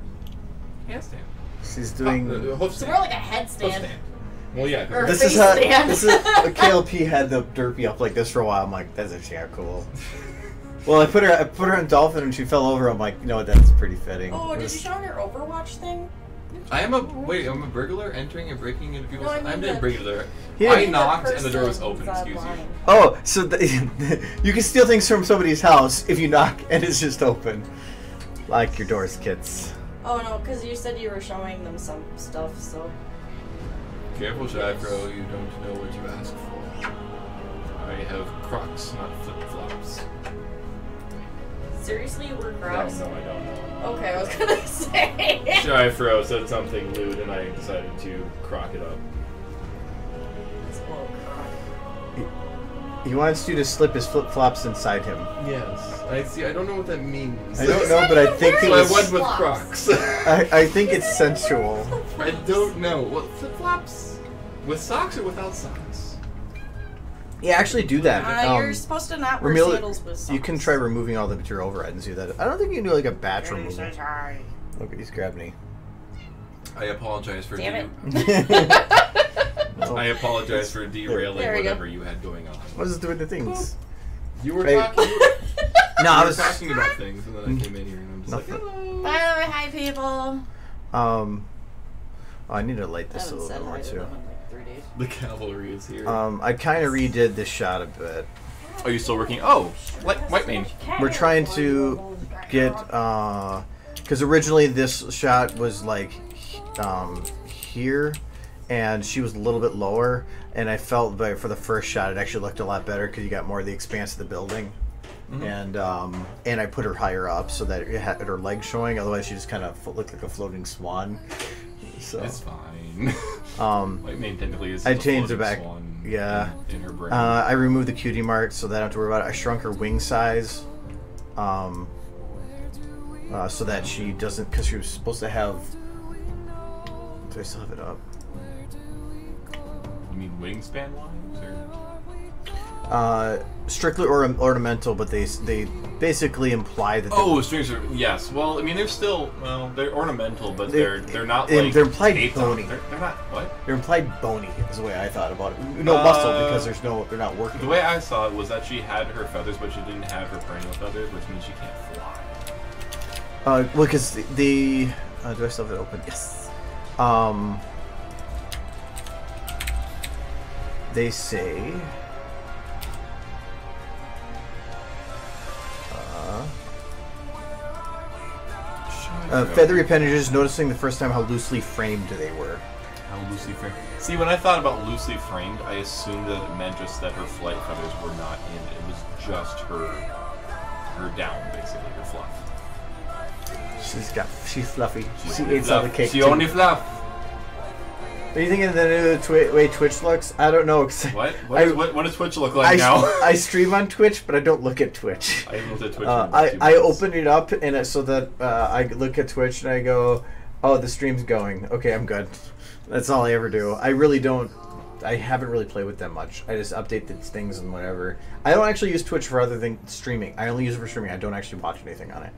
Handstand. She's doing. Hoof It's stand. more like a Hoof headstand. stand. Well, yeah. 'cause Or This face is how. stand. This is KLP had the derpy up like this for a while. I'm like, that's actually cool. Well, I put her on dolphin and she fell over. I'm like, you know what? That's pretty fitting. Oh, did you show her your Overwatch thing? I'm a burglar entering and breaking into people's. No, I mean I'm a the- burglar. Yeah. I knocked and the door was person open. that's Excuse you. blind. Oh, so you can steal things from somebody's house if you knock and it's just open, like your doors, kids. Oh no, because you said you were showing them some stuff, so. Careful, Shifro. You don't know what you ask for. I have Crocs, not flip-flops. Seriously, you wear Crocs? No, I don't know. Okay, I was gonna say. Shifro said something lewd, and I decided to crock it up. It's a little Croc. He wants you to slip his flip flops inside him. Yes, I see. I don't know what that means. I don't know, but I think it So I was. went with Crocs. I think it's sensual. I don't know. What flip-flops? With socks or without socks? Yeah, actually do that. You're supposed to not wear remove- sandals with socks. You can try removing all the material override and see that. I don't think you can do like a batch He removal. says hi. Look, he's grabbed me. I apologize for Damn I apologize for derailing There we go. whatever you had going on. What is doing the things? You were Hey. talking. No, I you were was talking about things, and then I came in here and I'm just like, Nothing. hello. By the way, hi people. Oh, I need to light I this a haven't little said bit more hi to too. them in like 3 days. The cavalry is here. I kind of redid this shot a bit. Are you still working? Oh, white mane. We're trying to get because originally this shot was like here, and she was a little bit lower, and I felt like for the first shot it actually looked a lot better because you got more of the expanse of the building. And I put her higher up so that it had her legs showing. Otherwise, she just kind of looked like a floating swan. So It's fine. White mane technically is. I a changed it floating back. swan Yeah. In her brain. I removed the cutie mark so that I don't have to worry about it. I shrunk her wing size, so that she doesn't, because she was supposed to have. Do I still have it up? You mean wingspan wise, or? Strictly ornamental, but they basically imply that. Oh, strings are yes. Well, I mean they're still they're ornamental, but they're not like they're implied bony. They're not what? They're implied bony is the way I thought about it. No muscle because they're not working. The way I saw it was that she had her feathers, but she didn't have her perennial feathers, which means she can't fly. Well, because do I still have it open? Yes. They say. Feathery appendages, noticing the first time how loosely framed they were. How loosely framed? See, when I thought about loosely framed, I assumed that it meant just that her flight feathers were not in it. It was just her down, basically, her fluff. She's fluffy. She ate all the cake. She only fluff. Are you thinking the new way Twitch looks? I don't know. What does Twitch look like now? I stream on Twitch, but I don't look at Twitch. I haven't looked at Twitch. I open it up and so that I look at Twitch and I go, oh, the stream's going. Okay, I'm good. That's all I ever do. I really don't. I haven't really played with them much. I just update the things and whatever. I don't actually use Twitch for other than streaming. I only use it for streaming. I don't actually watch anything on it.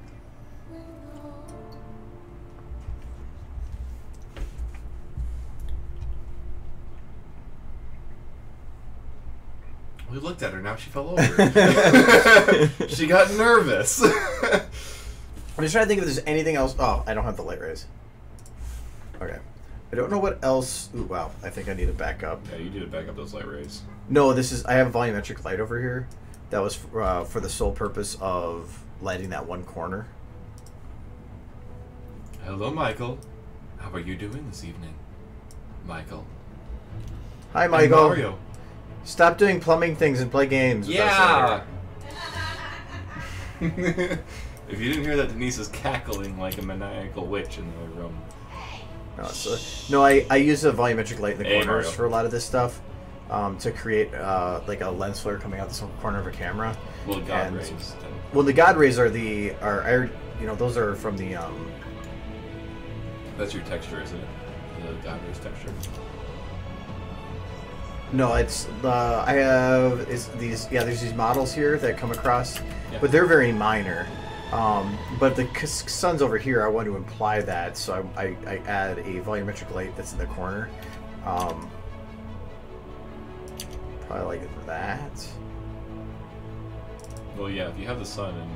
We looked at her, now she fell over. She got nervous. I'm just trying to think if there's anything else. Oh, I don't have the light rays. Okay. I don't know what else. Ooh, wow. I think I need to back up. Yeah, you need to back up those light rays. No, I have a volumetric light over here. That was for the sole purpose of lighting that one corner. Hello, Michael. How are you doing this evening? Michael. Hi, Michael. And Mario. Stop doing plumbing things and play games. Yeah. If you didn't hear that, Denise is cackling like a maniacal witch in the room. No, I use a volumetric light in the corners Mario. for a lot of this stuff to create like a lens flare coming out the corner of a camera. Well, God rays. Well, the God rays are those are from the. That's your texture, isn't it? The God rays texture. No, it's there's these models here that come across, but they're very minor. But the sun's over here. I want to imply that, so I add a volumetric light that's in the corner. Probably like that. Well, yeah, if you have the sun and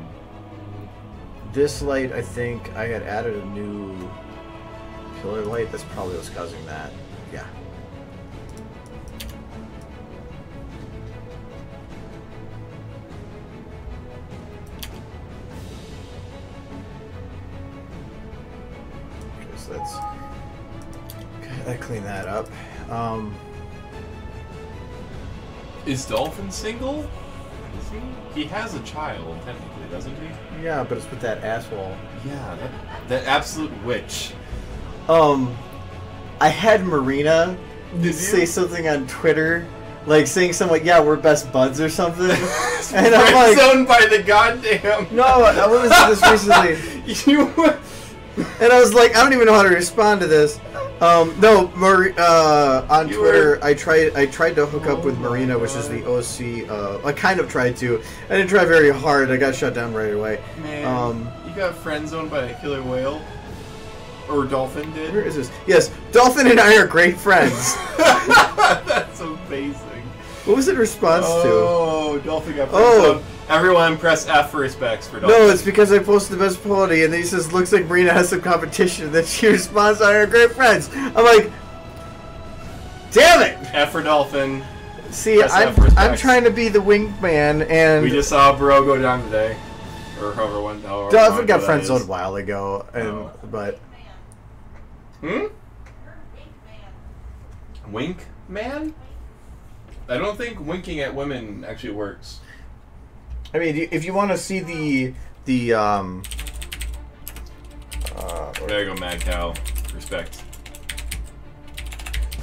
this light, I think I had added a new pillar light. That's probably what's causing that. Yeah. I clean that up. Is Dolphin single? Is he? He has a child, technically, doesn't he? Yeah, but it's with that asshole. Yeah, that absolute witch. I had Marina say something on Twitter, like saying something like, "Yeah, we're best buds" or something. And I'm like, zoned by the goddamn. No, I listened to this recently. And I was like, I don't even know how to respond to this. On Twitter, I tried to hook up with Marina, which is the OC. I kind of tried to. I didn't try very hard. I got shut down right away. Man, you got friend zoned by a killer whale, or Dolphin did. Where is this? Yes, Dolphin and I are great friends. That's amazing. What was it in response to? Oh, Dolphin got friend zoned. Everyone press F for respects for Dolphin. No, it's because I posted the best quality, and then he says, looks like Marina has some competition, and then she responds, I are great friends. I'm like, damn it! F for Dolphin. See, I'm trying to be the wingman, and... We just saw Bro go down today. Or however one... Dolphin got friend zoned a while ago, and but... Wink man? I don't think winking at women actually works. I mean, if you want to see the there you go, Mad Cow. Respect.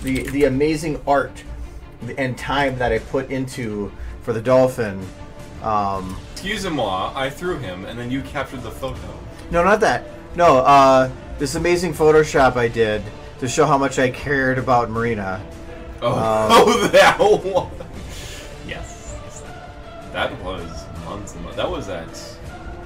The amazing art and time that I put into for the Dolphin. Excusez-moi, I threw him, and then you captured the photo. No, not that. No, this amazing Photoshop I did to show how much I cared about Marina. Oh, that one. Yes. That was months and months. That was at.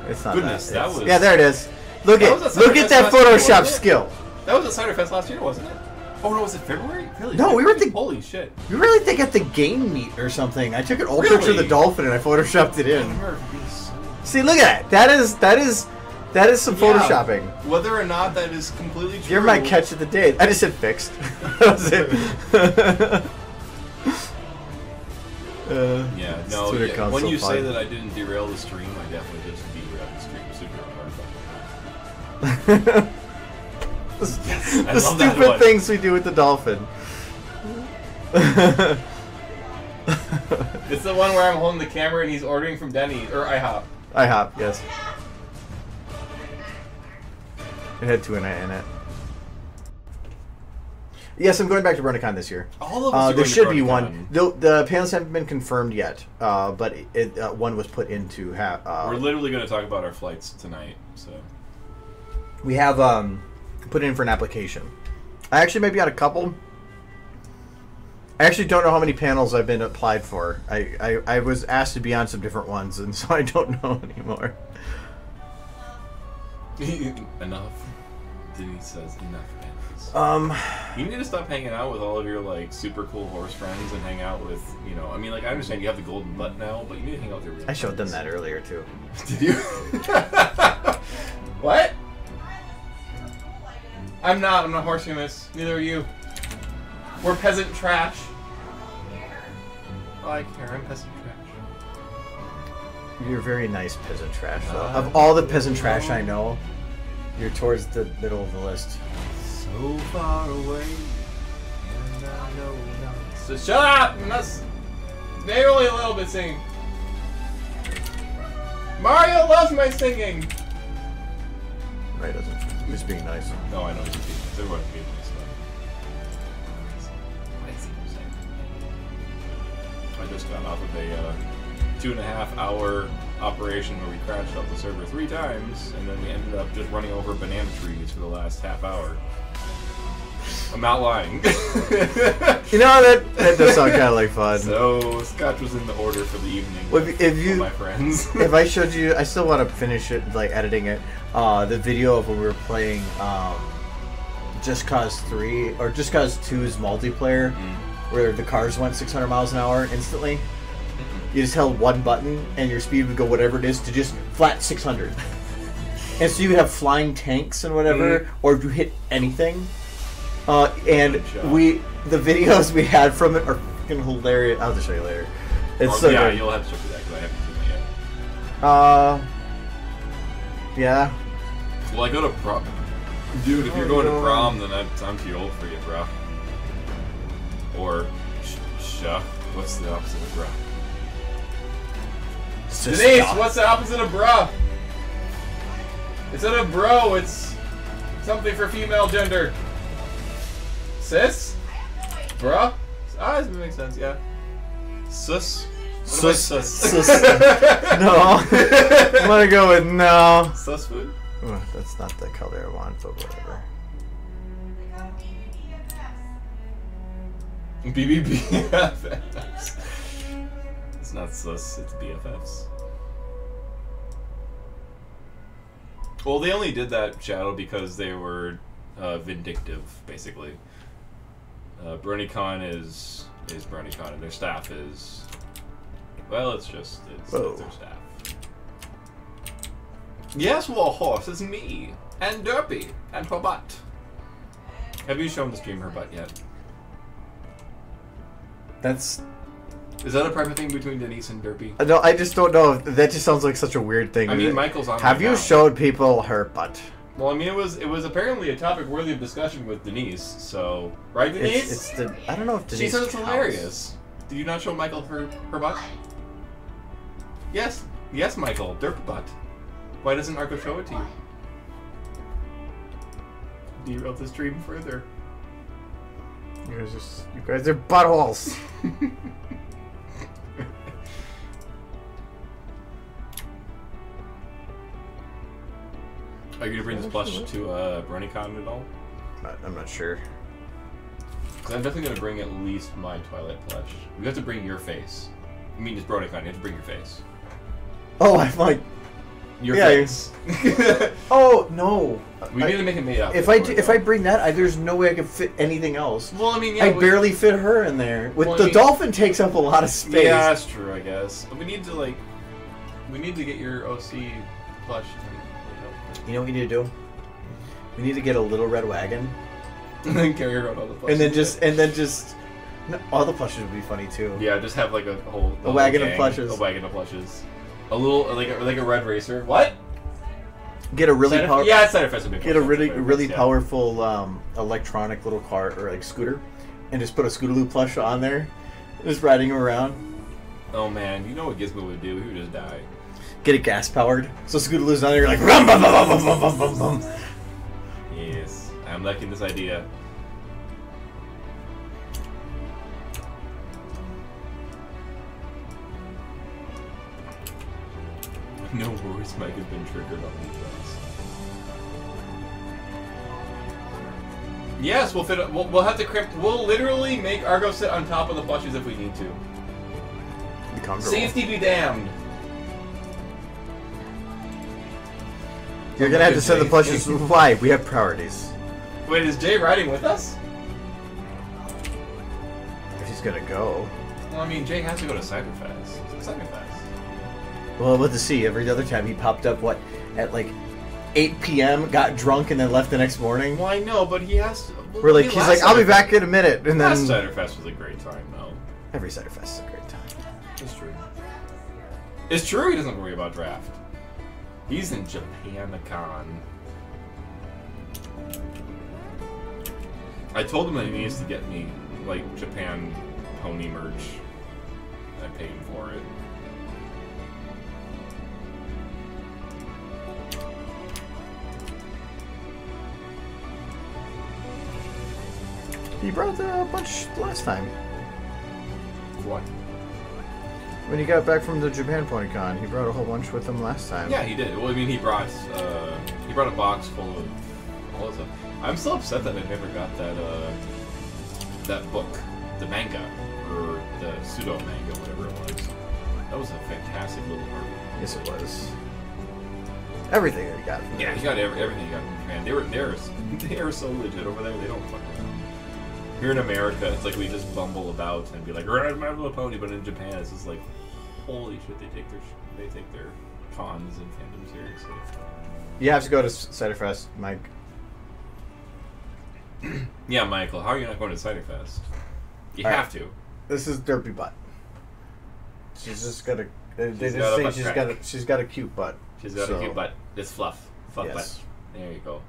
It's not Goodness, that was. Yeah, there it is. Look That at was look at at that Cider Fest Photoshop last skill. That was at Cider Fest last year, wasn't it? Oh no, was it February? Really? No, we were at the. Holy shit! We were really think at the game meet or something. I took an old picture of the Really? dolphin and I photoshopped it I in. remember it being so. See, look at that. That is some photoshopping. Whether or not that is completely true. You're my catch of the day. I just said fixed. That was it. Yeah, no. Twitter Yeah, account's when so you fun. say that I didn't derail the stream, I definitely just derailed the stream super hard. Yes, I The love that stupid one. things we do with the dolphin. It's the one where I'm holding the camera and he's ordering from Denny's or IHOP. IHOP, yes. It had 2 in it. Yes, I'm going back to BronyCon this year. All of us are there going to should be BronyCon. one. The panels haven't been confirmed yet, but one was put into. We're literally going to talk about our flights tonight, so. We have put in for an application. I actually maybe on a couple. I actually don't know how many panels I've been applied for. I was asked to be on some different ones, and so I don't know anymore. Enough. Denise says enough panels. You need to stop hanging out with all of your like super cool horse friends and hang out with, you know, I mean, like I understand you have the golden butt now, but you need to hang out with your real I showed them friends. that earlier too. Did you? What? I'm not horsing this. Neither are you. We're peasant trash. Oh, I care. I'm peasant trash. You're very nice peasant trash, though. Of all the peasant trash I know, you're towards the middle of the list. So far away, and I know not. So shut up! I'm not. Maybe only a little bit singing. Mario loves my singing. Right, doesn't. He's being nice. No, I know he's being nice. Everyone's being nice. What is he saying? I just got off of a 2.5-hour operation where we crashed out the server 3 times, and then we ended up just running over banana trees for the last half hour. I'm not lying. You know, that does sound kind of like fun. So, Scotch was in the order for the evening Well, with if you- all my friends. If I showed you, I still want to finish it, like editing it. The video of when we were playing Just Cause 3 or Just Cause 2's multiplayer, where the cars went 600 miles an hour instantly. You just held one button and your speed would go whatever it is to just flat 600. And so you would have flying tanks and whatever, or if you hit anything. And the videos we had from it are fucking hilarious. I'll just show you later. It's so yeah, good. you'll have to show me that because I haven't seen it yet. Yeah. Well, I go to prom. Dude, if you're going to prom, then I'm too old for you, bro. Or, what's the opposite of bro? Denise, what's the opposite of bruh? Instead of bro, it's something for female gender. Sis? Bruh? Ah, that makes sense, yeah. Sus? What about sus? No. I'm gonna go with no. Sus food? Ugh, that's not the color I want, but whatever. BBBFFs. It's not sus, it's BFFs. Well, they only did that, Shadow, because they were vindictive, basically. BronyCon is BronyCon, and their staff is... Well, it's their staff. Yes, Warhorse, it's me, and Derpy, and her butt. Have you shown the stream her butt yet? That's... Is that a private thing between Denise and Derpy? No, I just don't know. That just sounds like such a weird thing. I mean, Michael's on Have right you now. showed people her butt? Well, I mean, it was apparently a topic worthy of discussion with Denise. So, right, Denise? It's the... I don't know if Denise She says it's counts. hilarious. Did you not show Michael her butt? Yes, Michael, derp butt. Why doesn't Arco show it to you? Derail the stream further. You guys are buttholes. Are you gonna bring this plush to BronyCon at all? I'm not sure. Because I'm definitely gonna bring at least my Twilight plush. We have to bring your face. I mean, just BronyCon. You have to bring your face. Oh, I'm like. Your Yeah, face. Oh no. We need to make it made up. If I bring that, there's no way I can fit anything else. Well, I mean, yeah, I barely fit her in there. With Well, the I mean- dolphin takes up a lot of space. Yeah, that's true, I guess. But we need to get your OC plush. You know what we need to do? We need to get a little red wagon, And then carry around all the plushes. and then just no, all the plushes would be funny too. Yeah, just have like a whole wagon of gang, plushes. A wagon of plushes. A little like a red racer. What? Get a really Yeah, Cider Fest would be get a really yeah. powerful electronic little car or like scooter, and just put a Scootaloo plush on there, just riding him around. Oh man, you know what Gizmo would do? He would just die. Get it gas powered, so Scootaloo's on there. You're like rum bum bum bum bum bum bum bum. Yes, I'm liking this idea. No worries, Mike has been triggered on these ones. Yes, we'll fit. We'll have to crimp. We'll literally make Argo sit on top of the plushes if we need to. Be comfortable. Safety be damned. You're gonna have to send the plushes. Why? We have priorities. Wait, is Jay riding with us? If he's gonna go. Well, I mean, Jay has to go to Cyberfest. Cyberfest. Well, we'll have to see. Every other time he popped up, at like 8 p.m., got drunk, and then left the next morning. Well, I know, but he has to. We're like, he's like, I'll be back in a minute, and then. Last Cyberfest was a great time, though. Every Cyberfest is a great time. It's true. It's true. He doesn't worry about draft. He's in Japan-a-con. I told him that he needs to get me like Japan pony merch. I paid him for it. He brought a bunch last time. What? When he got back from the Japan PonyCon, he brought a whole bunch with him last time. Yeah, he did. Well, I mean, he brought a box full of all this stuff. I'm still upset that I never got that book, the manga, or the pseudo manga, whatever it was. That was a fantastic little art. Yes, it was. Everything that he got. Yeah, he got everything he got from Japan. They are so legit over there. They don't fuck around. Here in America, it's like we just bumble about and be like, "Ride My Little Pony," but in Japan, it's just like, holy shit, they take their cons and fandom seriously. You have to go to Cyberfest, Mike. Yeah, Michael, how are you not going to Cyberfest? You All have right. to. This is Derpy Butt. She's just got a. They She's just got a say butt she's got a cute butt. She's got a cute butt. It's fluff. Fluff Yes. butt. There you go.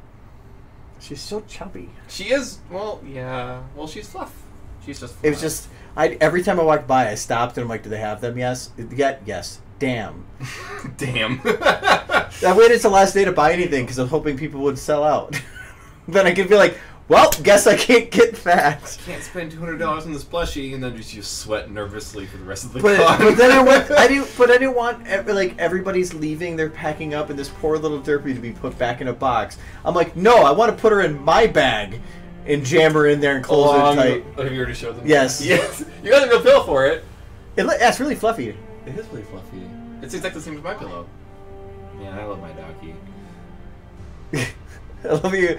She's so chubby. She is, well, yeah. Well, she's fluff. She's just fluff. It was just every time I walked by, I stopped and I'm like, "Do they have them?" Yes. Yes. Damn. Damn. I waited till last day to buy anything because I was hoping people would sell out. Then I could be like, "Well, guess I can't get that." Can't spend $200 on this plushie and then just sweat nervously for the rest of the But con. then I didn't want like everybody's leaving, they're packing up, and this poor little Derpy to be put back in a box. I'm like, no, I want to put her in my bag and jam her in there and close her tight. Have you already showed them? Yes. Yes. You got a real pill for it. It's really fluffy. It is really fluffy. It's exactly the same as my pillow. Man, I love my doggy. I love you.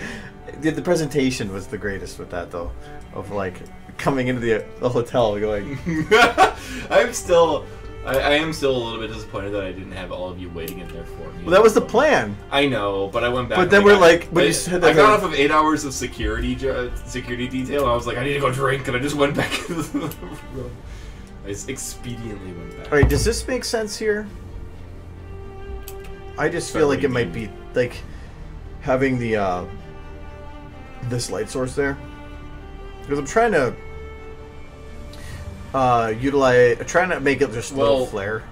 The presentation was the greatest with that though, of like coming into the hotel going. I am still a little bit disappointed that I didn't have all of you waiting in there for me. Well, that was the plan. I know, but I went back. But then we're like, when you said that, I got off of 8 hours of security detail, and I was like, I need to go drink, and I just went back into the room. I just expediently went back. All right, does this make sense here? I just feel like it might be like having the this light source there, because I'm trying to trying to make it just a little flare.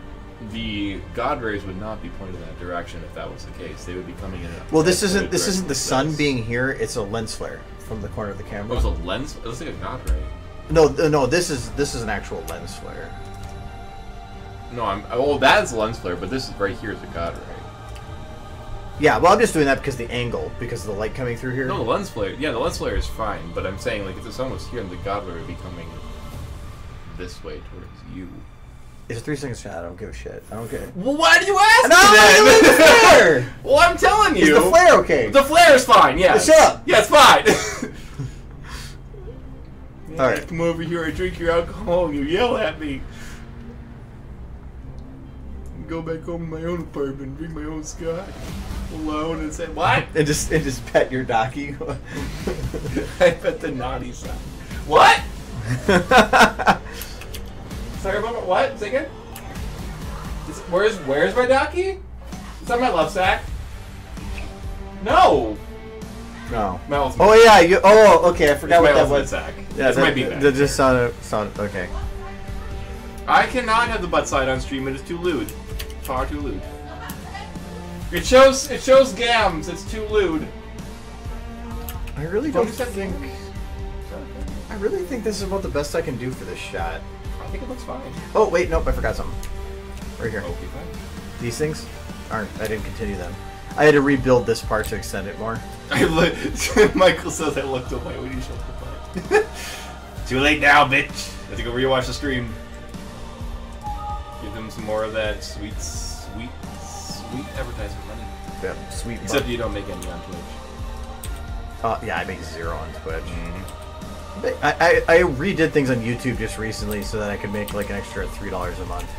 The God rays would not be pointed in that direction if that was the case. They would be coming in. Well, this isn't the sun being here. It's a lens flare from the corner of the camera. Oh, it's a lens. It looks like a God ray. No. This is an actual lens flare. No, that's a lens flare, but this is right here is a God ray. Yeah, well, I'm just doing that because the angle, because of the light coming through here. No, the lens flare. Yeah, the lens flare is fine, but I'm saying like if the sun was here, and the God ray would be coming this way towards you. It's a 3 second shot. I don't give a shit. I don't care. Well, why do you ask No, me then? the flare. Well, I'm telling you. Is the flare okay? The flare is fine, yeah. Shut up. Yeah, it's fine. All right. I come over here, I drink your alcohol, and you yell at me. Go back home to my own apartment, drink my own scotch alone, and say, what? And just pet your donkey. I pet the naughty son. What? Sorry about what? Say again? Where's my donkey? Is that my love sack? No. No. Oh yeah. Okay. I forgot what that was. Sack. Yeah, that might be that just sounded okay. I cannot have the butt side on stream. It is too lewd. Far too lewd. It shows gams. It's too lewd. I really don't think. I really think this is about the best I can do for this shot. I think it looks fine. Oh wait, nope, I forgot something. Right here. Okay, fine. These things aren't. I didn't continue them. I had to rebuild this part to extend it more. Michael says I looked away when you showed the butt. Too late now, bitch. I have to go rewatch the stream. Give them some more of that sweet advertisement money. Yeah, sweet. Except you don't make any on Twitch. Yeah, I make 0 on Twitch. Mm-hmm. But I redid things on YouTube just recently so that I could make like an extra $3 a month.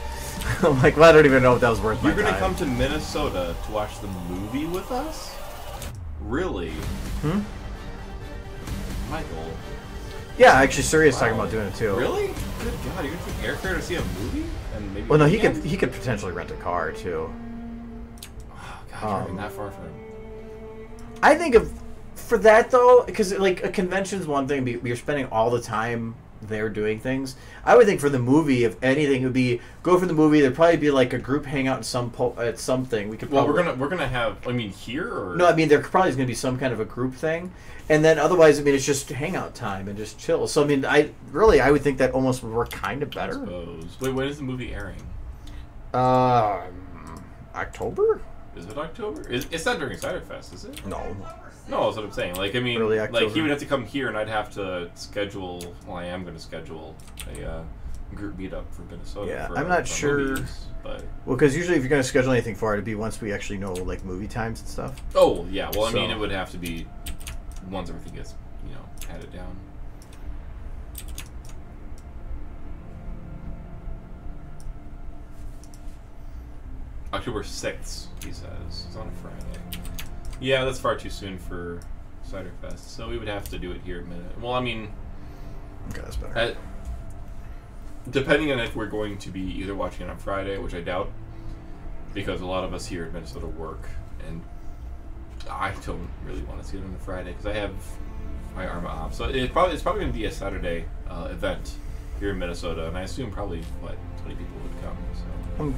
I'm like, well, I don't even know if that was worth my You're time. gonna come to Minnesota to watch the movie with us? Really? Hmm? Michael. Yeah, actually, Surya's talking about doing it too. Really? Good God, you're gonna take airfare to see a movie? And maybe Well, no, he could potentially rent a car too. Oh, God, driving that far for him. I think for that though, because like a convention's one thing, but you're spending all the time there doing things. I would think for the movie, if anything, it would be go for the movie. There'd probably be like a group hangout at something. We could. Well, probably, we're gonna have. I mean, here or no, I mean there probably is gonna be some kind of a group thing, and then otherwise, I mean it's just hangout time and just chill. So I mean, I would think that almost would work kind of better. I suppose. Wait, when is the movie airing? October. Is it October? It's not during Cider Fest, is it? No. No, that's what I'm saying. Like, I mean, Early like October. he would have to come here, and I'd have to schedule. Well, I am going to schedule a group meetup for Minnesota. Yeah, for, I'm not for sure. movies, but Well, because usually if you're going to schedule anything for it, it'd be once we actually know like movie times and stuff. oh yeah. Well, I So- mean, it would have to be once everything gets headed down. October 6th, he says. It's on a Friday. Yeah, that's far too soon for Cider Fest, so we would have to do it here in a minute. Well, I mean, Okay, that's better. depending on if we're going to be either watching it on Friday, which I doubt, because a lot of us here in Minnesota work, and I don't really want to see it on a Friday because I have my Arma off. So it's probably going to be a Saturday event here in Minnesota, and I assume probably 20 people would come. So.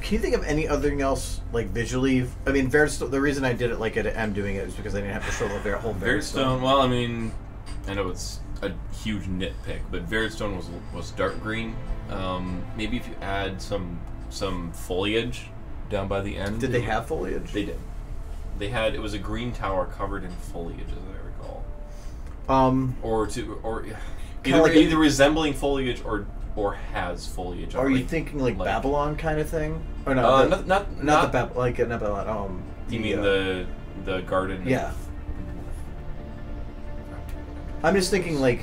Can you think of anything else like visually? I mean, the reason I did it like at M doing it is because I didn't have to show the whole Veritstone. Well, I mean, I know it's a huge nitpick, but Veritstone was dark green. Maybe if you add some foliage down by the end. Did they have foliage? They did. It was a green tower covered in foliage, as I recall. Either resembling foliage or has foliage. Are you thinking like Babylon kind of thing? Or not the Babylon, like not Babylon. You mean the garden? Yeah. I'm just thinking like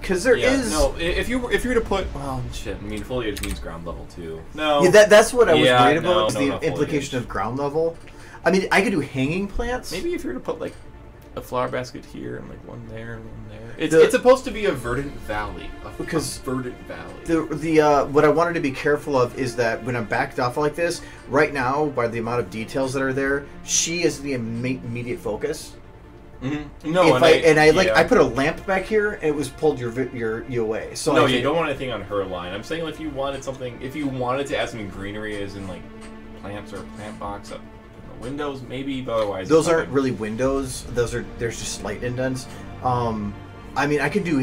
because there is. No, if you were to put shit. I mean, foliage means ground level too. No. Yeah, that's what I was worried about. No, the not implication foliage. of ground level. I mean, I could do hanging plants. Maybe if you were to put like a flower basket here and like one there and one there. It's supposed to be a verdant valley. A verdant valley. What I wanted to be careful of is that when I'm backed off like this, right now, by the amount of details that are there, she is the immediate focus. Mm-hmm. No, I put a lamp back here, and it was pulled you away. So no, you don't want anything on her line. I'm saying if you wanted to add some greenery, as in like plants or a plant box up in the windows, maybe. But otherwise, those aren't really windows. There's just slight indents. I mean, I could do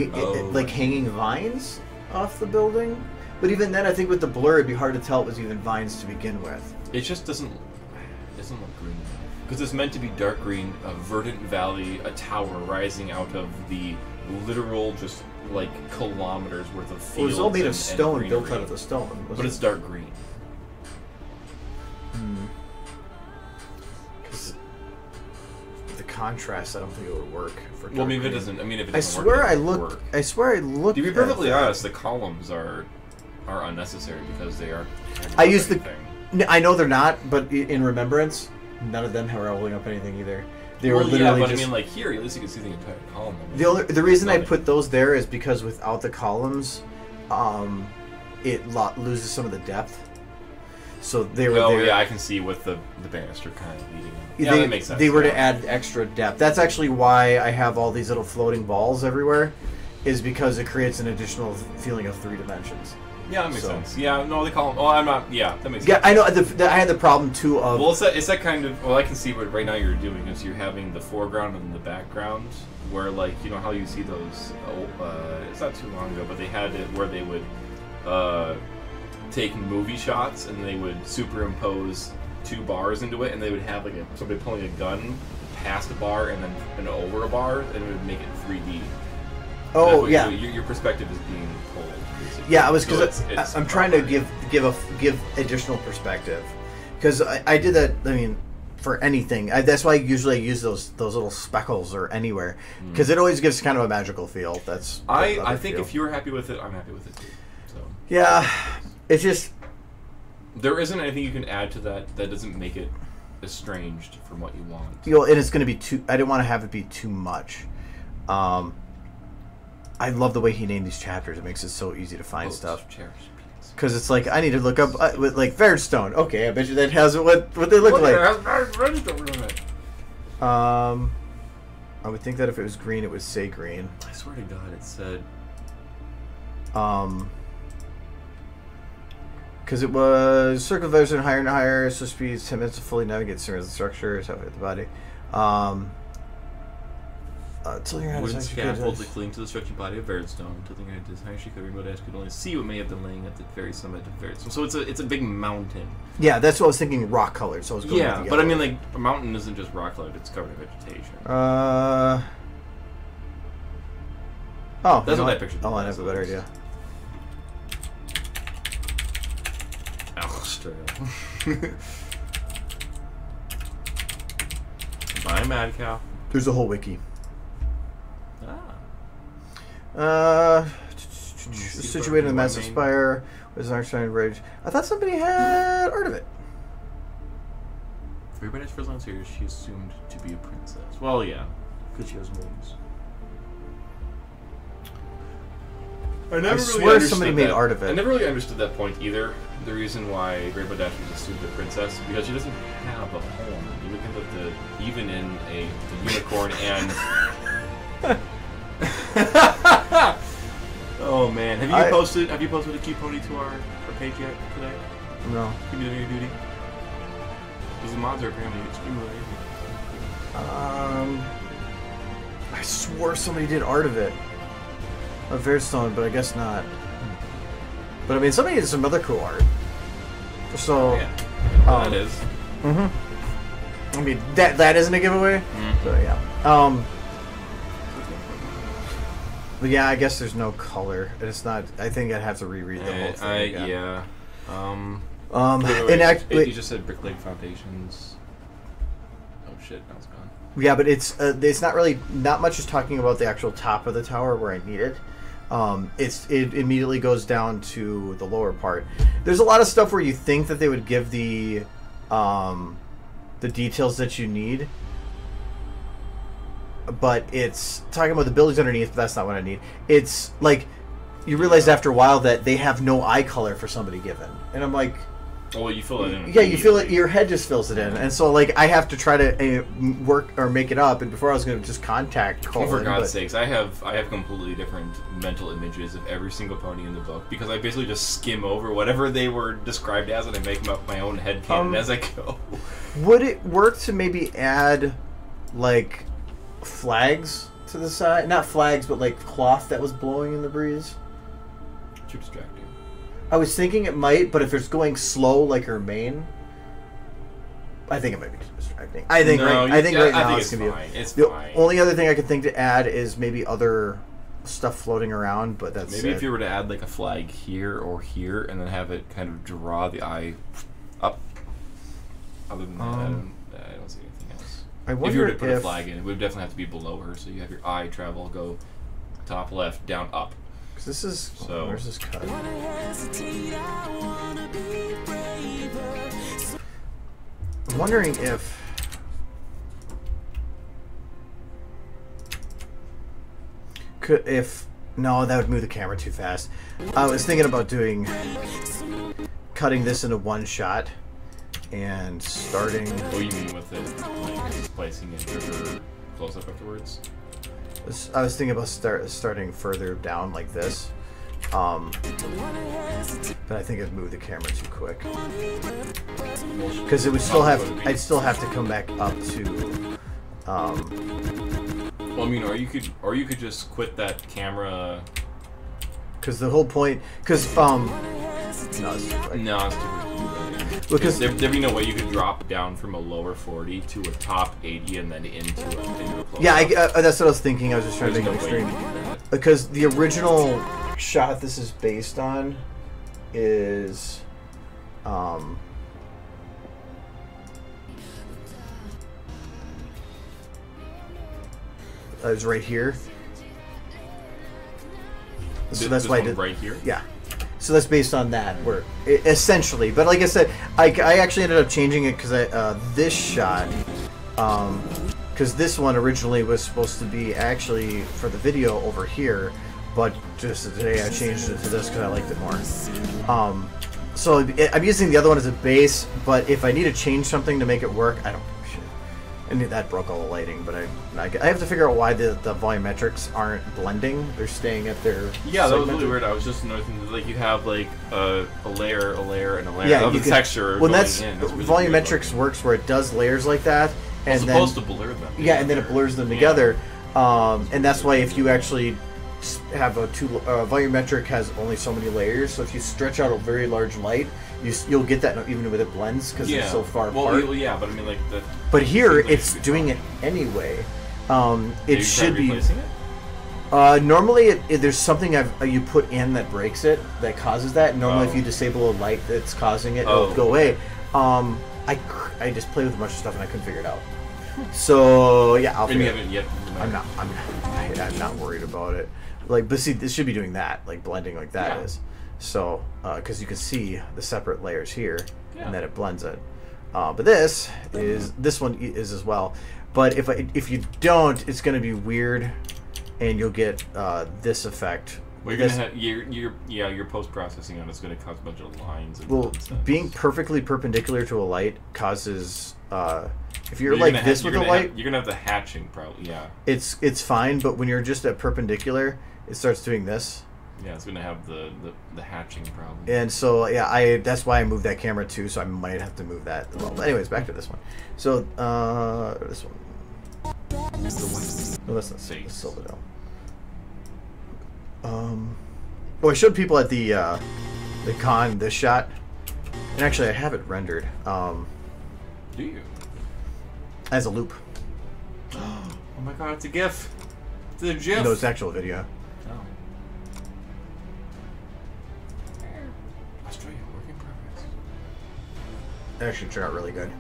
like hanging vines off the building, but even then, I think with the blur, it'd be hard to tell it was even vines to begin with. It just doesn't look green. Because it's meant to be dark green, a verdant valley, a tower rising out of the literal, just like kilometers worth of fields. It was all made of stone, built greenery. out of the stone. But it's dark green. contrast, I don't think it would work for. Well, I mean, if it green. doesn't. I mean, if it I doesn't swear work, I it doesn't looked. work. I swear I looked. To be at perfectly that. honest, the columns are unnecessary because they are. I used the. I know they're not, but in remembrance, none of them were holding up anything either. They were literally but just. I mean, like here, at least you can see the entire column. The reason I put those there is because without the columns, it loses some of the depth. So they were. Oh there. yeah, I can see with the banister kind of leading. Yeah, that makes sense. They were to add extra depth. That's actually why I have all these little floating balls everywhere, is because it creates an additional feeling of 3 dimensions. Yeah, that makes sense. Yeah, no, they call them. Oh, I'm not. Yeah, that makes sense. Yeah, I know. I had the problem too of. Well, it's that kind of. Well, I can see what right now you're doing is you're having the foreground and the background, where like you know how you see those. It's not too long ago, but they had it where they would take movie shots and they would superimpose 2 bars into it, and they would have like somebody pulling a gun past a bar and then over a bar, and it would make it 3D. Oh yeah. Your perspective is being pulled. Basically. Yeah, I was because So I'm trying to give additional perspective, because I did that. I mean, for anything, that's why usually I use those little speckles or anywhere, because it always gives kind of a magical feel. That's I think if you were happy with it, I'm happy with it too. So yeah, it's just there isn't anything you can add to that doesn't make it estranged from what you want. And it's going to be too. I didn't want to have it be too much. I love the way he named these chapters. It makes it so easy to find stuff. Because it's like, I need to look up, with like, Verdstone. Okay, I bet you that has what they look like. I would think that if it was green, it would say green. I swear to God, it said... Because it was circle Verdstone higher and higher, so speeds 10 minutes to fully navigate certain structures, halfway at the body. Tilting your head wooden is scaffold to cling to the stretching body of Verdstone. Tilting your head as high as she could, remote eyes could only see what may have been laying at the very summit of Verdstone. So it's a big mountain. Yeah, that's what I was thinking. Rock colored. So I was going with the but I yellow. mean, like a mountain isn't just rock colored; it's covered in vegetation. Oh, That's what I pictured. Oh, I have a better idea. Australia. Buy a mad cow. There's a whole wiki. Situated in the massive spire with an Einstein Ridge. I thought somebody had art of it. For everybody's first lines here, she assumed to be a princess. Well, yeah, because she has wings. I swear somebody made art of it. I never really understood that point either. The reason why Rainbow Dash was assumed a princess, because she doesn't have a horn. You look at even in a unicorn and. Oh man, have you posted a cute pony to our page yet today? No. Give me the new duty. Because the mods are apparently extremely lazy. I swore somebody did art of it. Of Verdstone, but I guess not. But I mean, somebody did some other cool art. So, that is. I mean, that isn't a giveaway. So yeah. But yeah, I guess there's no color. It's not. I think I'd have to reread the whole thing again. Yeah. Wait, you just said Brick Lake Foundations. Oh shit, now it's gone. Yeah, but it's not much is talking about the actual top of the tower where I need it. It immediately goes down to the lower part. There's a lot of stuff where you think that they would give the details that you need, but it's talking about the buildings underneath, but that's not what I need. It's like you realize after a while that they have no eye color for somebody given, and I'm like, well, you fill it in. Yeah, you feel it. Your head just fills it in, and so like I have to try to work or make it up. And before I was going to just contact Colin. For God's sakes, I have completely different mental images of every single pony in the book because I basically just skim over whatever they were described as, and I make up my own headcanon as I go. Would it work to maybe add like flags to the side? Not flags, but like cloth that was blowing in the breeze. Too distracting. I was thinking it might, but if it's going slow like her mane, I think it might be too distracting. I think right now it's gonna be. It's the fine. only other thing I could think to add is maybe other stuff floating around, but that's maybe if you were to add like a flag here or here, and then have it kind of draw the eye up. Other than that, I don't see anything else. I If you were wonder to put a flag in, it would definitely have to be below her, so you have your eye travel go top left, down, up. Cause this is So where's this cut? I'm wondering if no, that would move the camera too fast. I was thinking about cutting this into one shot and starting. What do you mean with it? Like splicing it for close up afterwards? I was thinking about starting further down like this, but I think it'd move the camera too quick. Because it would still have, I'd still have to come back up to. Well, I mean, or you could just quit that camera. Because the whole point, because no, it's too quick. No, it's too quick. Because there'd be no way you could drop down from a lower 40 to a top 80 and then into a close. Yeah, that's what I was thinking. I was just trying to make it extreme. Because the original shot this is based on is is right here. So that's why I did right here. Yeah. So that's based on that, where essentially. But like I said, I actually ended up changing it because this shot, because this one originally was supposed to be actually for the video over here, but just today I changed it to this because I liked it more. So I'm using the other one as a base, but if I need to change something to make it work, I don't. And that broke all the lighting, but I have to figure out why the volumetrics aren't blending. They're staying at their yeah, that was really weird. I was just noticing that, like, you have like a layer, and a layer of the texture. Well, that's really volumetrics works where it does layers like that, and then supposed to blur them. Yeah, and then it blurs them together, and that's why if you actually have volumetric has only so many layers, so if you stretch out a very large light, you'll get that even with it blends because it's so far apart. Well, yeah, but I mean, like the. But here it's doing it anyway. It should be. It? Normally, there's something you put in that breaks it, that causes that. Normally, if you disable a light that's causing it, it'll go away. I just played with a bunch of stuff and I couldn't figure it out. So yeah, I'll figure it out. I'm not worried about it. Like, but see, this should be doing that, like blending like that is. So, because you can see the separate layers here, and then it blends it. But this one is as well. But if you don't, it's going to be weird, and you'll get this effect. Well, you're gonna have your post processing on it's going to cause a bunch of lines. And nonsense. Being perfectly perpendicular to a light causes. If you're like this with a light, you're gonna have the hatching probably. Yeah. It's fine, but when you're just at perpendicular, it starts doing this. Yeah, it's gonna have the hatching problem. And so yeah, that's why I moved that camera too. So I might have to move that. Well, anyways, back to this one. So this one. No, that's not Silverdale. Oh, I showed people at the con this shot, and actually I have it rendered. Do you? As a loop. Oh my god, it's a GIF. It's a GIF. No, it's actual video. Oh. Australia, work in progress. It actually turned out really good.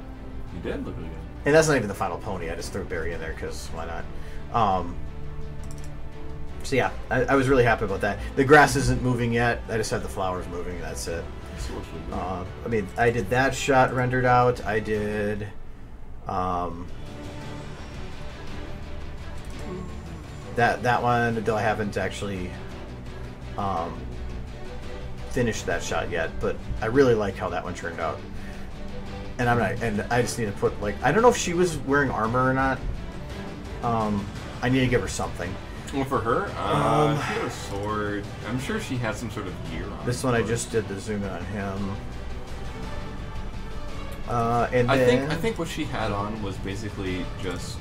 You did look really good. And that's not even the final pony. I just threw Barry in there because why not? So yeah, I was really happy about that. The grass isn't moving yet. I just had the flowers moving. That's it. I mean, I did that shot rendered out. I did. That one, though I haven't actually finished that shot yet, but I really like how that one turned out. And I just need to put, like, I don't know if she was wearing armor or not. I need to give her something. Well, for her, she had a sword. I'm sure she had some sort of gear on. This one I just did the zoom in on him. And I then, think what she had on was basically just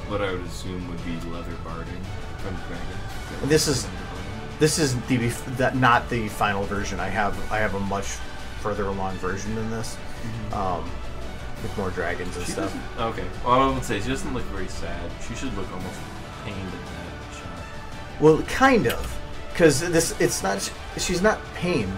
what I would assume would be leather barding from Dragon. This is not the final version. I have a much further along version than this, with more dragons and stuff. Okay, well, I would say she doesn't look very sad. She should look almost pained in that shot. Well, kind of, because she's not pained.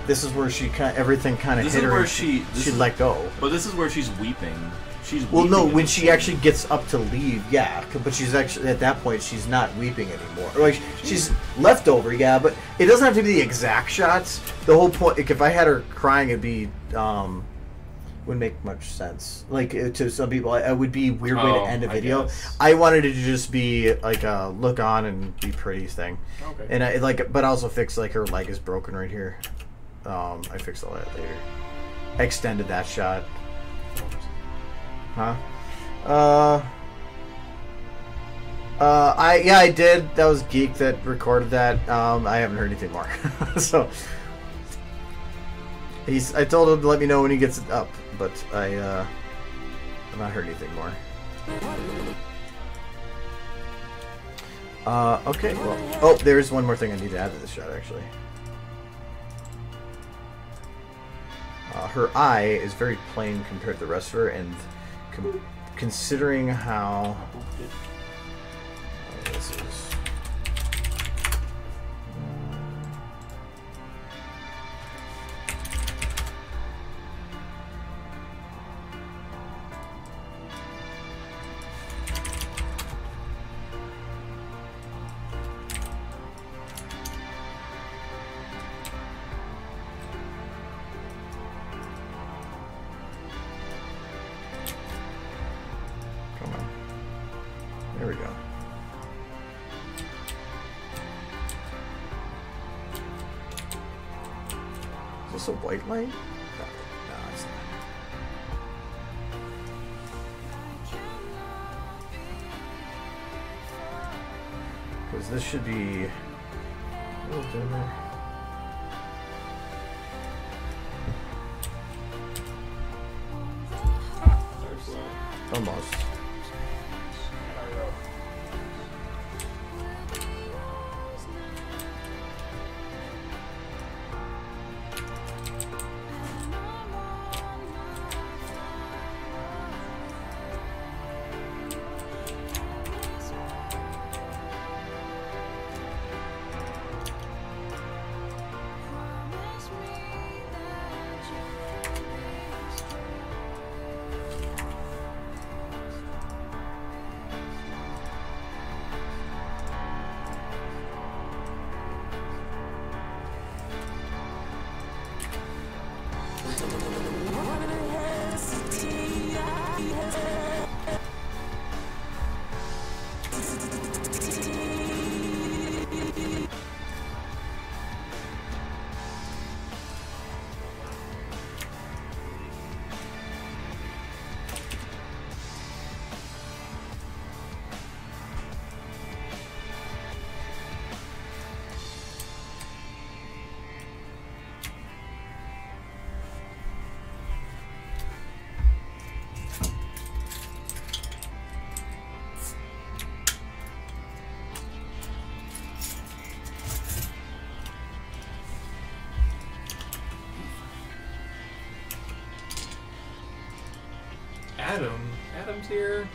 This is where everything kind of hit her. She let go. But this is where she's weeping. She's Well, no, weeping when in she the actually gets up to leave, yeah, but she's actually at that point she's not weeping anymore. Like she's leftover, yeah, but it doesn't have to be the exact shots. The whole point, like, if I had her crying, it'd be wouldn't make much sense. Like to some people, it would be a weird way to end a video. I wanted it to just be like a look on and be pretty thing. Okay. And I like, but I also fixed like her leg is broken right here. I fixed all that later. I extended that shot. Huh? I did. That was Geek that recorded that. I haven't heard anything more. So I told him to let me know when he gets it up, but I've not heard anything more. Okay. Well, oh, there's one more thing I need to add to this shot actually. Her eye is very plain compared to the rest of her, and considering how this is. There we go. Is this a white light? No, it's not. Because this should be a little dimmer. Almost. Adam's here.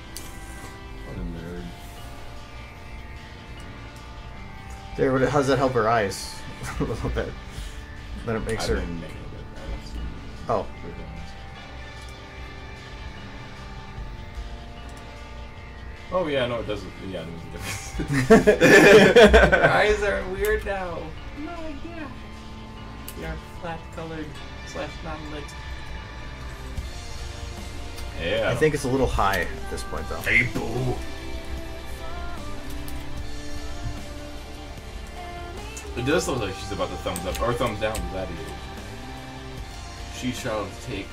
What a nerd. There, how does that help her eyes? A little bit. Then it makes her. Oh. Oh yeah, no, it doesn't. Yeah, it makes a difference. Her eyes are weird now. No, yeah. They are flat-colored / non-lit. Yeah. I think it's a little high at this point, though. Hey, boo. It does look like she's about to thumbs up or thumbs down to that either. She shall take.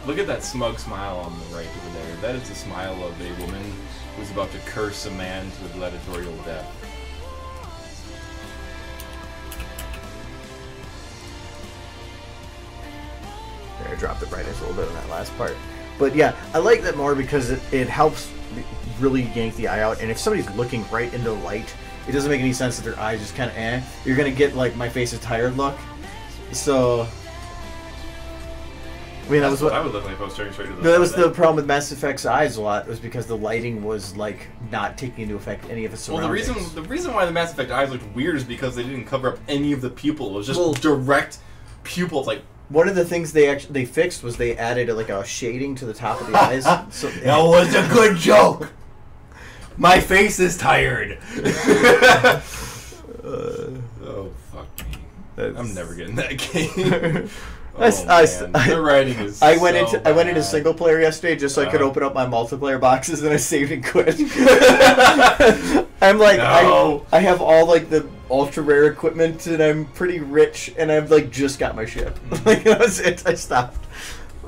Look at that smug smile on the right over there. That is the smile of a woman who's about to curse a man to a gladiatorial death. There, I dropped the brightness a little bit on that last part. But yeah, I like that more because it helps really yank the eye out. And if somebody's looking right into light, it doesn't make any sense if their eyes just kind of You're going to get like my face is tired look. So, I mean, that was what I would look like if I was staring straight into the No, that was the problem with Mass Effect's eyes a lot, was because the lighting was like not taking into effect any of its surroundings. Well, the reason why the Mass Effect eyes looked weird is because they didn't cover up any of the pupil. It was just direct pupils, like one of the things they fixed was they added like a shading to the top of the eyes. So That was a good joke. My face is tired. Oh fuck me! I'm never getting that game. The writing is. I went into single player yesterday just so I could open up my multiplayer boxes, and I saved and quit. I'm like, No. I have all like the ultra rare equipment, and I'm pretty rich, and I've like just got my ship. Like that was it. I stopped.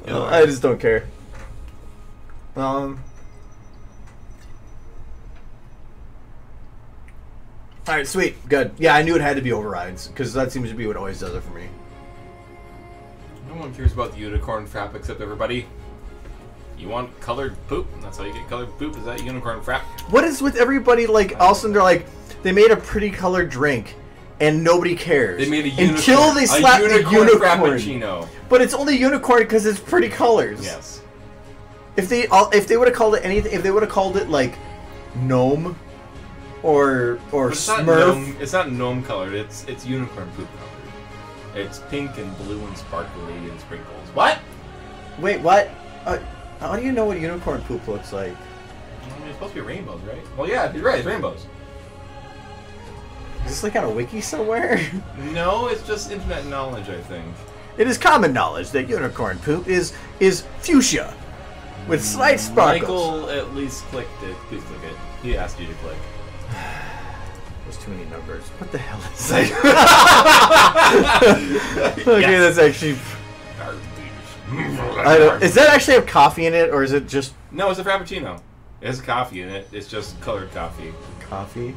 I just don't care. All right, sweet, good. Yeah, I knew it had to be overrides because that seems to be what always does it for me. No one cares about the unicorn frap except everybody. You want colored poop? That's how you get colored poop. Is that unicorn frap? What is with everybody like? All of a sudden they're like, they made a pretty colored drink, and nobody cares. They made a unicorn, until they slap the unicorn. Frappuccino. But it's only unicorn because it's pretty colors. Yes. If they would have called it anything, if they would have called it like gnome or Smurf, it's not gnome colored. It's unicorn poop colored. It's pink and blue and sparkly and sprinkles. What? Wait, what? How do you know what unicorn poop looks like? I mean, it's supposed to be rainbows, right? Well, yeah, you're right. It's rainbows. Is this like on a wiki somewhere? No, it's just internet knowledge, I think. It is common knowledge that unicorn poop is fuchsia with slight sparkles. Michael at least clicked it. Please click it. He asked you to click. There's too many numbers. What the hell is that? Okay, Yes. that's actually. Is that actually have coffee in it, or is it just No, it's a frappuccino. It has coffee in it. It's just colored coffee. coffee?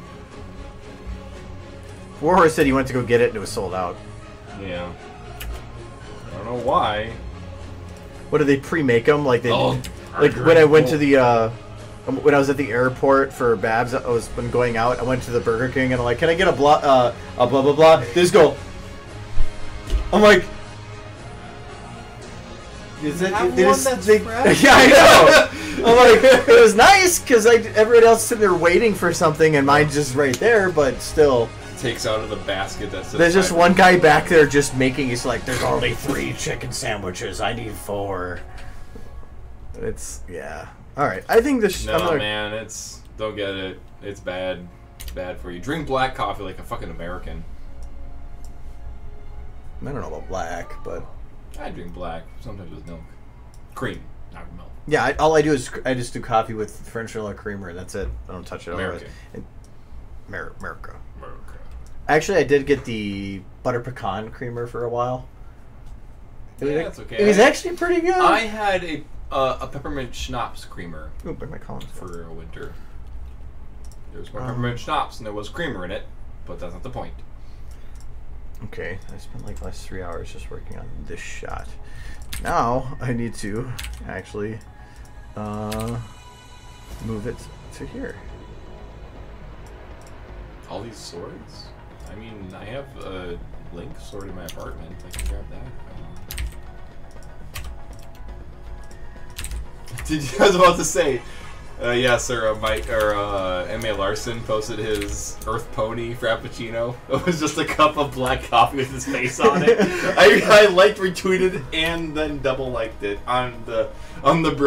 Warhorse said he went to go get it and it was sold out. Yeah. I don't know why. What did they pre-make them? Like they, Oh, like when I went to the, when I was at the airport for Babs, I was when going out. I went to the Burger King and I'm like, "Can I get a blah blah blah?" They just go. I'm like, is it? Yeah, I know. I'm like, it was nice because everybody else sitting there waiting for something and mine's just right there, but still. Takes out of the basket that says. There's just one guy back there just making. He's like, "There's only 3 chicken sandwiches. I need 4." It's yeah. All right. I think this. No, man, don't get it. It's bad. It's bad for you. Drink black coffee like a fucking American. I don't know about black, but I drink black sometimes with milk, cream, not milk. yeah. All I do is I just do coffee with French vanilla creamer, and that's it. I don't touch it. American. America. Actually, I did get the butter pecan creamer for a while. That's okay. It was actually pretty good. I had a peppermint schnapps creamer Ooh, bring my columns for a winter. There was more peppermint schnapps and there was creamer in it, but that's not the point. Okay, I spent like the last 3 hours just working on this shot. Now I need to actually move it to here. All these swords? I mean, I have a Link sword in my apartment. I can grab that. I was about to say, yes, or Mike or M.A. Larson posted his Earth Pony Frappuccino. It was just a cup of black coffee with his face on it. I liked, retweeted, and then double liked it on our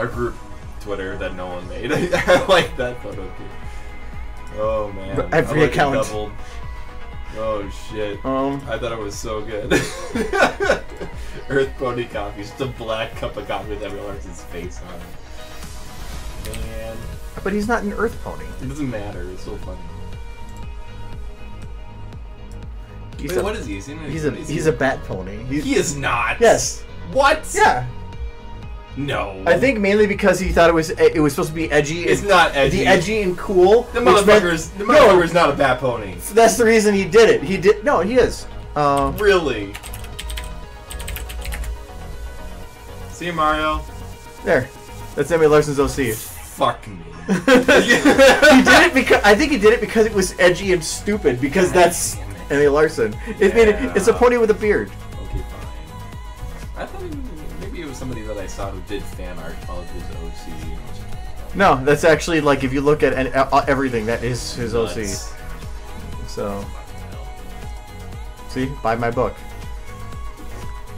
group Twitter that no one made. I like that photo too. Oh man, every account. Doubled. Oh shit. I thought it was so good. Earth Pony coffee, just a black cup of coffee with everyone else's face on it. Man. But he's not an Earth Pony. It doesn't matter, it's so funny. Wait, what is he? He's a bat pony. He is not. Yes. What? Yeah. No. I think mainly because he thought it was supposed to be edgy. It's not edgy. The edgy and cool. The motherfucker's not a bat pony. That's the reason he did it. He is. Really? See you, Mario. There. That's Emmy Larson's OC. Fuck me. He did it because I think he did it because it was edgy and stupid. Because that's Emmy Larson. It's a pony with a beard. Okay, fine. I thought maybe it was somebody that I saw who did fan art of his OC. No, that's actually like if you look at everything, that is his OC. So. See, buy my book.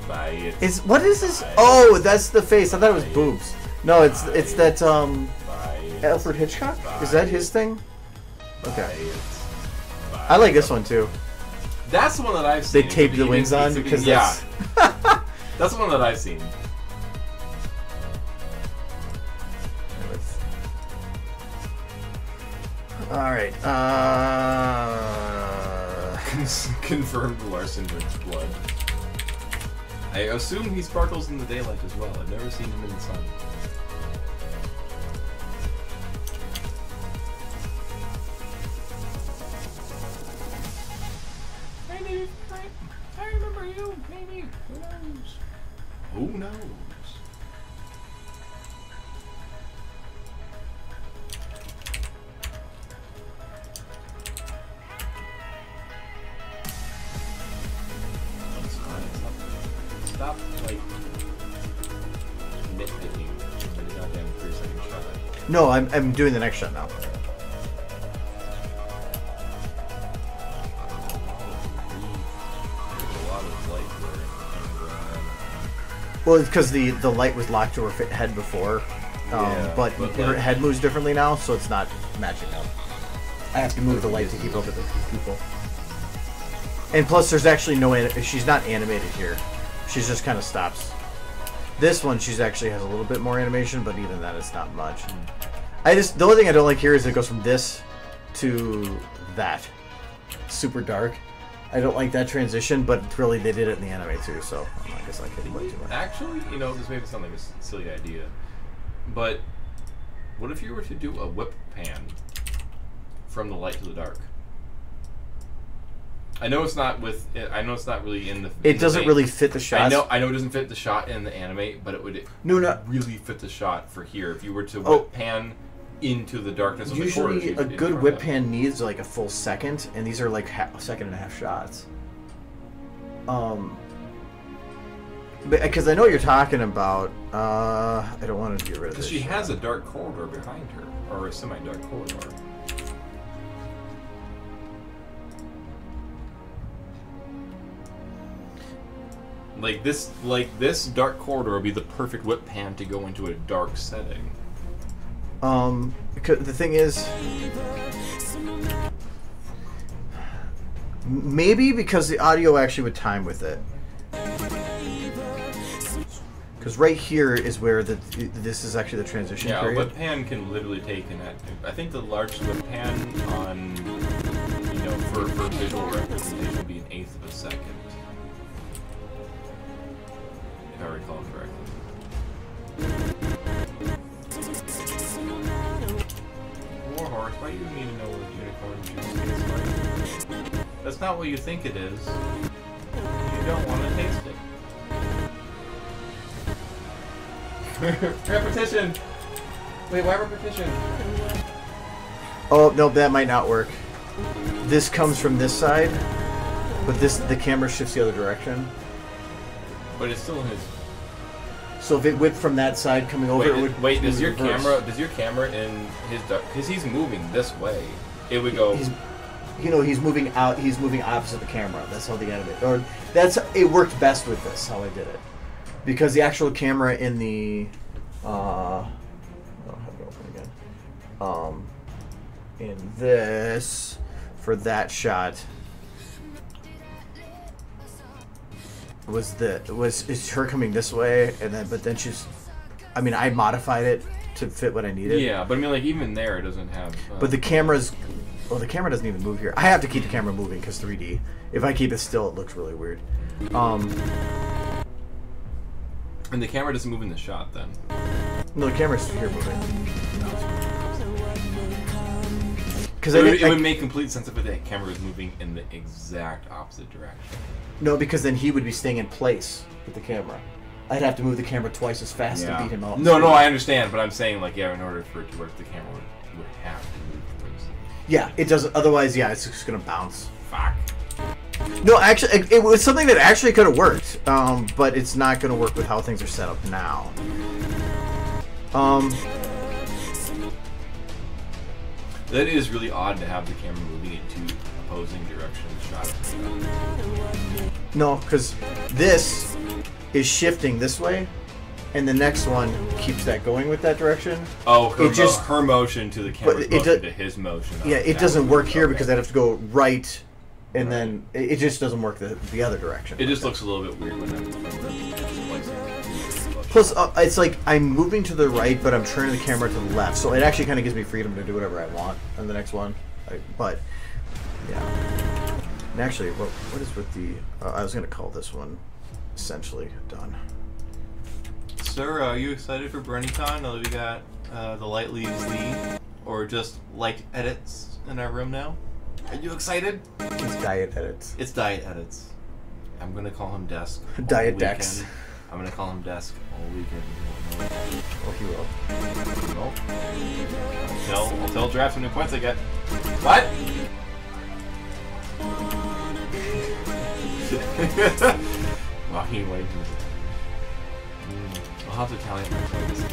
Buy it. What is this? Buy Oh, that's the face. I thought it was Buy boobs. No, it's that Buy it. Alfred Hitchcock. Buy Is that his it. thing? Buy Okay. it. Buy I like it. this one too. That's the one that I've They seen. taped the It wings is- on it's- because yeah, that's. that's the one that I've seen. All right. Confirmed Larson drinks blood. I assume he sparkles in the daylight as well. I've never seen him in the sun. Maybe, I remember you. Maybe. Who knows? Who knows? Stop, like, nitpicking for the goddamn 3-second shot. No, I'm doing the next shot now. There's a lot of light glaring. Well, it's because the light was locked to her head before, Yeah, but but her like- head moves differently now, so it's not matching up. I have to move the light to keep up with the people. And plus, there's actually no. She's not animated here. She's just kind of stops. This one, she's actually has a little bit more animation, but even that, it's not much. The only thing I don't like here is it goes from this to that. Super dark. I don't like that transition, but really they did it in the anime too, so I guess I couldn't complain too much. Actually, you know, this may sound like a silly idea, but what if you were to do a whip pan from the light to the dark? I know it's not really in the. It doesn't really fit the shots. I know it doesn't fit the shot in the anime, but it would really fit the shot for here if you were to whip pan into the darkness of the quarters. Usually, a good whip pan needs like a full second, and these are like a second and a half shots. Because I know what you're talking about. I don't want to get rid of this. Because she has shot. a dark corridor behind her, or a semi-dark corridor. Like this dark corridor would be the perfect whip pan to go into a dark setting. Because the thing is, maybe because the audio actually would time with it. Because right here is where this is actually the transition Yeah, period. a whip pan can literally take I think the largest whip pan on, for visual representation would be an eighth of a second. If I recall correctly. Warhorse, why do you need to know what unicorn juice tastes like? That's not what you think it is. You don't want to taste it. Repetition! Wait, why repetition? Oh, no, that might not work. This comes from this side, but the camera shifts the other direction. But it's still in his... So if it whipped from that side coming over, it would wait, does your reverse. camera in his dark... Because he's moving this way. It would go... He's moving out. He's moving opposite the camera. That's how the anime, it worked best with this. How I did it, because the actual camera in the, I don't have it open again. In this, for that shot, it's her coming this way, and then she's, I modified it to fit what I needed. Yeah, but like even there, it doesn't have. But the camera's. Well, the camera doesn't even move here. I have to keep the camera moving because 3D. If I keep it still, it looks really weird. And the camera doesn't move in the shot then. No, the camera's here moving. Because It would make complete sense if the camera was moving in the exact opposite direction. No, because then he would be staying in place with the camera. I'd have to move the camera twice as fast to beat him out. No, I understand, but I'm saying in order for it to work, the camera would have to move towards. Yeah, it doesn't. Otherwise, it's just gonna bounce. Fuck. No, actually, it was something that actually could have worked, but it's not gonna work with how things are set up now. That is really odd to have the camera moving in two opposing directions shot. No, because this is shifting this way, and the next one keeps that going with that direction. Oh, her motion to the camera's motion to his motion. Yeah, it doesn't work here because I'd have to go right, and then it just doesn't work the other direction. It just looks a little bit weird when I'm Plus, it's like I'm moving to the right, but I'm turning the camera to the left, so it actually kind of gives me freedom to do whatever I want on the next one. But, yeah. And actually, what is with the... I was going to call this one essentially done. Sir, are you excited for BronyCon now that we got the Light Leaves Lee, or just light edits in our room now? Are you excited? It's diet edits. It's diet edits. I'm going to call him Desk. Diet Dex. I'm going to call him Desk all weekend. Oh, he will. Well, I'll tell Draft how many points I get. What? Wow, he waited. I'll have to tell him this to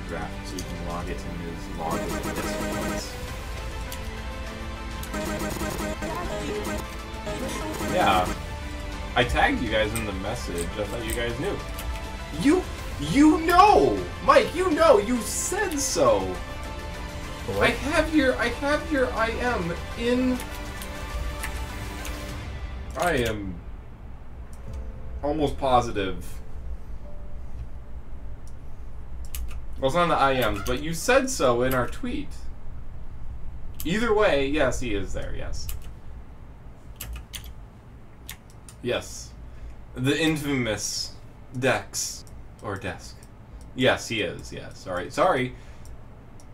Draft so you can log it in his log of Desk points. Yeah. I tagged you guys in the message. I thought you guys knew. You know! Mike, you know! You said so! What? I have your I am almost positive. Well, it's not in the IMs, but you said so in our tweet. Either way, yes, he is there, yes. Yes. The infamous Dex. Or Desk. Yes, he is, yes. Alright, sorry.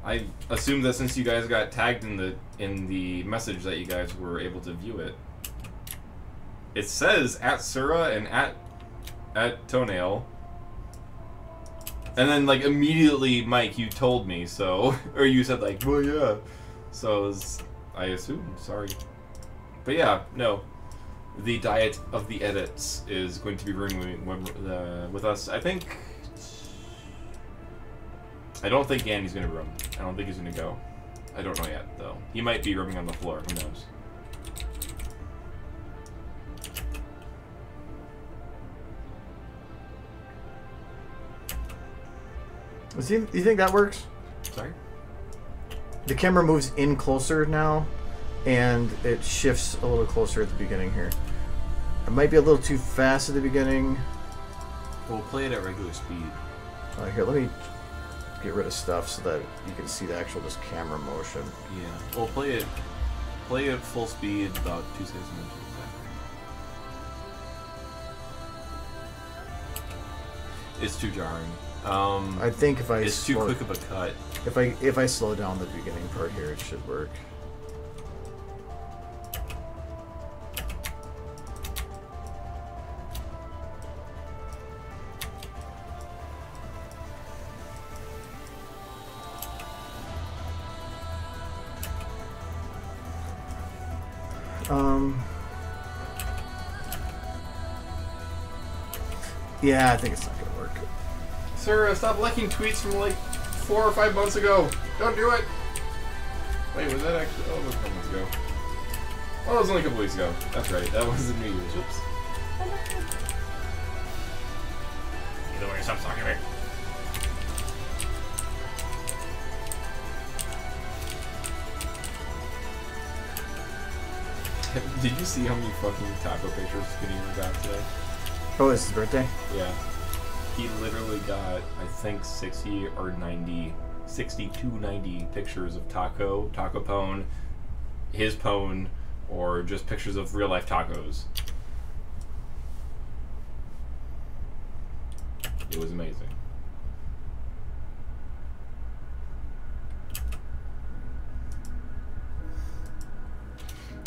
I assumed that since you guys got tagged in the message that you guys were able to view it. It says at Sura and at Toenail. And then, like, immediately, Mike, you told me, so... Or you said, like, well, yeah. So, I assumed, sorry. But yeah, no. The diet of the edits is going to be rooming with us. I don't think Andy's going to room. I don't think he's going to go. I don't know yet, though. He might be rooming on the floor. Who knows? You think that works? Sorry? The camera moves in closer now, and it shifts a little closer at the beginning here. It might be a little too fast at the beginning. We'll play it at regular speed. Here, let me get rid of stuff so that you can see the actual just camera motion. Yeah. We'll play it full speed about 2 seconds exactly. It's too jarring. I think if I it's too quick of a cut. If I slow down the beginning part here, it should work. Yeah, I think it's not gonna work. Sir, stop liking tweets from like 4 or 5 months ago. Don't do it. Wait, was that actually? Oh, it was a couple months ago. Oh, it was only a couple weeks ago. That's right. That was the New Year's. Oops. Either way, stop talking to me. Did you see how many fucking taco pictures Skinner got today? Oh, it's his birthday? Yeah. He literally got, I think, 60 or 90, 60 to 90 pictures of Taco Pone, his Pone, or just pictures of real-life tacos. It was amazing.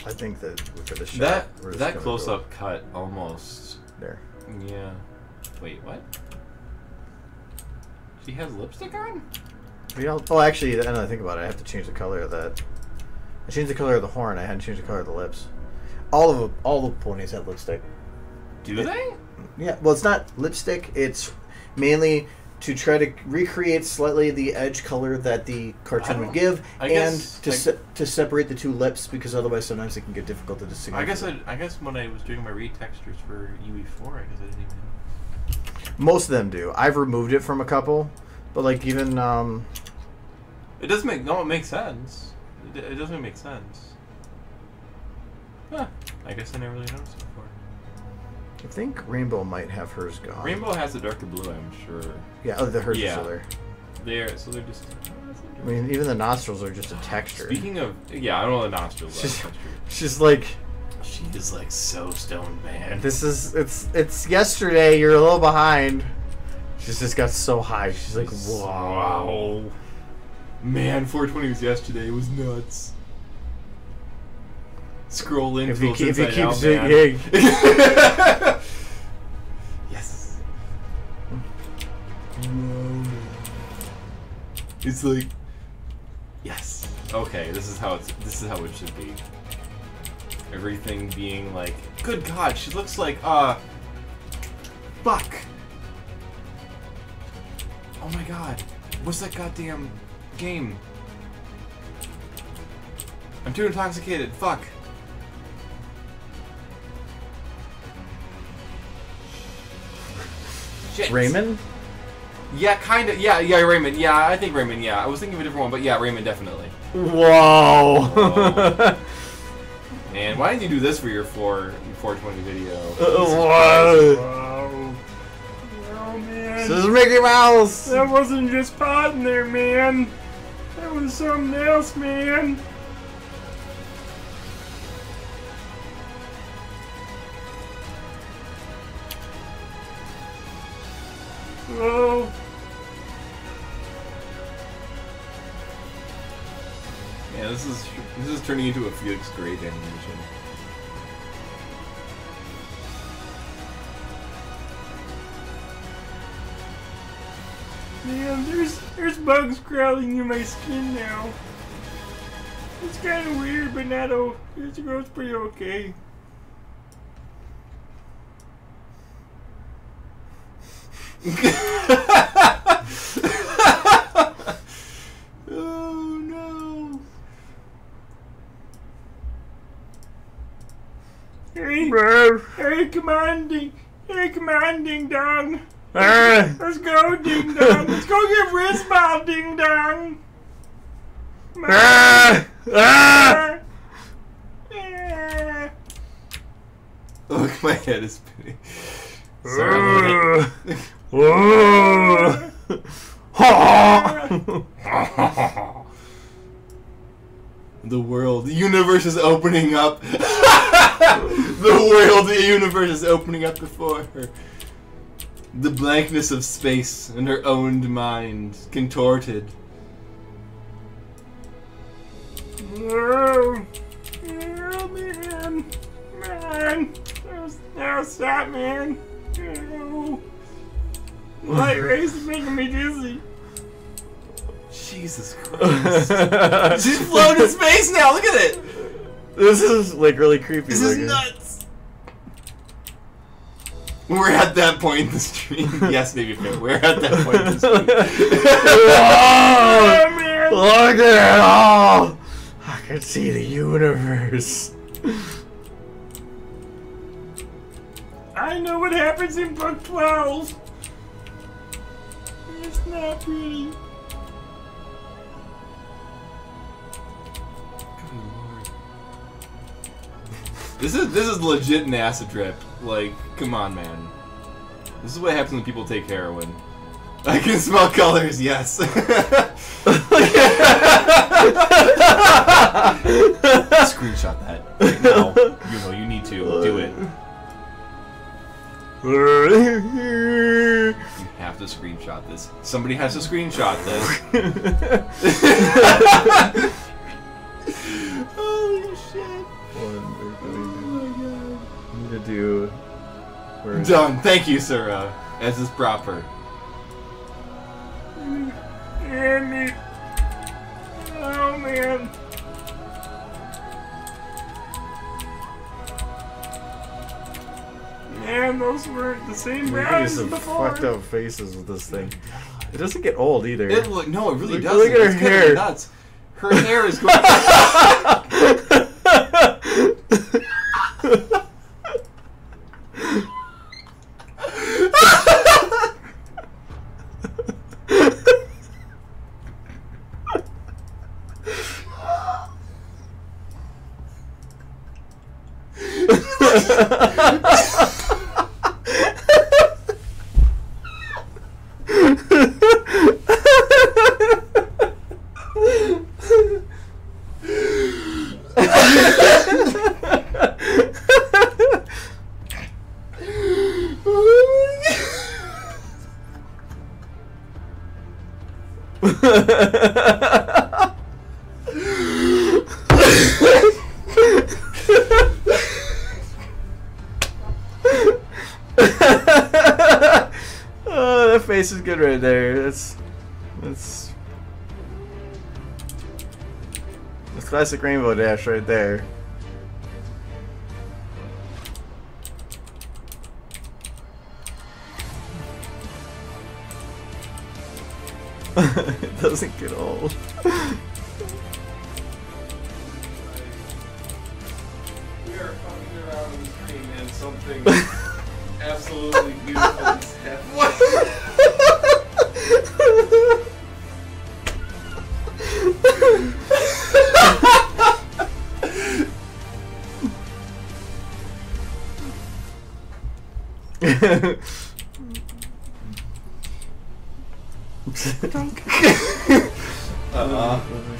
I think that for the shot, that close-up cut almost there. Yeah. Wait, what? She has lipstick on? Oh, actually, now that I think about it, I have to change the color of that. I changed the color of the horn. I hadn't changed the color of the lips. All the ponies have lipstick. Do they? Yeah. Well, it's not lipstick. It's mainly to try to recreate slightly the edge color that the cartoon would give, and to separate the two lips, because otherwise sometimes it can get difficult to distinguish. I guess when I was doing my retextures for UE4, I guess I didn't even know. Most of them do. I've removed it from a couple, but like even it does make it makes sense. It doesn't make sense. Huh. I guess I never really noticed it before. I think Rainbow might have hers gone. Rainbow has a darker blue, I'm sure. Yeah, the hers is still there. So they're just. I mean, even the nostrils are just a texture. Speaking of, yeah, I don't know the nostrils. She's like. She is like so stoned, man. It's yesterday. You're a little behind. She's just got so high. She's like, wow. Man, 420 was yesterday. It was nuts. Scroll in. If you keep zigging. Yes. It's like, yes. Okay, this is how it should be. Everything being like, good God, she looks like, fuck. Oh my God, what's that goddamn game? I'm too intoxicated, fuck. Shit. Raymond? Yeah, kinda, yeah, Raymond, yeah, I think Raymond, yeah. I was thinking of a different one, but yeah, Raymond, definitely. Whoa. Whoa. Man, why didn't you do this for your 420 video? What? Wow. Oh, man. This is Mickey Mouse! That wasn't just pot in there, man. That was something else, man. Whoa. Yeah, this is turning into a Felix Gray animation. Man, there's bugs crawling in my skin now. It's kind of weird, but not it goes pretty okay. Oh no! Hey, come on, ding dong. Let's go, ding dong. Let's go get Rizzball, ding dong. Look, my head is spinning. Sorry. The world, the universe is opening up. The universe is opening up before her. The blankness of space and her owned mind contorted. Oh, man. No, stop, man. No. Light race is making me dizzy. Jesus Christ. She's floating in space now, look at it! This is like really creepy. This is nuts! We're at that point in the stream. Yes, baby fair. We're at that point in the stream. Oh, man. Look at it all! I can see the universe. I know what happens in book 12. It's not pretty. This is legit an acid trip. Like, come on, man. This is what happens when people take heroin. I can smell colors, yes. Screenshot that right now. You know you need to do it. You have to screenshot this. Somebody has to screenshot this. Holy shit. Need to do. Done. Thank you, sir. As is proper. Damn it. Oh, man. Man, those weren't the same We're rounds some before. fucked up faces with this thing. It doesn't get old either. No, it really Look doesn't. at her It's hair. getting nuts. Her hair is going. Oh, that face is good right there. That's classic Rainbow Dash right there. It doesn't get old. We are fucking around on the screen and something absolutely beautiful is happening.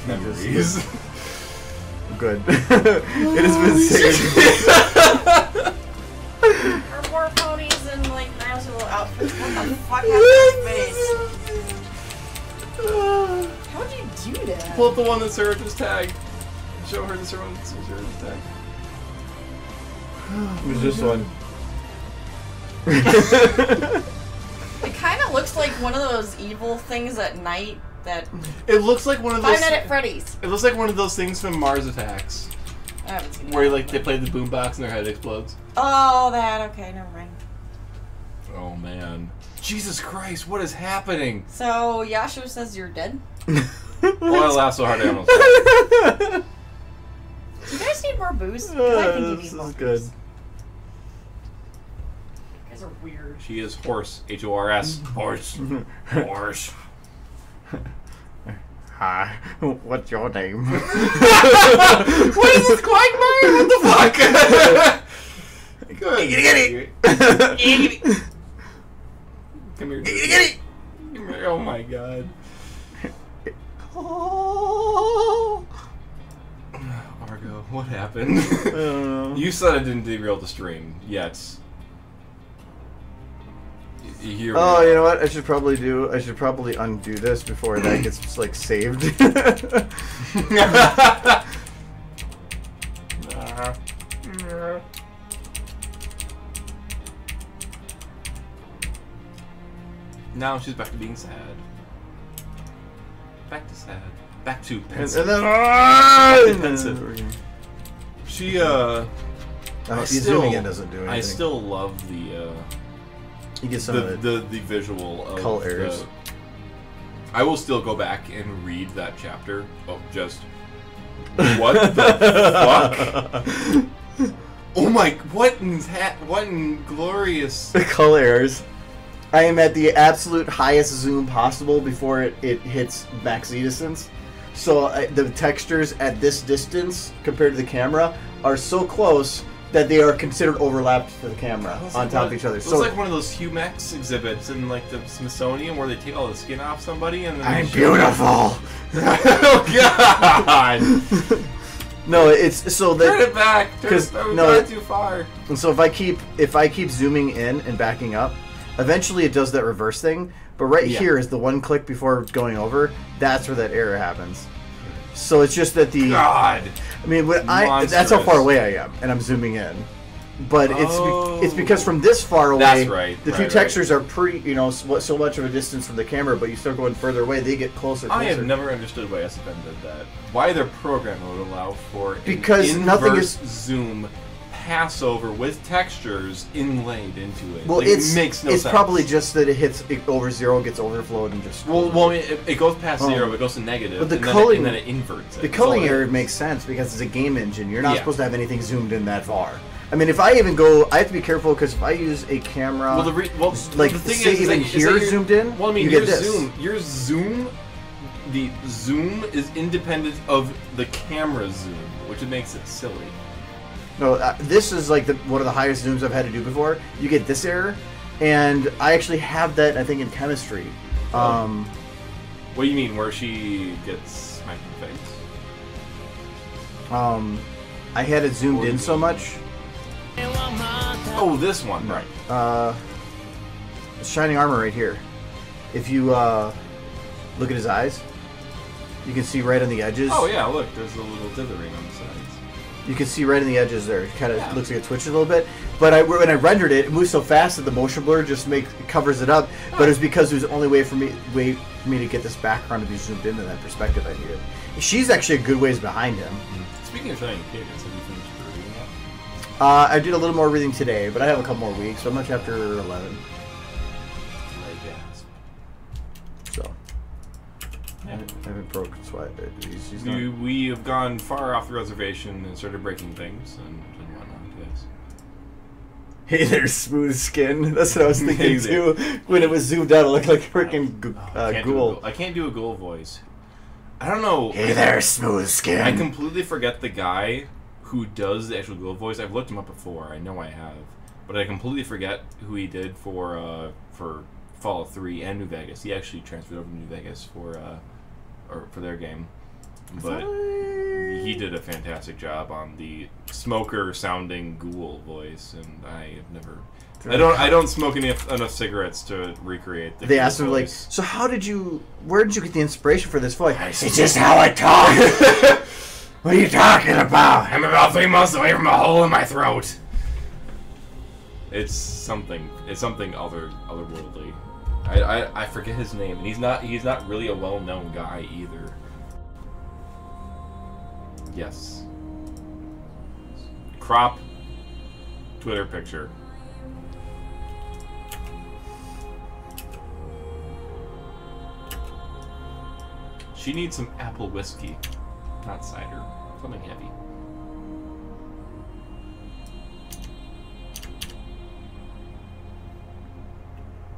Memories. Good. It has been 6 years. Or more ponies and like nice little outfits. What the fuck happened to his face? How'd you do that? Pull up the one that Sarah just tagged. Show her the Sarah just tagged. It was this one. It kind of looks like one of those evil things at night that It looks like one of Five those. Nights at Freddy's. It looks like one of those things from Mars Attacks, I haven't seen where that. like they play the boombox and their head explodes. Oh, that. Okay, never mind. Oh man. Jesus Christ, what is happening? So Yashu says you're dead. Oh, I laughed so hard I almost died. Do you guys need more booze? 'Cause I think you This need more is good. booze. You guys are weird. She is horse. H-O-R-S. Horse. Horse. Hi. What's your name? What is this Quagmire? What the fuck? Good. Giggity. Come here. Giggity. Come here. Oh my god. Oh. Argo, what happened? You said I didn't derail the stream yet. Here we Oh, are. you know what? I should probably undo this before that gets like saved. Now she's back to being sad. Back to sad. Back to and pensive. then Pensive. She zooming in doesn't do anything. I still love the you get some of the visual of colors. I will still go back and read that chapter of just what the fuck? Oh my! What in glorious? the colors. I am at the absolute highest zoom possible before it hits max Z distance. So the textures at this distance compared to the camera are so close that they are considered overlapped to the camera on top of each other. It So looks like one of those Humex exhibits in like the Smithsonian where they take all the skin off somebody and then I'm they show- beautiful. Oh god! No, it's so Turn that it back. because We've no, gone too far. and so if I keep zooming in and backing up, eventually it does that reverse thing. But right Yeah. here is the one click before going over. That's where that error happens. So it's just that the God. I mean, that's how Monstrous. far away I am, and I'm zooming in. But it's because from this far away, That's right, the two right, textures are so much of a distance from the camera, but you start going further away, they get closer. I have closer. never understood why SFM did that. Why their program would allow for Because an nothing inverse is- zoom pass over with textures inlaid into it. Well, Like, it makes no it's sense. probably just that it over 0, gets overflowed, and just. Well, it goes past 0, but it goes to negative, but the and, culling, then it inverts it. The That's all culling it error is. makes sense because it's a game engine. You're not Yeah. supposed to have anything zoomed in that far. I mean, if I even go, I have to be careful because if I use a camera, Well, like the thing say is even that here you're- zoomed in, Well, I mean, you your get this. zoom, the zoom is independent of the camera zoom, which makes it silly. No, this is like one of the highest zooms I've had to do before. You get this error, and I actually have that, I think, in chemistry. What do you mean, where she gets smacked in the face? I had it zoomed in so much. Oh, this one, right. Shining armor right here. If you look at his eyes, you can see right on the edges. Oh, yeah, look, there's a little dithering on the sides. You can see right in the edges there. It kind of looks like it twitches a little bit. But when I rendered it, it moves so fast that the motion blur just covers it up. But it was because it was the only way for me to get this background to be zoomed into that perspective I needed. She's actually a good ways behind him. Speaking of Shining Cadence, have you finished reading that? I did a little more reading today, but I have a couple more weeks, so I'm on chapter 11. So. I haven't broken sweat. He's not. We have gone far off the reservation and started breaking things and whatnot, yes. Hey there, smooth skin. That's what I was thinking Hey there. too. When it was zoomed out, it looked like a freaking ghoul. I can't do a ghoul voice. I don't know. Hey there, smooth skin. I completely forget the guy who does the actual ghoul voice. I've looked him up before. I know I have. But I completely forget who he did for Fallout 3 and New Vegas. He actually transferred over to New Vegas for their game. But he did a fantastic job on the smoker-sounding ghoul voice, and I have never... I don't smoke enough cigarettes to recreate the They ghoul asked him, like, voice. so where did you get the inspiration for this voice? It's just how I talk. What are you talking about? I'm about 3 months away from a hole in my throat. It's something otherworldly. I forget his name, and he's not really a well-known guy either. Yes. Crop Twitter picture. She needs some apple whiskey, not cider. Something heavy.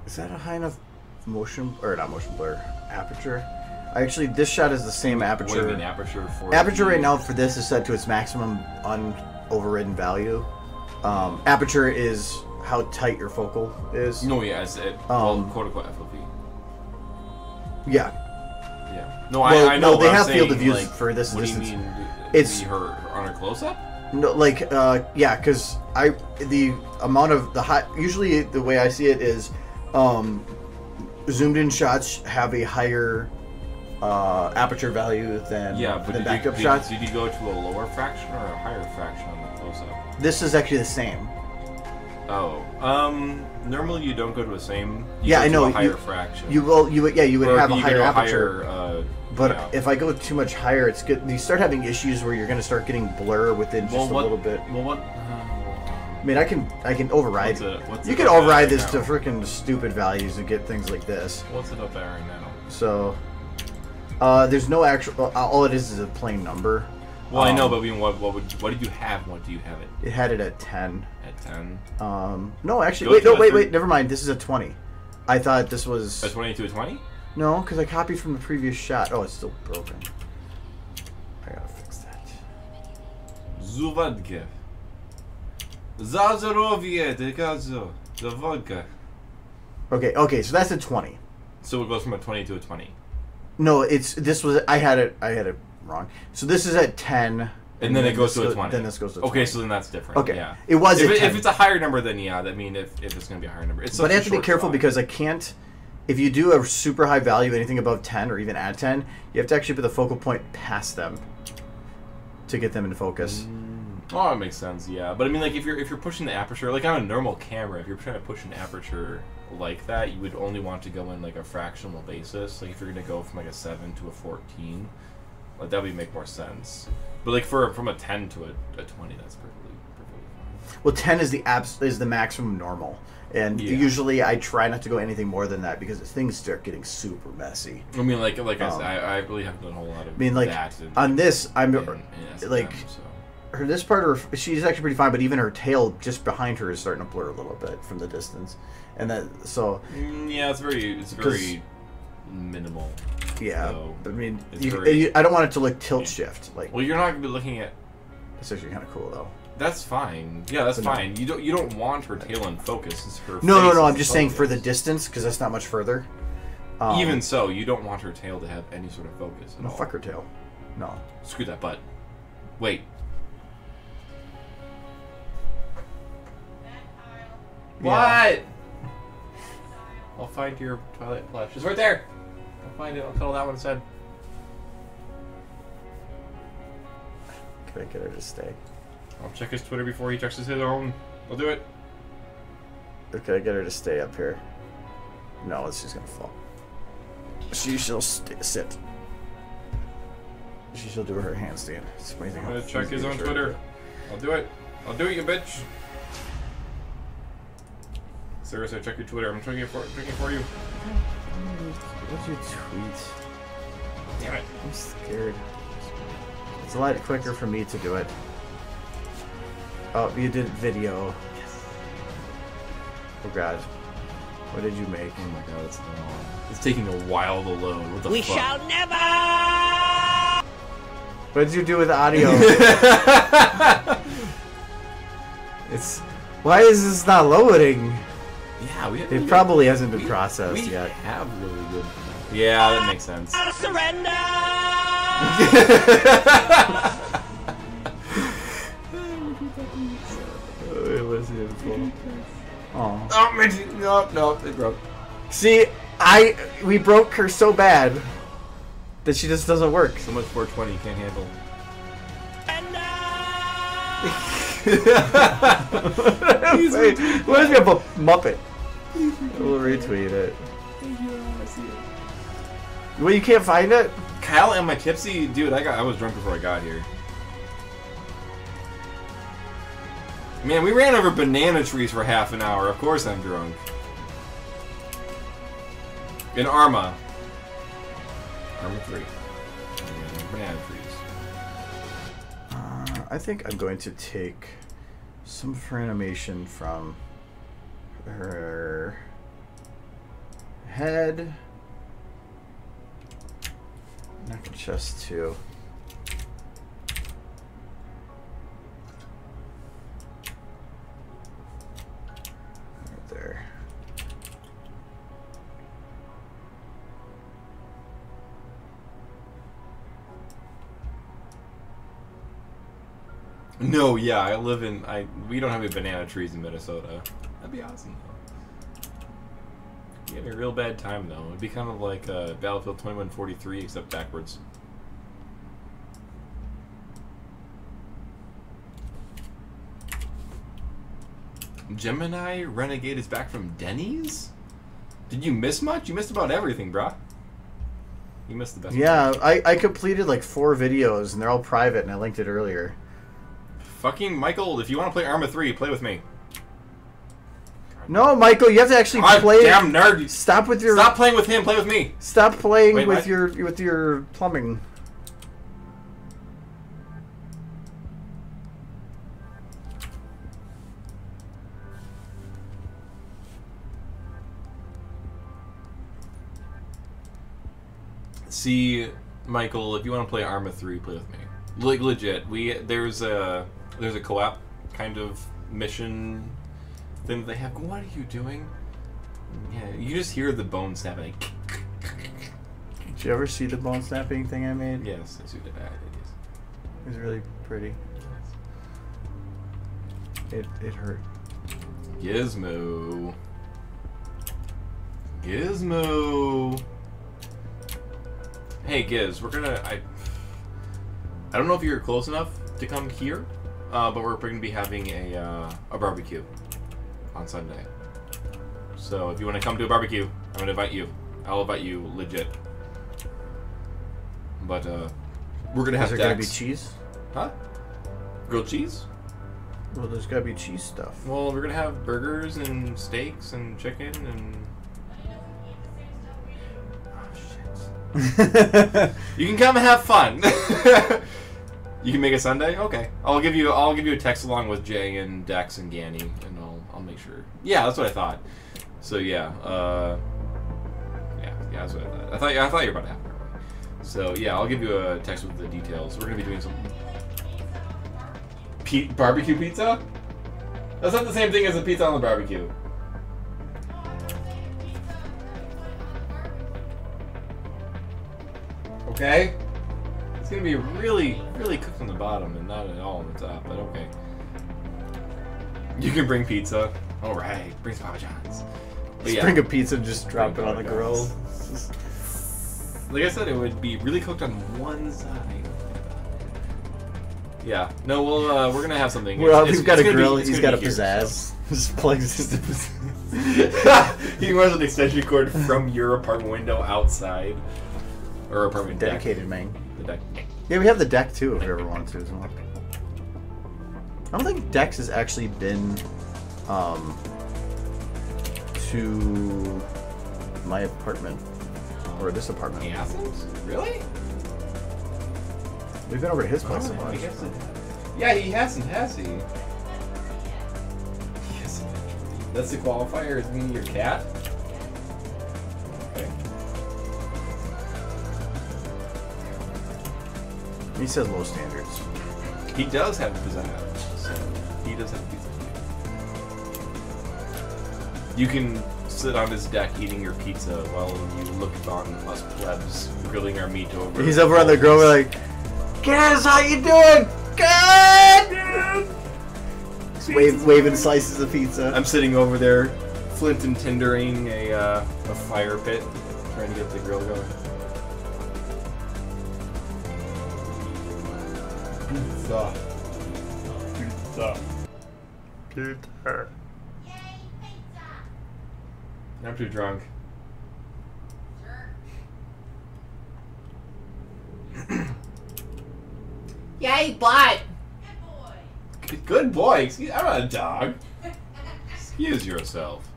Is that a high enough aperture? Actually, this shot is the same aperture. What do you mean, aperture for Aperture the- right now for this is set to its maximum overridden value. Aperture is how tight your focal is. No, yeah, it's quote unquote FOV. Yeah. Yeah. No, Well, I know. no, they but I'm have field of saying, views like, for this What do you distance. mean? It's- her on her close up. No, like yeah, because the amount of usually the way I see it is zoomed in shots have a higher aperture value than But backup shots. Did you go to a lower fraction or a higher fraction on the close up? This is actually the same. Oh, normally you don't go to the same. Yeah, I know, To a higher you- fraction. You would Or have a you higher go aperture. higher, But yeah. if I go too much higher, it's good. You start having issues where you're going to start getting blur within just a little bit. Well, what? I mean, I can override. What's You it can up at override right this to now? freaking stupid values and get things like this. What's it up at right now? So, there's no actual. All it is a plain number. Well, I know, but I mean, what did you have? What do you have it It had it at 10. at 10? No, actually, Go wait, to no, a wait, three- wait. Never mind. This is a 20. I thought this was A 20 to a 20? no, because I copied from the previous shot. Oh, it's still broken. I gotta fix that. Zuwadke. Zazarovie, dekazo. Zavodka. Okay, so that's a 20. So it goes from a 20 to a 20. No, I had it wrong. So this is at 10. And then it goes this to a 20. Then this goes to 20. Okay, so then that's different. Okay. Yeah. It was if, at 10. if it's a higher number, then yeah. I mean, if it's going to be a higher number. It's But I have such to a be short careful shot. because I can't. If you do a super high value, anything above 10 or even at 10, you have to actually put the focal point past them to get them into focus. Oh, that makes sense. Yeah, but I mean, like if you're pushing the aperture, like on a normal camera, if you're trying to push an aperture like that, you would only want to go in like a fractional basis. Like if you're going to go from like a 7 to a 14, like that would make more sense. But like from a 10 to a 20, that's perfectly fine. Well, 10 is the maximum normal. And usually I try not to go anything more than that because things start getting super messy. I mean, like I said, I really haven't done a whole lot of that. On this, SFM, like, her this part, she's actually pretty fine, but even her tail just behind her is starting to blur a little bit from the distance. And that, so... yeah, it's very minimal. Yeah, so I mean, I don't want it to look tilt shift. Like, well, you're not going to be looking at... It's actually kind of cool, though. That's fine. Yeah, that's fine. You don't want her tail in focus. It's her no. face I'm just saying focus. for the distance, because that's not much further. Even so, you don't want her tail to have any sort of focus at no, all. Fuck her tail. No. Screw that butt. Wait. Yeah. What? I'll find your Twilight plush. It's right there. I'll find it. I'll cuddle that one instead. Can I get her to stay? I'll check his Twitter before he checks his own. I'll do it. Okay, I get her to stay up here. No, she's gonna fall. She shall sit. She shall do her handstand. It's amazing. I'm gonna check his own Twitter. I'll do it. I'll do it, you bitch. Seriously, check your Twitter. I'm checking it for you. What's your tweet? Damn it. I'm scared. It's a lot quicker for me to do it. Oh, you did video. Yes. Oh god. What did you make? Oh my god, it's long. It's taking a while to load. What the fuck? We shall never! What did you do with audio? It's... Why is this not loading? Yeah, It probably hasn't been processed yet. Have really good... Yeah, that makes sense. Surrender! It was beautiful. Oh. Oh, no, it broke. See, we broke her so bad that she just doesn't work. So much 420 you can't handle. Reminds me of a Muppet. We'll retweet it. Well, you can't find it? Kyle and my tipsy dude. I was drunk before I got here. Man, we ran over banana trees for half an hour. Of course I'm drunk. In Arma 3. Banana trees. I think I'm going to take some of her animation from her head. Neck and chest too. Right there. No, yeah, I live in. We don't have any banana trees in Minnesota. That'd be awesome. You have a real bad time though. It'd be kind of like Battlefield 2143, except backwards. Gemini Renegade is back from Denny's? Did you miss much? You missed about everything, brah. You missed the best. Yeah, I completed like 4 videos and they're all private and I linked it earlier. Fucking Michael, if you want to play Arma 3, play with me. No, Michael, you have to actually God play. Damn nerd! Stop with your. Stop playing with him. Play with me. Stop playing Wait, with what? your plumbing. See, Michael, if you want to play Arma 3, play with me. Like legit, there's a co-op kind of mission thing that they have. What are you doing? Yeah, you just hear the bone snapping. Did you ever see the bone snapping thing I made? Yes, I see that. It was really pretty. It hurt. Gizmo. Gizmo. Hey Giz, we're gonna. I don't know if you're close enough to come here, but we're going to be having a barbecue on Sunday. So if you want to come to a barbecue, I'm going to invite you. I'll invite you legit. But we're going to have Is there going to be cheese? Huh? Grilled cheese? Well, there's gotta be cheese stuff. Well, we're gonna have burgers and steaks and chicken and. You can come and have fun. You can make a Sunday? Okay. I'll give you a text along with Jay and Dex and Ganny, and I'll make sure. Yeah, that's what I thought. So yeah, yeah, that's what I thought. I thought you were about to have it. So yeah, I'll give you a text with the details. We're gonna be doing some barbecue pizza. That's not the same thing as a pizza on the barbecue. Okay? It's gonna be really, really cooked on the bottom and not at all on the top, but okay. You can bring pizza. Alright, bring some Papa John's. But Just bring a pizza and just drop it on the grill. Like I said, it would be really cooked on one side. Yeah. No, we're gonna have something. Well, he's got a grill, he's got a pizzazz. Just plugs into He runs an extension cord from your apartment window outside. Or apartment deck. Dedicated, man. The deck. Yeah, we have the deck too if we ever wanted to as well. I don't think Dex has actually been to my apartment or this apartment. He hasn't? Really? We've been over to his place a Oh, bunch. he hasn't. Yeah, he hasn't, has he? Yes. That's the qualifier, is meaning your cat? Okay. He says low standards. He does have a pizzazz, so he does have a pizza. You can sit on his deck eating your pizza while you look on us plebs grilling our meat over. He's over on the grill, we're like, guys, how you doing? Good! Waving slices of pizza. I'm sitting over there, flint and tindering a fire pit, trying to get the grill going. Pizza. Pizza. Pizza. I'm too drunk. Yay, butt! Good boy. Excuse, I'm not a dog. Excuse yourself.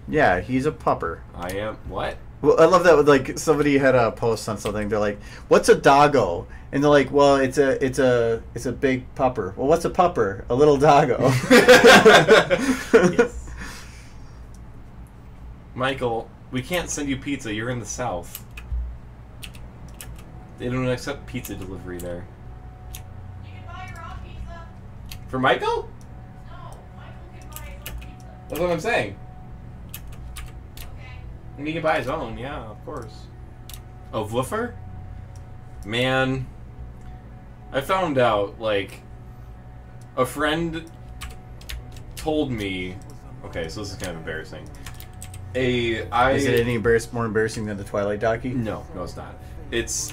Yeah, he's a pupper. I am what? Well, I love that. Like somebody had a post on something. They're like, "What's a doggo?" And they're like, "Well, it's a big pupper." Well, what's a pupper? A little doggo. Yes. Michael, we can't send you pizza. You're in the South. They don't accept pizza delivery there. You can buy your own pizza. For Michael? No, Michael can buy his own pizza. That's what I'm saying. Okay. And he can buy his own, yeah, of course. A woofer? Man, I found out, like, a friend told me... Okay, so this is kind of embarrassing. Is it any more embarrassing than the Twilight docu? No, it's not. It's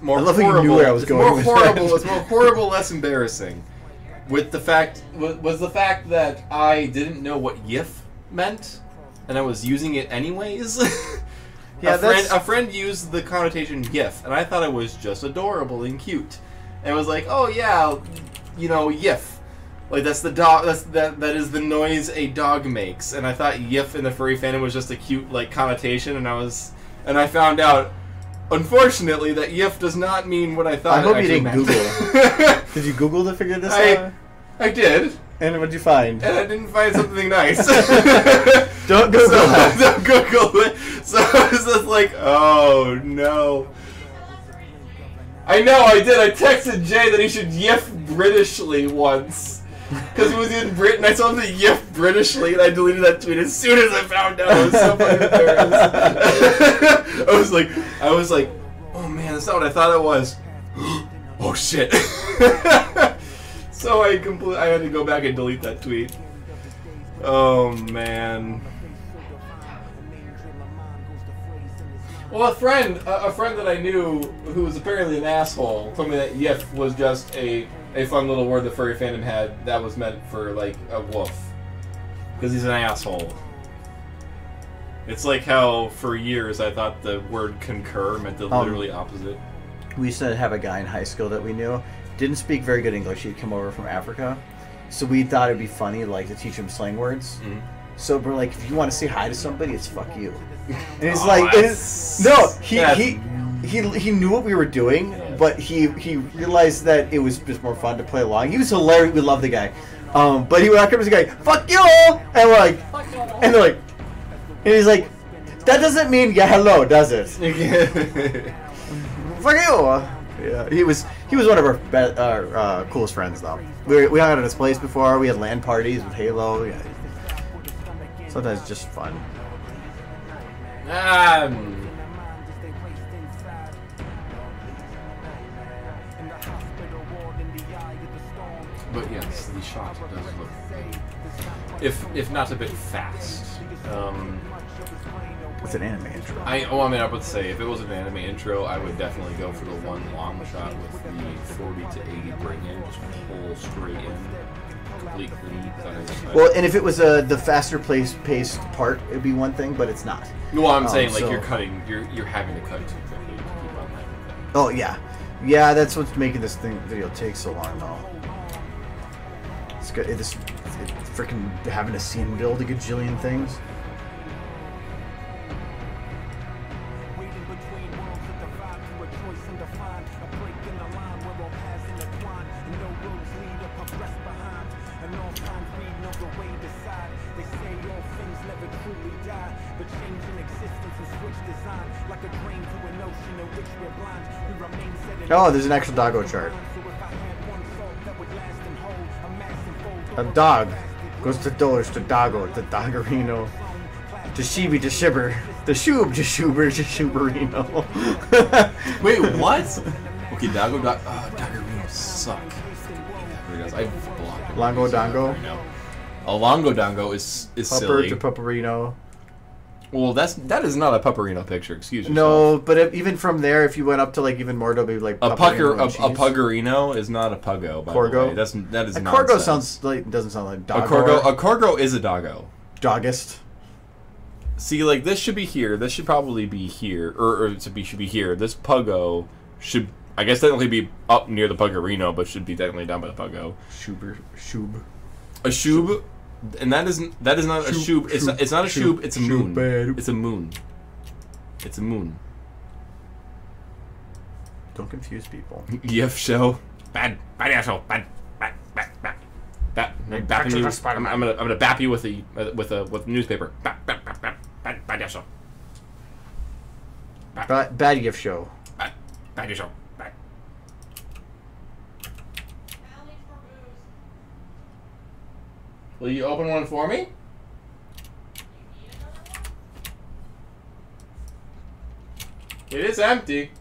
more I love horrible. how you knew where I was it's going more with horrible. that. It's more horrible, less embarrassing. With the fact was the fact that I didn't know what "yif" meant, and I was using it anyways. Yeah, a friend used the connotation "yif," and I thought it was just adorable and cute, and I was like, "Oh yeah, you know, yif." Like that's the dog. That is the noise a dog makes, and I thought "yif" in the furry fandom was just a cute like connotation, and I found out, unfortunately, that "yif" does not mean what I thought. I hope it you didn't meant. Google. Did you Google to figure this out? I did, And what'd you find? and I didn't find something nice. Don't Google that. Don't Google it. So I was just like, oh no. I know I did. I texted Jay that he should "yif" Britishly once. Because he was in Britain, I saw him say "yif" Britishly, and I deleted that tweet as soon as I found out. I was so fucking embarrassed. I was like, oh man, that's not what I thought it was. Oh shit. So I had to go back and delete that tweet. Oh man. Well, a friend that I knew who was apparently an asshole told me that "yif" was just a fun little word the furry fandom had that was meant for like a wolf, because he's an asshole. It's like how for years I thought the word "concur" meant the literally opposite. We used to have a guy in high school that we knew. Didn't speak very good English. He'd come over from Africa. So we thought it'd be funny, like, to teach him slang words. Mhm. So we're like, if you want to say hi to somebody, it's fuck you. And it's Oh, like, that's- no, that's- he knew what we were doing, but he realized that it was just more fun to play along. He was hilarious. We love the guy. But he would come to the guy, fuck you! And we're like, and they're like, and he's like, that doesn't mean yeah hello, does it? Fuck you! Yeah, he was one of our coolest friends though. We hung out at his place before. We had LAN parties with Halo. Yeah. Sometimes it's just fun. But yes, the shot does look, if not a bit fast. It's an anime intro. I would say if it was an anime intro, I would definitely go for the one long shot with the 40 to 80 bring in, just pull straight in, complete clean. Well, and if it was the faster paced part, it'd be one thing, but it's not. No, I'm saying like so- you're having to cut too quickly to keep on that. Oh yeah, yeah. That's what's making this video take so long, though. It's good. It's freaking having to scene build a gajillion things. Oh, there's an actual doggo chart. A dog goes to doors to doggo, to doggerino, to shibi, to shibber, to shoob, to shuber, to shuberino. Wait, what? Okay, Doggerino suck. I've blocked it. Longo Dongo? A Longo Dongo is Pupper silly. to pupperino. Well, that is not a Pupperino picture. Excuse me. No, but even from there, if you went up to like even more, it'll be like A pupperino and cheese. Puggerino is not a Puggo. By Corgo? the way. That is A nonsense. corgo sounds like doesn't sound like A dog. Corgo is a doggo. Doggist. See, like this should be here. This should probably be here, or should be here. This Puggo should, I guess, technically be up near the Puggerino, but should be technically down by the Puggo. Shoob. A shoob, and that is not a shoob. It's not a shoob. It's a moon. It's a moon. It's a moon. Don't confuse people. Yef show. Bad asshole. Bad. Bapping you. I'm gonna bap you with a newspaper. Bad asshole. Bad gift show. Bad asshole. Bad. Will you open one for me? It is empty.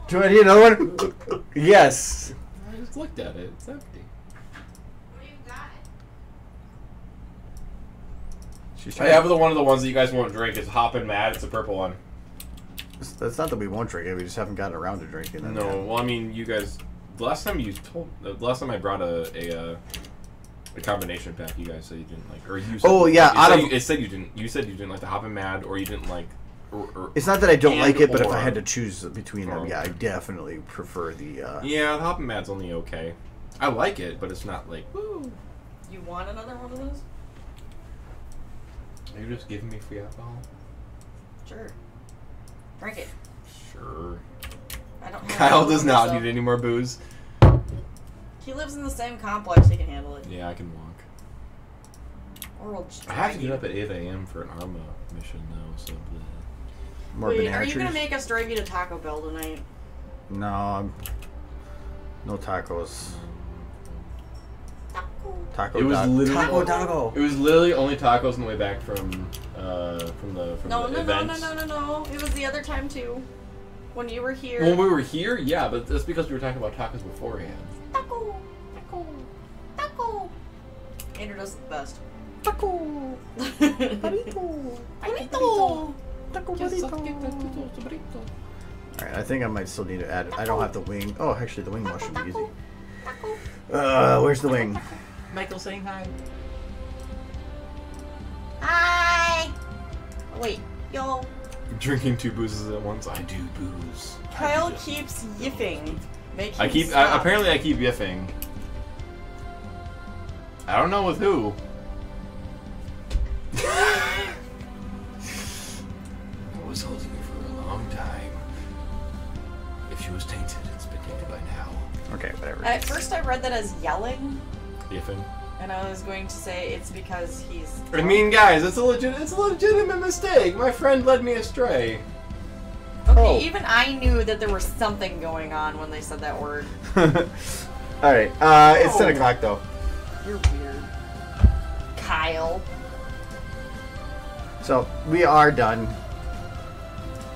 Do I need another one? Yes. I just looked at it. It's empty. What do you got? She's I have one of the ones that you guys won't drink. It's Hoppin' Mad. It's a purple one. That's not that we won't drink it. We just haven't gotten around to drinking it. No, well, I mean, you guys. The last time I brought a combination pack, you guys said you didn't like, or you. Said, Oh yeah, it said you didn't. You said you didn't like the Hoppin' Mad, or you didn't like. Or, it's not that I don't like it, but if or- I had to choose between them, yeah, I definitely prefer the. Yeah, the Hoppin' Mad's only okay. I like it, but it's not like. Woo. You want another one of those? Are you just giving me free alcohol? Sure. Drink it. Sure. I don't have Kyle it does on not myself. need any more booze. He lives in the same complex. He can handle it. Yeah, I can walk. Or we'll just I have to drag get you. up at 8 a.m. for an ARMA mission though, so. More Wait, banana are you trees? gonna make us drive you to Taco Bell tonight? No, no tacos. Taco. It was literally Taco Doggo. It was literally only tacos on the way back from the event. No. It was the other time too. When you were here. When we were here, yeah, but that's because we were talking about tacos beforehand. Taco. Andrew does the best. Taco. Burrito. Alright, I think I might still need to add. I don't have the wing. Oh, actually, the wing mushroom be easy. Where's the wing? Michael saying hi. Hi. Oh, wait, yo. Drinking 2 boozes at once. I do booze. Kyle keeps yipping. Make him I keep. stop. Apparently, I keep yiffing. I don't know with who. I was holding her for a long time. If she was tainted, it's been tainted by now. Okay, whatever. At first, I read that as yelling, Ifin. and I was going to say it's because he's. I mean, guys, it's a legitimate mistake. My friend led me astray. Okay, Oh. even I knew that there was something going on when they said that word. Alright, it's 10 o'clock though. You're weird. Kyle. So, we are done.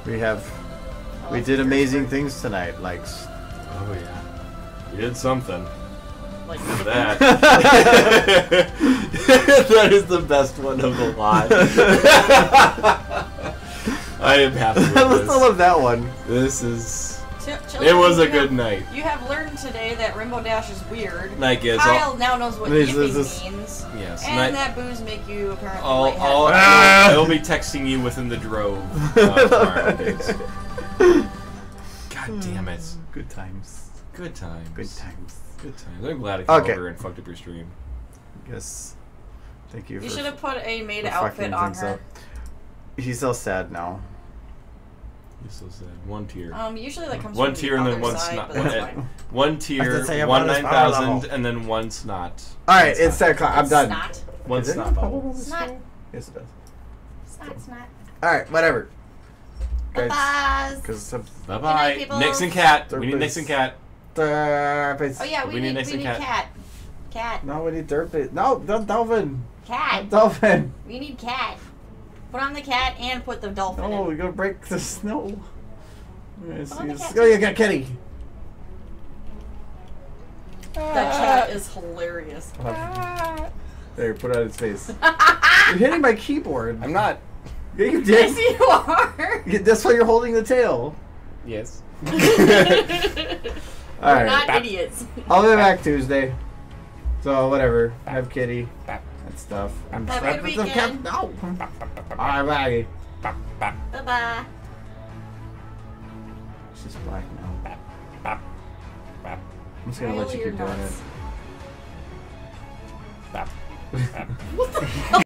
We did amazing things tonight, like... Oh yeah, you did something. Like For that. That is the best one of the lot. I am happy with I this. still love that one. This is. Children, It was a you good have- night. You have learned today that Rainbow Dash is weird. Night is Kyle now knows what This yipping is- means. Yes. And Night. that booze make you apparently I'll lightheaded. I'll be texting you within the drove tomorrow days. God damn it. Good times. Good times. Good times. Good times. I'm glad I came Okay. over and fucked up your stream. Yes. Thank you You for should have put a maid for outfit fucking on things her. up. He's so sad now. You're so sad. One tier. Usually that comes One from tier the and then other one side, snot. but that's fine. One I tier, have to say I'm one on this power 9,000, level. and then one snot. Alright, it's 10 o'clock. I'm done. Snot. One Is it snot not bubble. bubble? Snot. Yes, it does. Snot. Alright, whatever. Bye-bye. Because Bye night, bye. people. Nix and cat. Third We need base. Nix and cat. Oh yeah, We we need need Nix and Cat. cat. Cat. No, we need third base. No, Dolphin. Cat. Dolphin. We need cat. Put on the cat and put the dolphin No, in. we're gonna break the snow. Yes, on the yes. cat. Oh, you got Kenny. That cat is hilarious. There, put it on its face. You're hitting my keyboard. I'm not. Yeah, you Yes, did. you are. Yeah, that's why you're holding the tail. Yes. All We're right. not idiots. I'll be back Tuesday. So whatever. Have Kitty and stuff. I'm Have a good weekend. No. All right, bye. Bye-bye. She's black now. I'm just gonna let you Roll your keep doing nuts. it. What the hell?